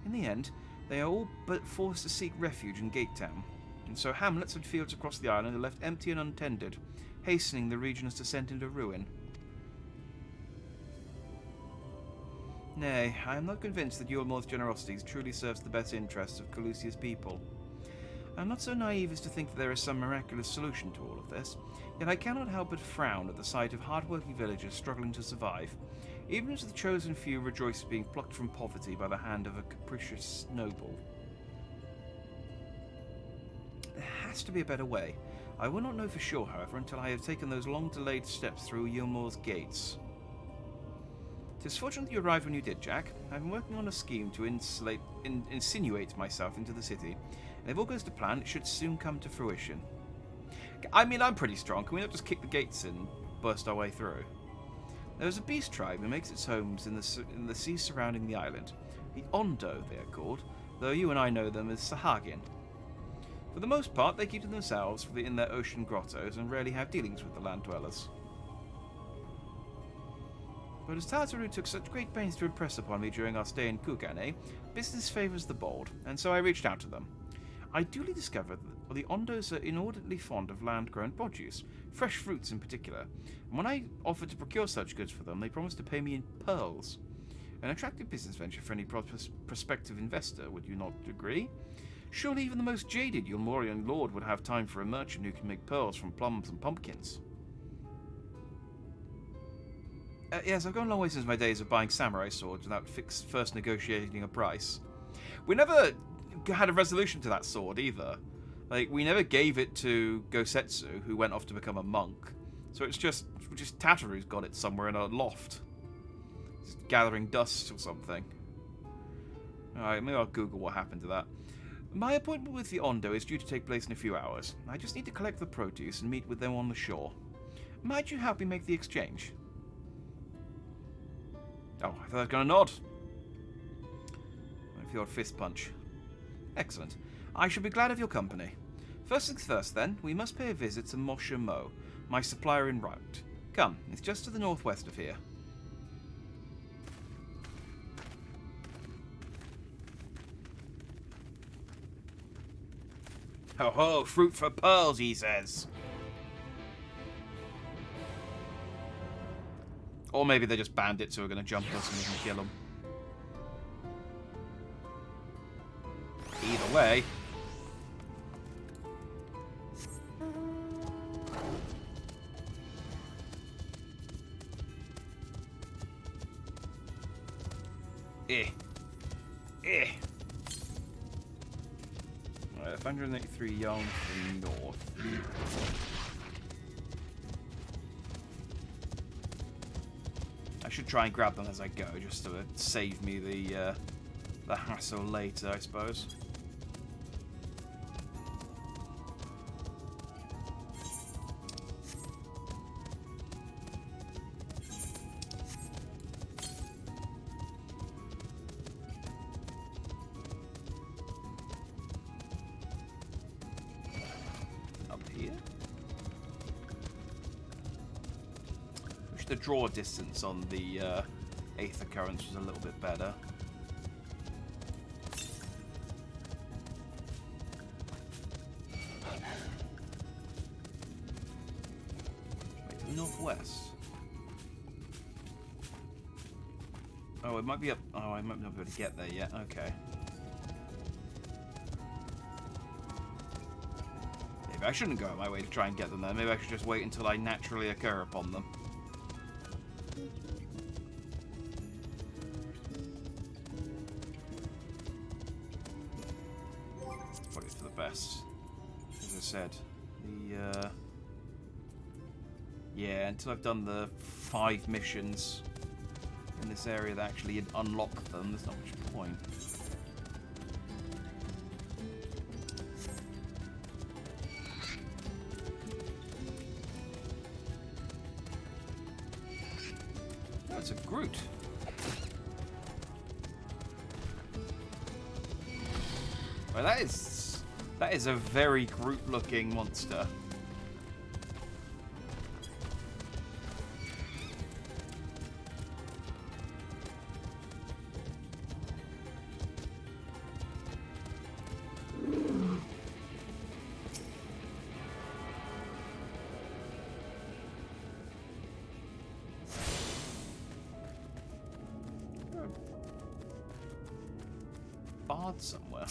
In the end, they are all but forced to seek refuge in Gatetown, and so hamlets and fields across the island are left empty and untended, hastening the region's descent into ruin. Nay, I am not convinced that Yulmore's generosity truly serves the best interests of Calusia's people. I am not so naive as to think that there is some miraculous solution to all of this, yet I cannot help but frown at the sight of hard-working villagers struggling to survive, even as the chosen few rejoice at being plucked from poverty by the hand of a capricious noble. There has to be a better way. I will not know for sure, however, until I have taken those long-delayed steps through Yulmore's gates. 'Tis fortunate you arrived when you did, Jack. I've been working on a scheme to insinuate myself into the city, and if all goes to plan, it should soon come to fruition. I mean, I'm pretty strong. Can we not just kick the gates in and burst our way through? There is a beast tribe who makes its homes in the seas surrounding the island. The Ondo, they are called, though you and I know them as Sahagin. For the most part, they keep to themselves in their ocean grottos and rarely have dealings with the land dwellers. But as Tartaru took such great pains to impress upon me during our stay in Kugane, business favours the bold, and so I reached out to them. I duly discovered that the Ondos are inordinately fond of land-grown produce, fresh fruits in particular, and when I offered to procure such goods for them, they promised to pay me in pearls. An attractive business venture for any prospective investor, would you not agree? Surely even the most jaded Yulmorian lord would have time for a merchant who can make pearls from plums and pumpkins. Yes, I've gone a long way since my days of buying samurai swords without first negotiating a price. We never had a resolution to that sword either. Like, we never gave it to Gosetsu, who went off to become a monk. So it's just Tataru's got it somewhere in a loft. Just gathering dust or something. Alright, maybe I'll Google what happened to that. My appointment with the Ondo is due to take place in a few hours. I just need to collect the produce and meet with them on the shore. Might you help me make the exchange? Oh, I thought I was going to nod. If your fist punch. Excellent. I shall be glad of your company. First things first, then, we must pay a visit to Mosha Mo, my supplier en route. Come, it's just to the northwest of here. Ho ho, fruit for pearls, he says. Or maybe they're just bandits who are going to jump us and we can kill them. Either way. Right, 583 yards to the north. I should try and grab them as I go, just to save me the hassle later, I suppose. The draw distance on the Aether Currents was a little bit better. Wait, to the northwest. Oh, it might be up. Oh, I might not be able to get there yet. Okay. Maybe I shouldn't go out my way to try and get them there. Maybe I should just wait until I naturally occur upon them. Probably for the best. As I said, yeah, until I've done the 5 missions in this area that actually unlock them, there's not much point. it's a Groot. Well, that is a very Groot-looking monster. Bard somewhere.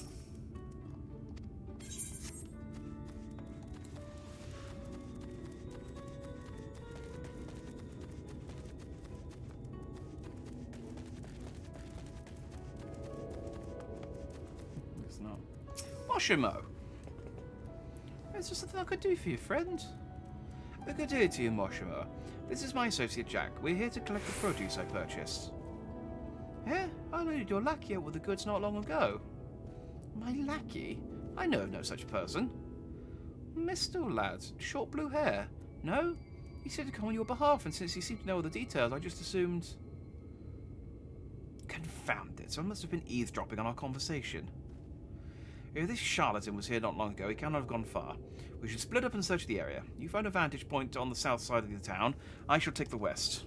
It's not. Moshimo! Is there something I could do for you, friend? I could do it to you, Moshimo. This is my associate Jack. We're here to collect the produce I purchased. Yeah, I loaded your lackey out with the goods not long ago. My lackey? I know of no such person. Mr. Lad, short blue hair. No? He said to come on your behalf, and since he seemed to know all the details, I just assumed... Confound it, someone must have been eavesdropping on our conversation. If this charlatan was here not long ago, he cannot have gone far. We should split up and search the area. You find a vantage point on the south side of the town. I shall take the west.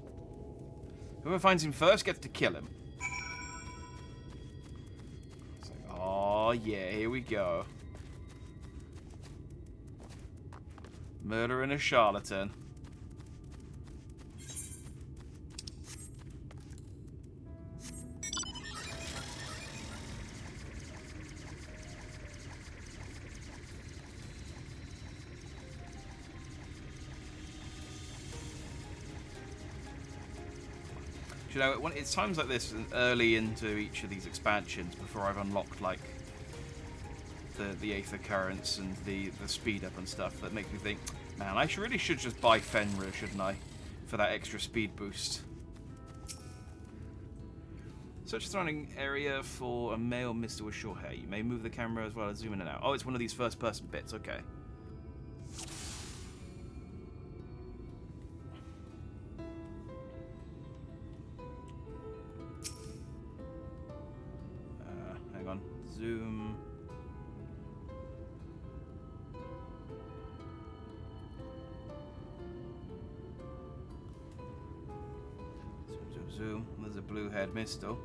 Whoever finds him first gets to kill him. It's like, oh yeah, here we go. Murdering a charlatan. You know, it's times like this, early into each of these expansions, before I've unlocked like the Aether Currents and the speed up and stuff, that makes me think, man, I really should just buy Fenrir, shouldn't I, for that extra speed boost. Search the surrounding area for a male mister with short hair. You may move the camera as well as zoom in and out. Oh, it's one of these first-person bits. Okay. Hang on. Zoom. Zoom. There's a blue-haired misto.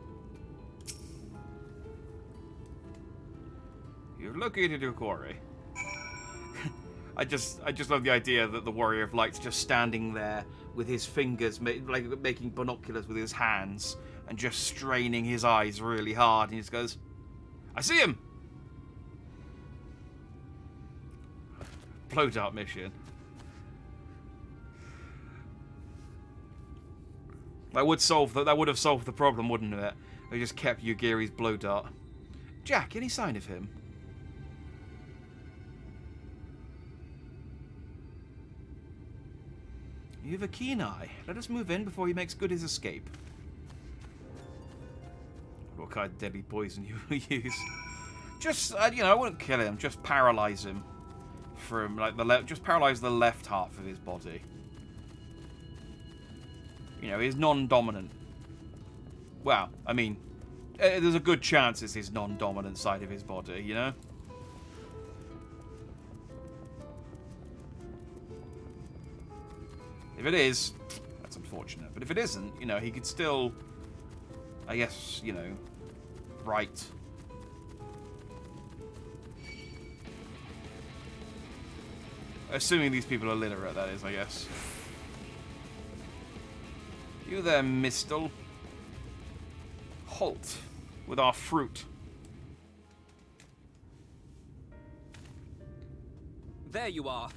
You've located your quarry. I just love the idea that the Warrior of Light's just standing there with his fingers, like making binoculars with his hands, and just straining his eyes really hard, and he just goes, "I see him." Blow dart mission. That would have solved the problem, wouldn't it? They just kept Yugiri's blow dart. Jack, any sign of him? You have a keen eye. Let us move in before he makes good his escape. What kind of deadly poison you will use? Just, you know, I wouldn't kill him. Just paralyze him from like just paralyze the left half of his body. You know, he's non-dominant. Well, I mean, there's a good chance it's his non-dominant side of his body, you know? If it is, that's unfortunate. But if it isn't, you know, he could still, I guess, you know, right. Assuming these people are literate, that is, I guess. You there, Mistle. Halt with our fruit. There you are.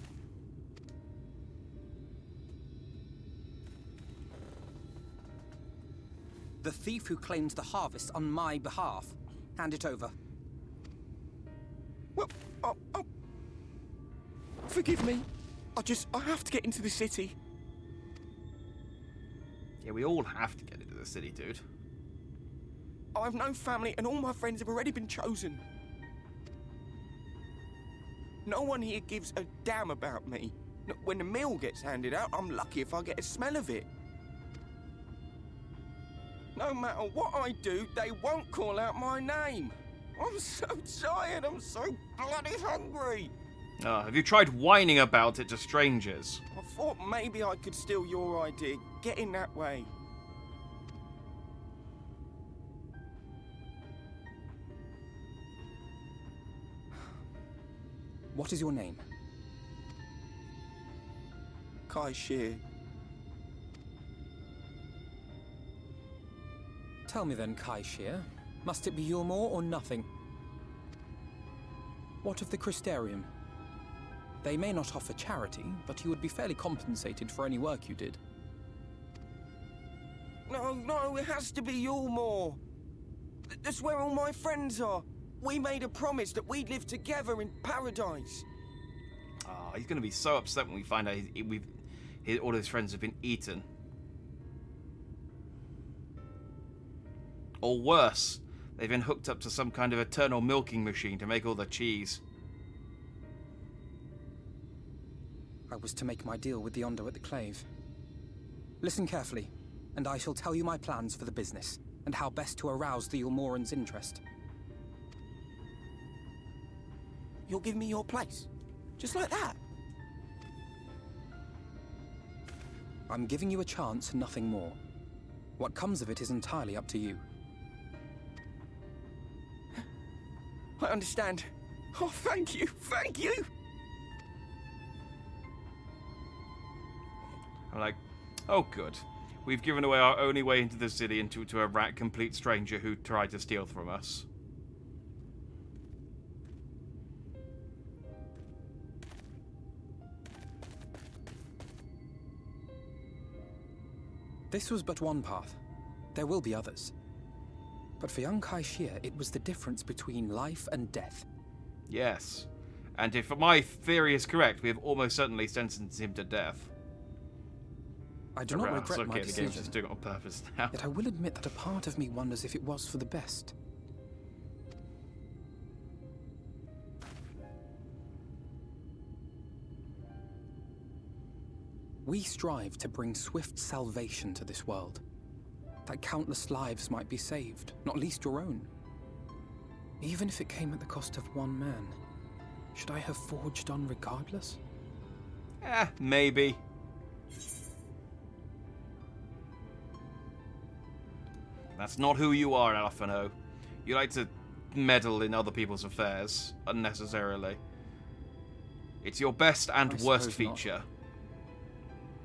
The thief who claims the harvest on my behalf. Hand it over. Well, forgive me. I have to get into the city. Yeah, we all have to get into the city, dude. I have no family, and all my friends have already been chosen. No one here gives a damn about me. When the meal gets handed out, I'm lucky if I get a smell of it. No matter what I do, they won't call out my name. I'm so tired, I'm so bloody hungry. Have you tried whining about it to strangers? I thought maybe I could steal your idea, get in that way. What is your name? Kai Shear. Tell me then, Kai Shear, must it be Yulmore or nothing? What of the Crystarium? They may not offer charity, but you would be fairly compensated for any work you did. No, it has to be Yulmore. That's where all my friends are. We made a promise that we'd live together in paradise. Oh, he's going to be so upset when we find out all his friends have been eaten. Or worse, they've been hooked up to some kind of eternal milking machine to make all the cheese. I was to make my deal with the Ondo at the Clave. Listen carefully, and I shall tell you my plans for the business, and how best to arouse the Yulmorans' interest. You'll give me your place? Just like that? I'm giving you a chance, nothing more. What comes of it is entirely up to you. I understand. Oh, thank you, thank you! I'm like, oh good. We've given away our only way into the city and to a rat complete stranger who tried to steal from us. This was but one path. There will be others. But for young Kai Shear, it was the difference between life and death. Yes. And if my theory is correct, we have almost certainly sentenced him to death. I do not regret my The game's decision. just doing it on purpose now. Yet I will admit that a part of me wonders if it was for the best. We strive to bring swift salvation to this world, that countless lives might be saved, not least your own. Even if it came at the cost of one man, should I have forged on regardless? Maybe. That's not who you are, Alphino. You like to meddle in other people's affairs unnecessarily. It's your best and worst feature.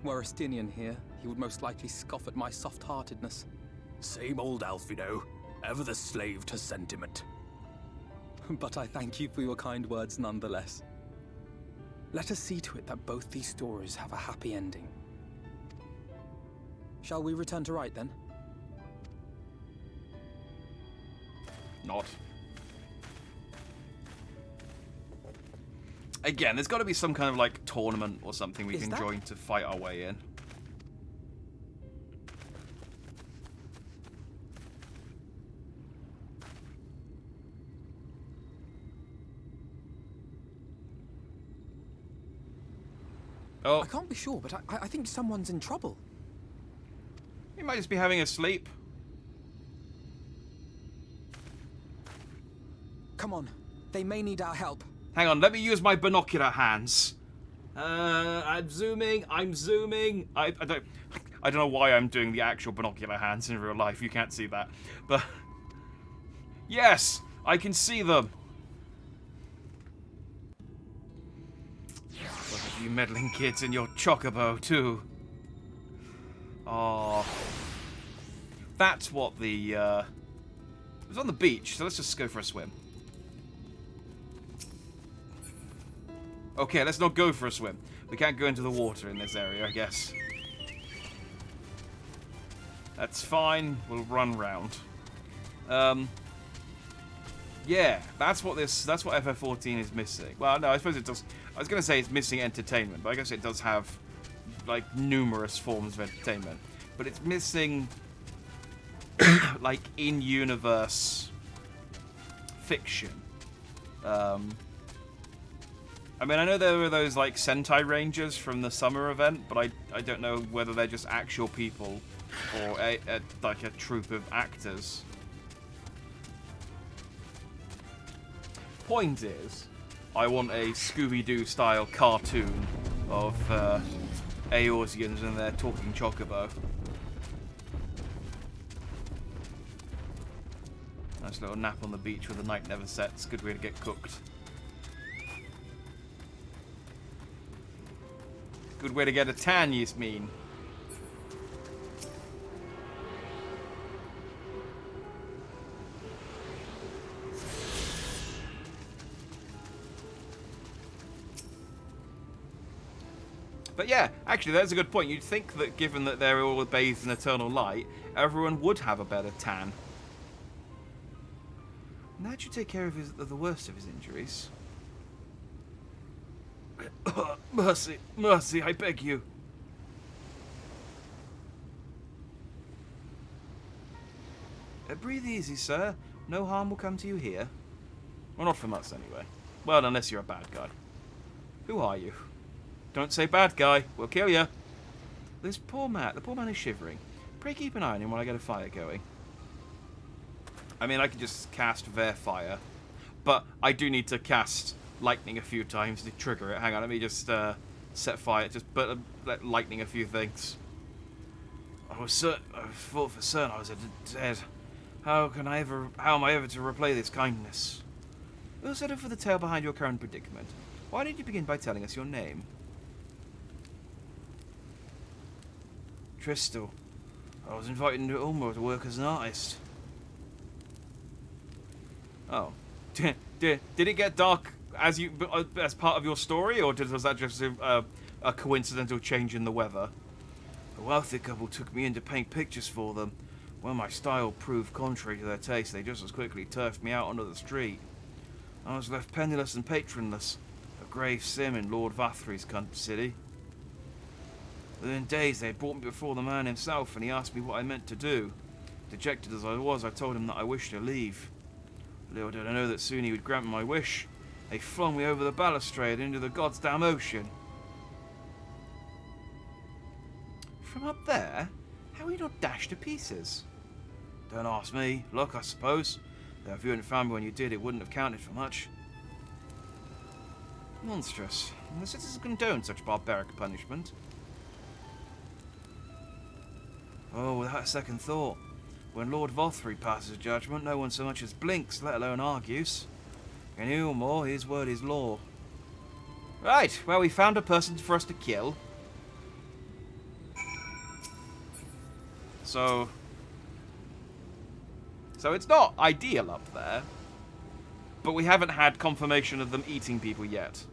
Were Estinian here, he would most likely scoff at my soft-heartedness. Same old Alphino, ever the slave to sentiment. But I thank you for your kind words nonetheless. Let us see to it that both these stories have a happy ending. Shall we return to Wright then? Not. Again, there's got to be some kind of like tournament or something we can join to fight our way in. Oh. I can't be sure, but I think someone's in trouble. He might just be having a sleep. Come on, they may need our help. Hang on, let me use my binocular hands. I'm zooming. I don't know why I'm doing the actual binocular hands in real life. You can't see that, but yes, I can see them. Look at you meddling kids in your chocobo too. Oh, that's what the. It was on the beach, so let's just go for a swim. Okay, let's not go for a swim. We can't go into the water in this area, I guess. That's fine. We'll run round. Yeah, that's what FF14 is missing. Well, no, I suppose it does. I was going to say it's missing entertainment, but I guess it does have like numerous forms of entertainment. But it's missing like in-universe fiction. I mean, I know there were those, like, Sentai Rangers from the summer event, but I don't know whether they're just actual people or like a troupe of actors. Point is, I want a Scooby-Doo style cartoon of Eorzeans and their talking chocobo. Nice little nap on the beach where the night never sets. Good way to get cooked. Good way to get a tan, you mean? But yeah, actually, that's a good point. You'd think that given that they're all bathed in eternal light, everyone would have a better tan. And that should take care of the worst of his injuries. Mercy, mercy, I beg you. Breathe easy, sir. No harm will come to you here. Well, not from us, anyway. Well, unless you're a bad guy. Who are you? Don't say bad guy. We'll kill you. The poor man is shivering. Pray keep an eye on him while I get a fire going. I mean, I can just cast Fire, but I do need to cast lightning a few times to trigger it. Hang on, let me just set fire. Just let lightning a few things. I thought for certain I was dead. How am I ever to repay this kindness? We'll settle for the tale behind your current predicament. Why don't you begin by telling us your name? Tristel. I was invited into Ulmor to work as an artist. Oh. Did it get dark as part of your story, or was that just a coincidental change in the weather? A wealthy couple took me in to paint pictures for them. When my style proved contrary to their taste, they just as quickly turfed me out onto the street. I was left penniless and patronless, a grave sim in Lord Vathry's city. Within days, they had brought me before the man himself, and he asked me what I meant to do. Dejected as I was, I told him that I wished to leave. Little did I know that soon he would grant my wish. They flung me over the balustrade into the goddamn ocean. From up there? How were you not dashed to pieces? Don't ask me. Luck, I suppose. Though if you hadn't found me when you did, it wouldn't have counted for much. Monstrous. The citizens condone such barbaric punishment. Oh, without a second thought. When Lord Vothry passes judgment, no one so much as blinks, let alone argues. In Ulmor, his word is law. Right, well, we found a person for us to kill. So it's not ideal up there, but we haven't had confirmation of them eating people yet.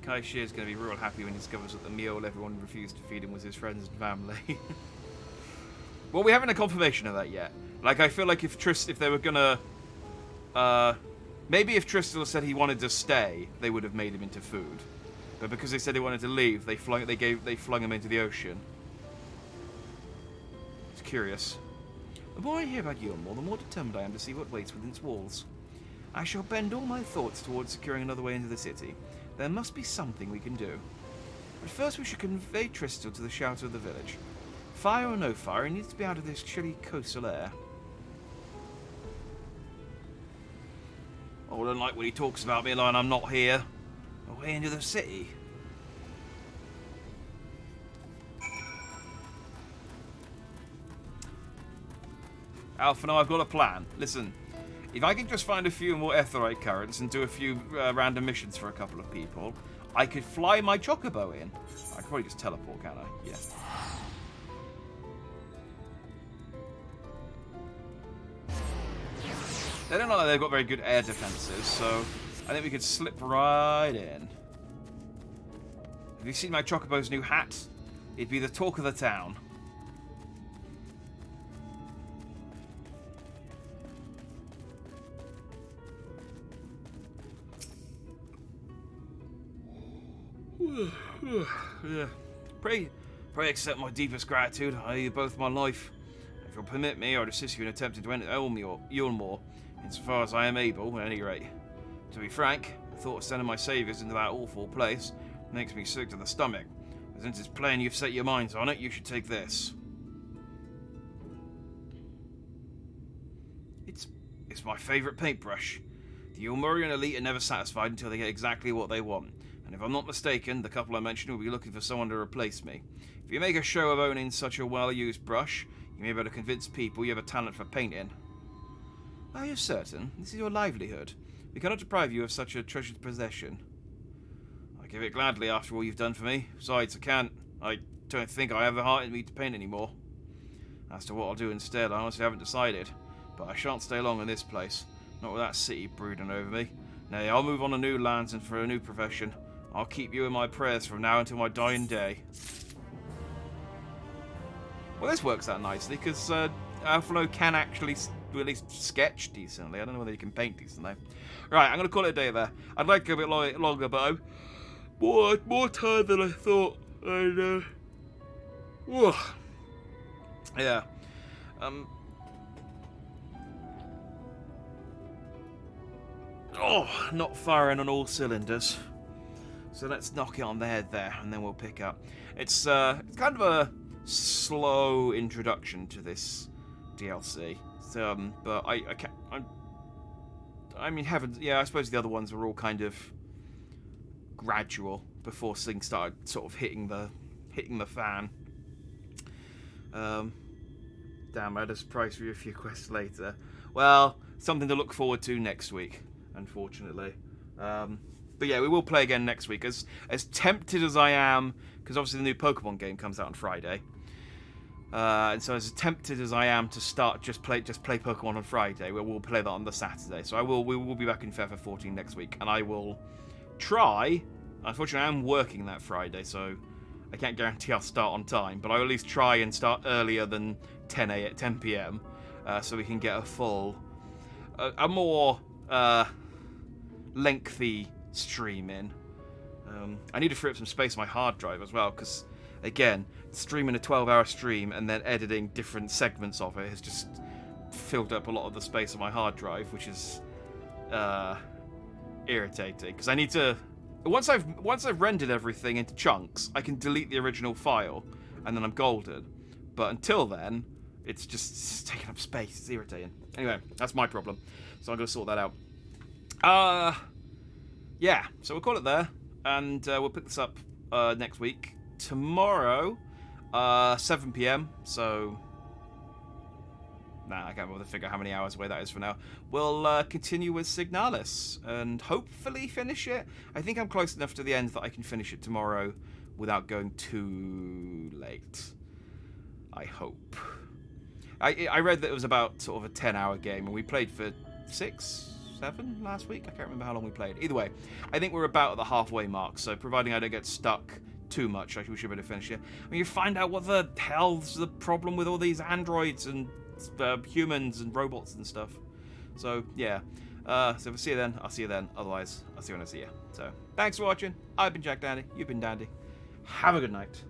Kai Shear's going to be real happy when he discovers that the meal everyone refused to feed him was his friends and family. Well, we haven't had confirmation of that yet. Like, I feel like if they were gonna, maybe if Tristan said he wanted to stay, they would have made him into food. But because they said they wanted to leave, they flung him into the ocean. It's curious. The more I hear about Ulmor, the more determined I am to see what waits within its walls. I shall bend all my thoughts towards securing another way into the city. There must be something we can do. But first we should convey Tristel to the shelter of the village. Fire or no fire, he needs to be out of this chilly coastal air. I don't like when he talks about me like I'm not here. Away into the city. Alpha, now I've got a plan. Listen. If I can just find a few more Aetheryte currents and do a few random missions for a couple of people, I could fly my chocobo in. I could probably just teleport, can't I? Yeah. They don't look like they've got very good air defenses, so I think we could slip right in. Have you seen my chocobo's new hat? It'd be the talk of the town. Yeah. Pray accept my deepest gratitude. I owe you both my life. you'll permit me, I'd assist you in attempting to enter Ulmor, insofar as I am able, at any rate. To be frank, the thought of sending my saviours into that awful place makes me sick to the stomach. But since it's plain you've set your minds on it, you should take this. It's my favourite paintbrush. The Ulmurian elite are never satisfied until they get exactly what they want. And if I'm not mistaken, the couple I mentioned will be looking for someone to replace me. If you make a show of owning such a well-used brush, you may be able to convince people you have a talent for painting. Are you certain? This is your livelihood. We cannot deprive you of such a treasured possession. I give it gladly after all you've done for me. Besides, I don't think I have the heart in me to paint anymore. As to what I'll do instead, I honestly haven't decided. But I shan't stay long in this place. Not with that city brooding over me. Nay, I'll move on to new lands and for a new profession. I'll keep you in my prayers from now until my dying day. Well, this works out nicely, because Alphalo can actually at least sketch decently. I don't know whether he can paint decently. Right, I'm going to call it a day there. I'd like to go a bit longer, but I'm more tired than I thought. And, yeah. Not firing on all cylinders. So let's knock it on the head there, and then we'll pick up. It's kind of a slow introduction to this DLC. But I mean, I suppose the other ones were all kind of gradual before things started sort of hitting the fan. Damn, I had a surprise for you a few quests later. Well, something to look forward to next week, unfortunately. But yeah, we will play again next week. As tempted as I am, because obviously the new Pokemon game comes out on Friday. And so as tempted as I am to start just play Pokemon on Friday, we'll play that on the Saturday. So we will be back in FFXIV next week, and I will try. Unfortunately, I am working that Friday, so I can't guarantee I'll start on time. But I will at least try and start earlier than 10 p.m. So we can get a more lengthy stream in. I need to free up some space on my hard drive as well, because again, streaming a 12-hour stream and then editing different segments of it has just filled up a lot of the space on my hard drive, which is irritating. Because I need to once I've rendered everything into chunks, I can delete the original file, and then I'm golden. But until then, it's just taking up space. It's irritating. Anyway, that's my problem. So I'm going to sort that out. Yeah, so we'll call it there, and we'll pick this up next week. Tomorrow, 7 p.m, so... Nah, I can't bother to figure out how many hours away that is for now. We'll continue with Signalis, and hopefully finish it. I think I'm close enough to the end that I can finish it tomorrow without going too late. I hope. I read that it was about sort of a 10-hour game, and we played for 6, 7 last week. I can't remember how long we played. Either way, I think we're about at the halfway mark, so providing I don't get stuck too much, we should be able to finish it. I mean, you find out what the hell's the problem with all these androids and humans and robots and stuff. So, yeah. So if I see you then, I'll see you then. Otherwise, I'll see you when I see you. So, thanks for watching. I've been Jack Dandy. You've been Dandy. Have a good night.